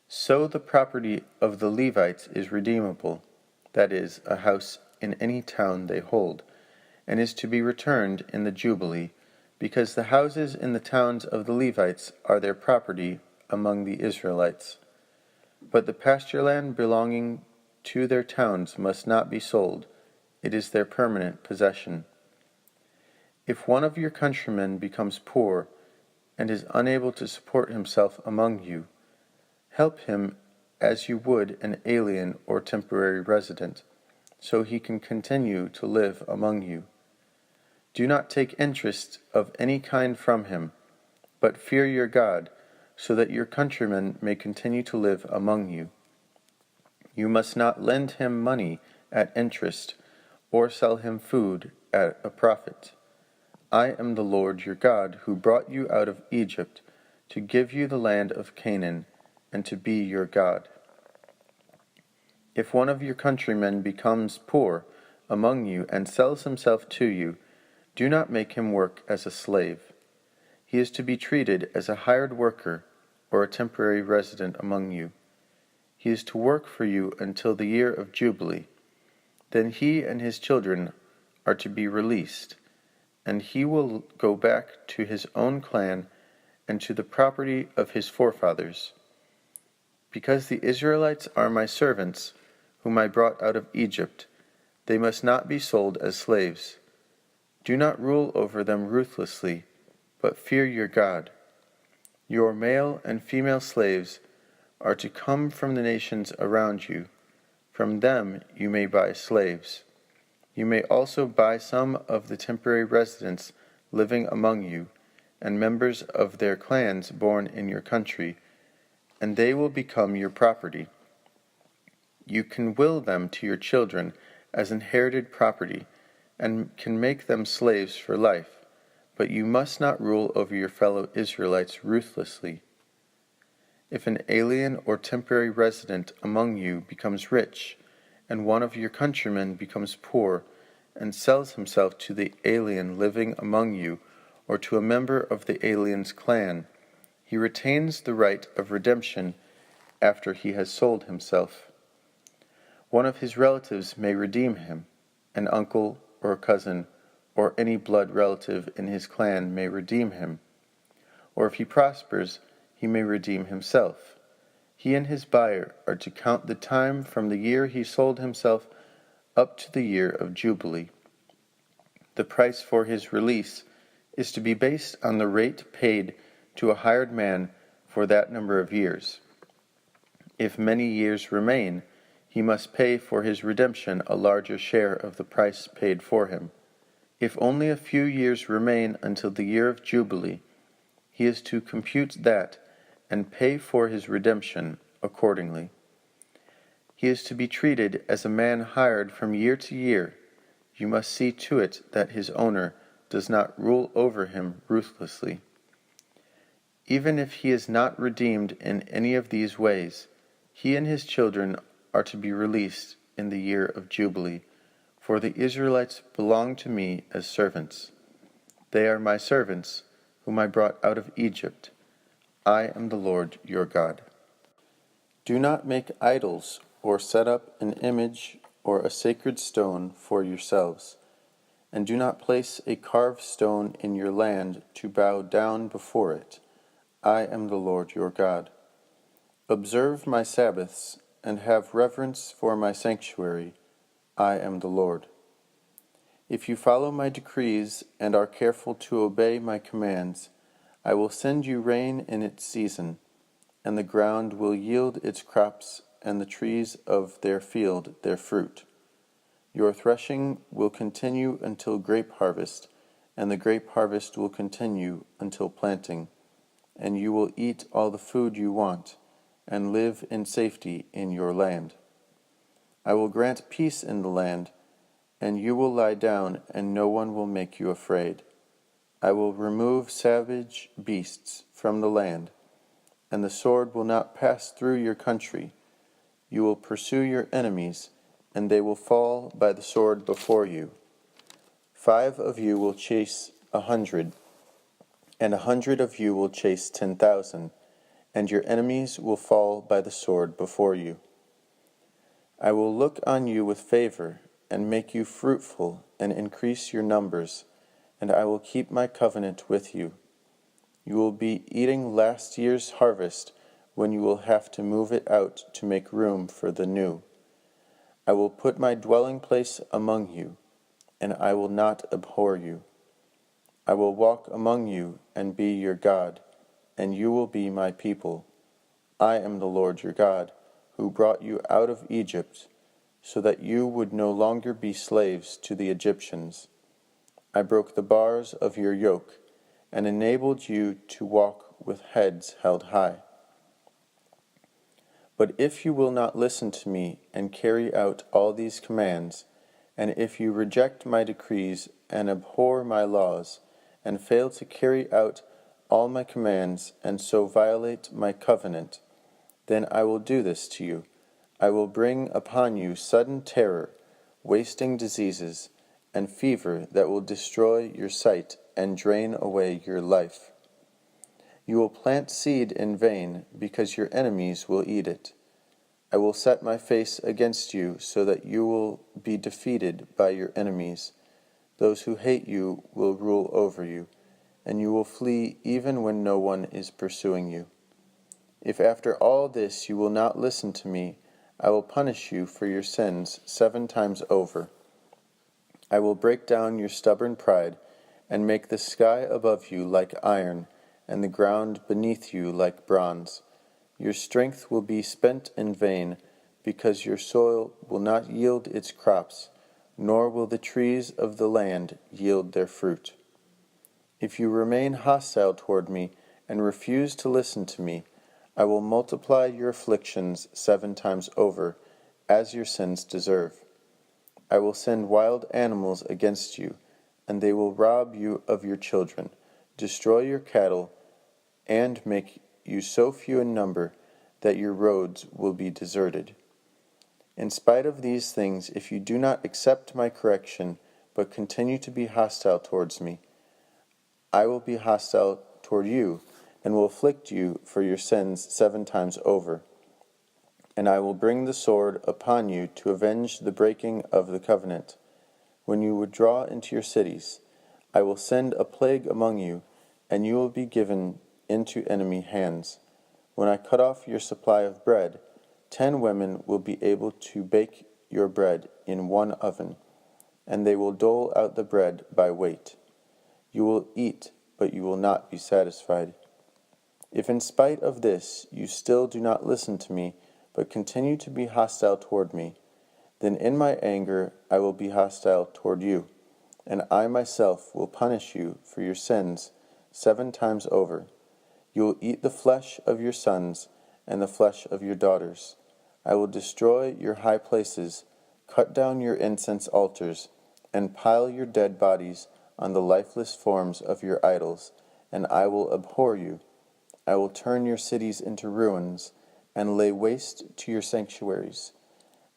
So the property of the Levites is redeemable, that is, a house in any town they hold, and is to be returned in the Jubilee, because the houses in the towns of the Levites are their property among the Israelites. But the pasture land belonging to their towns must not be sold. It is their permanent possession. If one of your countrymen becomes poor and is unable to support himself among you, help him as you would an alien or temporary resident, so he can continue to live among you. Do not take interest of any kind from him, but fear your God, so that your countrymen may continue to live among you. You must not lend him money at interest, or sell him food at a profit. I am the Lord your God, who brought you out of Egypt, to give you the land of Canaan, and to be your God. If one of your countrymen becomes poor among you and sells himself to you, do not make him work as a slave. He is to be treated as a hired worker or a temporary resident among you. He is to work for you until the year of Jubilee. Then he and his children are to be released, and he will go back to his own clan and to the property of his forefathers. Because the Israelites are my servants, whom I brought out of Egypt, they must not be sold as slaves. Do not rule over them ruthlessly, but fear your God. Your male and female slaves are to come from the nations around you. From them you may buy slaves. You may also buy some of the temporary residents living among you, and members of their clans born in your country, and they will become your property. You can will them to your children as inherited property, and can make them slaves for life, but you must not rule over your fellow Israelites ruthlessly. If an alien or temporary resident among you becomes rich, and one of your countrymen becomes poor, and sells himself to the alien living among you, or to a member of the alien's clan, he retains the right of redemption after he has sold himself. One of his relatives may redeem him, an uncle or a cousin, or any blood relative in his clan may redeem him. Or if he prospers, he may redeem himself. He and his buyer are to count the time from the year he sold himself up to the year of Jubilee. The price for his release is to be based on the rate paid to a hired man for that number of years. If many years remain, he must pay for his redemption a larger share of the price paid for him. If only a few years remain until the year of Jubilee, he is to compute that and pay for his redemption accordingly. He is to be treated as a man hired from year to year. You must see to it that his owner does not rule over him ruthlessly. Even if he is not redeemed in any of these ways, he and his children are to be released in the year of Jubilee, for the Israelites belong to me as servants. They are my servants, whom I brought out of Egypt. I am the Lord your God. Do not make idols or set up an image or a sacred stone for yourselves, and do not place a carved stone in your land to bow down before it. I am the Lord your God. Observe my Sabbaths and have reverence for my sanctuary. I am the Lord. If you follow my decrees and are careful to obey my commands, I will send you rain in its season, and the ground will yield its crops, and the trees of their field their fruit. Your threshing will continue until grape harvest, and the grape harvest will continue until planting, and you will eat all the food you want, and live in safety in your land. I will grant peace in the land, and you will lie down, and no one will make you afraid. I will remove savage beasts from the land, and the sword will not pass through your country. You will pursue your enemies, and they will fall by the sword before you. 5 of you will chase 100, and 100 of you will chase 10,000, and your enemies will fall by the sword before you. I will look on you with favor, and make you fruitful, and increase your numbers, and I will keep my covenant with you. You will be eating last year's harvest when you will have to move it out to make room for the new. I will put my dwelling place among you, and I will not abhor you. I will walk among you and be your God, and you will be my people. I am the Lord your God, who brought you out of Egypt, so that you would no longer be slaves to the Egyptians. I broke the bars of your yoke, and enabled you to walk with heads held high. But if you will not listen to me and carry out all these commands, and if you reject my decrees and abhor my laws, and fail to carry out all my commands, and so violate my covenant, then I will do this to you. I will bring upon you sudden terror, wasting diseases, and fever that will destroy your sight and drain away your life. You will plant seed in vain, because your enemies will eat it. I will set my face against you, so that you will be defeated by your enemies. Those who hate you will rule over you, and you will flee even when no one is pursuing you. If after all this you will not listen to me, I will punish you for your sins 7 times over. I will break down your stubborn pride, and make the sky above you like iron, and the ground beneath you like bronze. Your strength will be spent in vain, because your soil will not yield its crops, nor will the trees of the land yield their fruit. If you remain hostile toward me, and refuse to listen to me, I will multiply your afflictions 7 times over, as your sins deserve. I will send wild animals against you, and they will rob you of your children, destroy your cattle, and make you so few in number that your roads will be deserted. In spite of these things, if you do not accept my correction, but continue to be hostile towards me, I will be hostile toward you, and will afflict you for your sins 7 times over. And I will bring the sword upon you to avenge the breaking of the covenant. When you withdraw into your cities, I will send a plague among you, and you will be given into enemy hands. When I cut off your supply of bread, 10 women will be able to bake your bread in one oven, and they will dole out the bread by weight. You will eat, but you will not be satisfied. If in spite of this you still do not listen to me, but continue to be hostile toward me, then in my anger I will be hostile toward you, and I myself will punish you for your sins 7 times over. You will eat the flesh of your sons and the flesh of your daughters. I will destroy your high places, cut down your incense altars, and pile your dead bodies on the lifeless forms of your idols, and I will abhor you. I will turn your cities into ruins, and lay waste to your sanctuaries.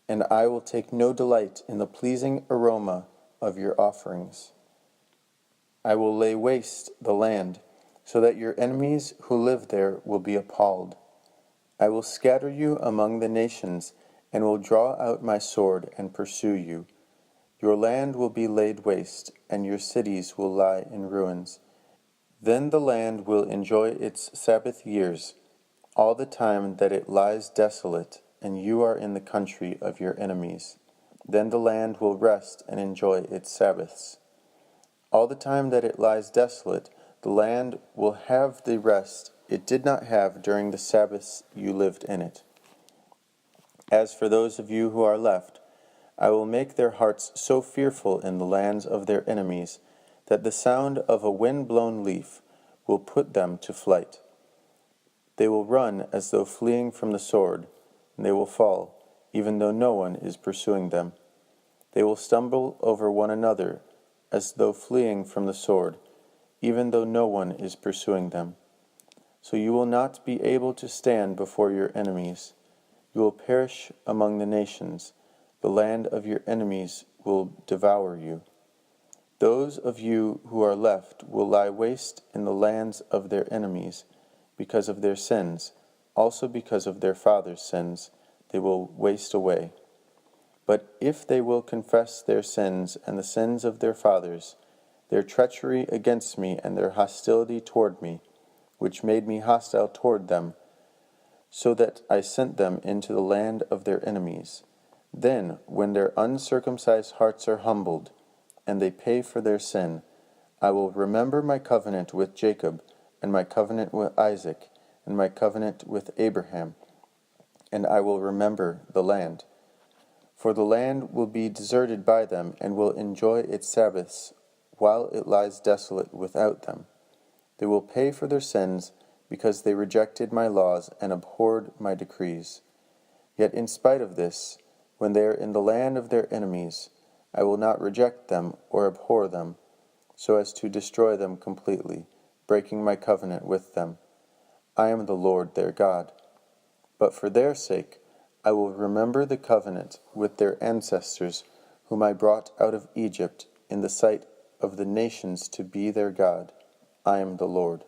And I will take no delight in the pleasing aroma of your offerings. I will lay waste the land, so that your enemies who live there will be appalled. I will scatter you among the nations, and will draw out my sword and pursue you. Your land will be laid waste, and your cities will lie in ruins. Then the land will enjoy its Sabbath years, all the time that it lies desolate, and you are in the country of your enemies. Then the land will rest and enjoy its Sabbaths. All the time that it lies desolate, the land will have the rest it did not have during the Sabbaths you lived in it. As for those of you who are left, I will make their hearts so fearful in the lands of their enemies that the sound of a wind-blown leaf will put them to flight. They will run as though fleeing from the sword, and they will fall, even though no one is pursuing them. They will stumble over one another as though fleeing from the sword, even though no one is pursuing them. So you will not be able to stand before your enemies. You will perish among the nations. The land of your enemies will devour you. Those of you who are left will lie waste in the lands of their enemies because of their sins, also because of their fathers' sins, they will waste away. But if they will confess their sins and the sins of their fathers, their treachery against me and their hostility toward me, which made me hostile toward them, so that I sent them into the land of their enemies, then, when their uncircumcised hearts are humbled, and they pay for their sin, I will remember my covenant with Jacob, and my covenant with Isaac, and my covenant with Abraham, and I will remember the land. For the land will be deserted by them, and will enjoy its Sabbaths, while it lies desolate without them. They will pay for their sins, because they rejected my laws and abhorred my decrees. Yet in spite of this, when they are in the land of their enemies, I will not reject them or abhor them, so as to destroy them completely, breaking my covenant with them. I am the Lord their God. But for their sake, I will remember the covenant with their ancestors, whom I brought out of Egypt in the sight of the nations to be their God. I am the Lord.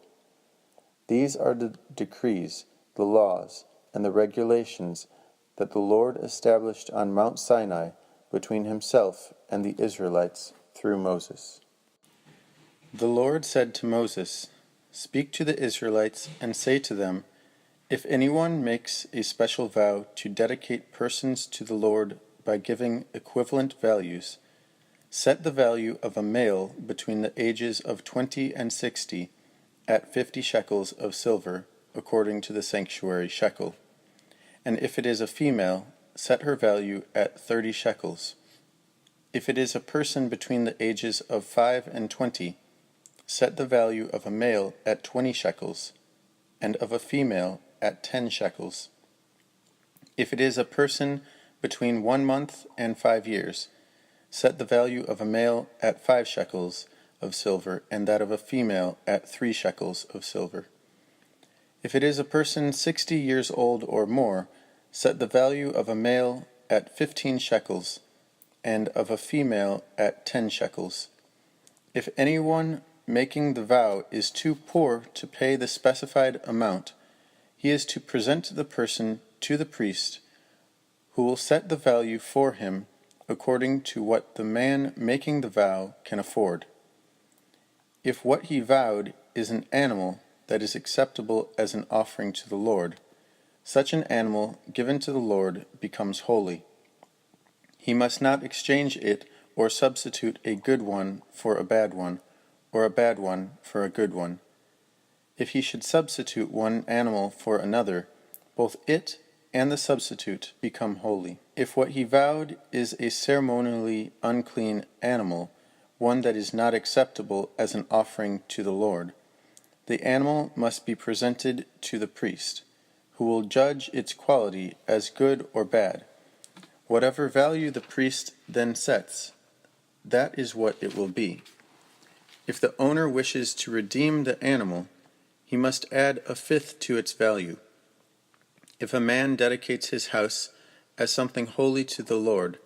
These are the decrees, the laws, and the regulations that the Lord established on Mount Sinai between himself and the Israelites through Moses. The Lord said to Moses, "Speak to the Israelites and say to them, if anyone makes a special vow to dedicate persons to the Lord by giving equivalent values, set the value of a male between the ages of 20 and 60 at 50 shekels of silver, according to the sanctuary shekel. And if it is a female, set her value at 30 shekels. If it is a person between the ages of 5 and 20, set the value of a male at 20 shekels, and of a female at 10 shekels. If it is a person between 1 month and 5 years. Set the value of a male at 5 shekels of silver, and that of a female at 3 shekels of silver. If it is a person 60 years old or more, set the value of a male at 15 shekels, and of a female at 10 shekels. If anyone making the vow is too poor to pay the specified amount, he is to present the person to the priest, who will set the value for him according to what the man making the vow can afford. If what he vowed is an animal that is acceptable as an offering to the Lord, such an animal given to the Lord becomes holy. He must not exchange it or substitute a good one for a bad one, or a bad one for a good one. If he should substitute one animal for another, both it and the substitute become holy. If what he vowed is a ceremonially unclean animal, one that is not acceptable as an offering to the Lord, the animal must be presented to the priest, who will judge its quality as good or bad. Whatever value the priest then sets, that is what it will be. If the owner wishes to redeem the animal, he must add a fifth to its value. If a man dedicates his house as something holy to the Lord,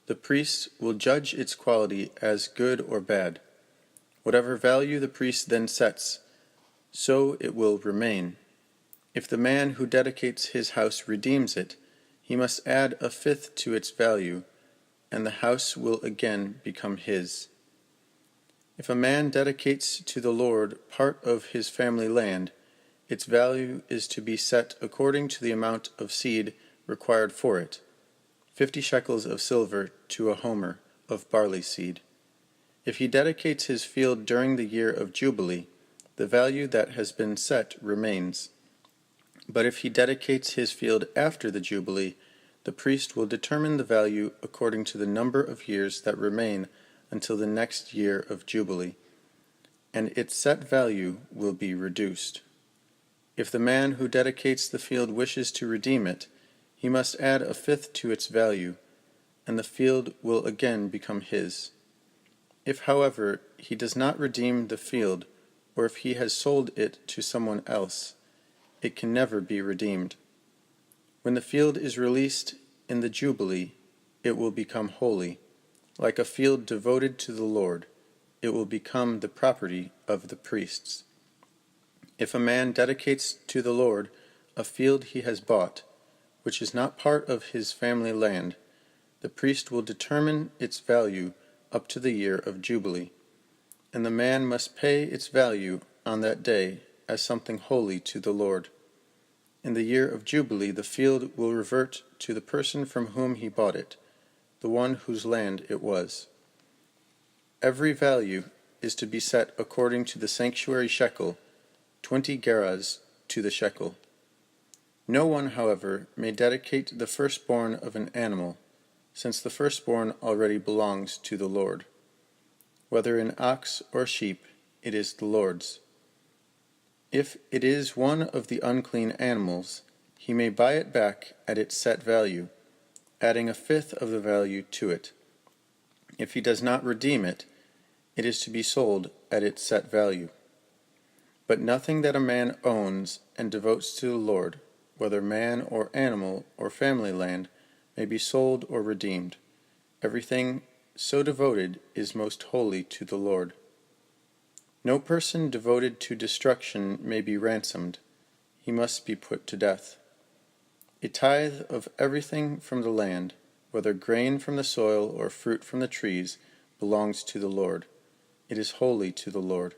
the priest will judge its quality as good or bad. Whatever value the priest then sets, so it will remain. If the man who dedicates his house redeems it, he must add a fifth to its value, and the house will again become his. If a man dedicates to the Lord part of his family land, its value is to be set according to the amount of seed required for it, 50 shekels of silver to a homer of barley seed. If he dedicates his field during the year of Jubilee, the value that has been set remains. But if he dedicates his field after the Jubilee, the priest will determine the value according to the number of years that remain until the next year of Jubilee, and its set value will be reduced. If the man who dedicates the field wishes to redeem it, he must add a fifth to its value, and the field will again become his. If, however, he does not redeem the field, or if he has sold it to someone else, it can never be redeemed. When the field is released in the Jubilee, it will become holy. Like a field devoted to the Lord, it will become the property of the priests. If a man dedicates to the Lord a field he has bought, which is not part of his family land, the priest will determine its value up to the year of Jubilee, and the man must pay its value on that day as something holy to the Lord. In the year of Jubilee, the field will revert to the person from whom he bought it, the one whose land it was. Every value is to be set according to the sanctuary shekel, 20 gerahs to the shekel. No one, however, may dedicate the firstborn of an animal, since the firstborn already belongs to the Lord. Whether an ox or sheep, it is the Lord's. If it is one of the unclean animals, he may buy it back at its set value, adding a fifth of the value to it. If he does not redeem it, it is to be sold at its set value. But nothing that a man owns and devotes to the Lord, whether man or animal or family land, may be sold or redeemed. Everything so devoted is most holy to the Lord. No person devoted to destruction may be ransomed. He must be put to death. A tithe of everything from the land, whether grain from the soil or fruit from the trees, belongs to the Lord. It is holy to the Lord.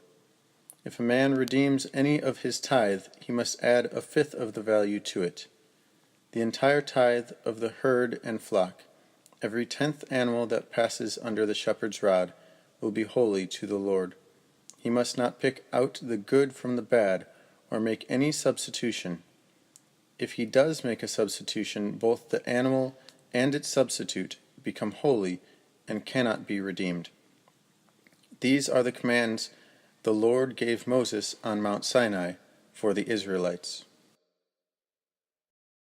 If a man redeems any of his tithe, he must add a fifth of the value to it. The entire tithe of the herd and flock, every 10th animal that passes under the shepherd's rod, will be holy to the Lord. He must not pick out the good from the bad, or make any substitution. If he does make a substitution, both the animal and its substitute become holy and cannot be redeemed. These are the commands the Lord gave Moses on Mount Sinai for the Israelites.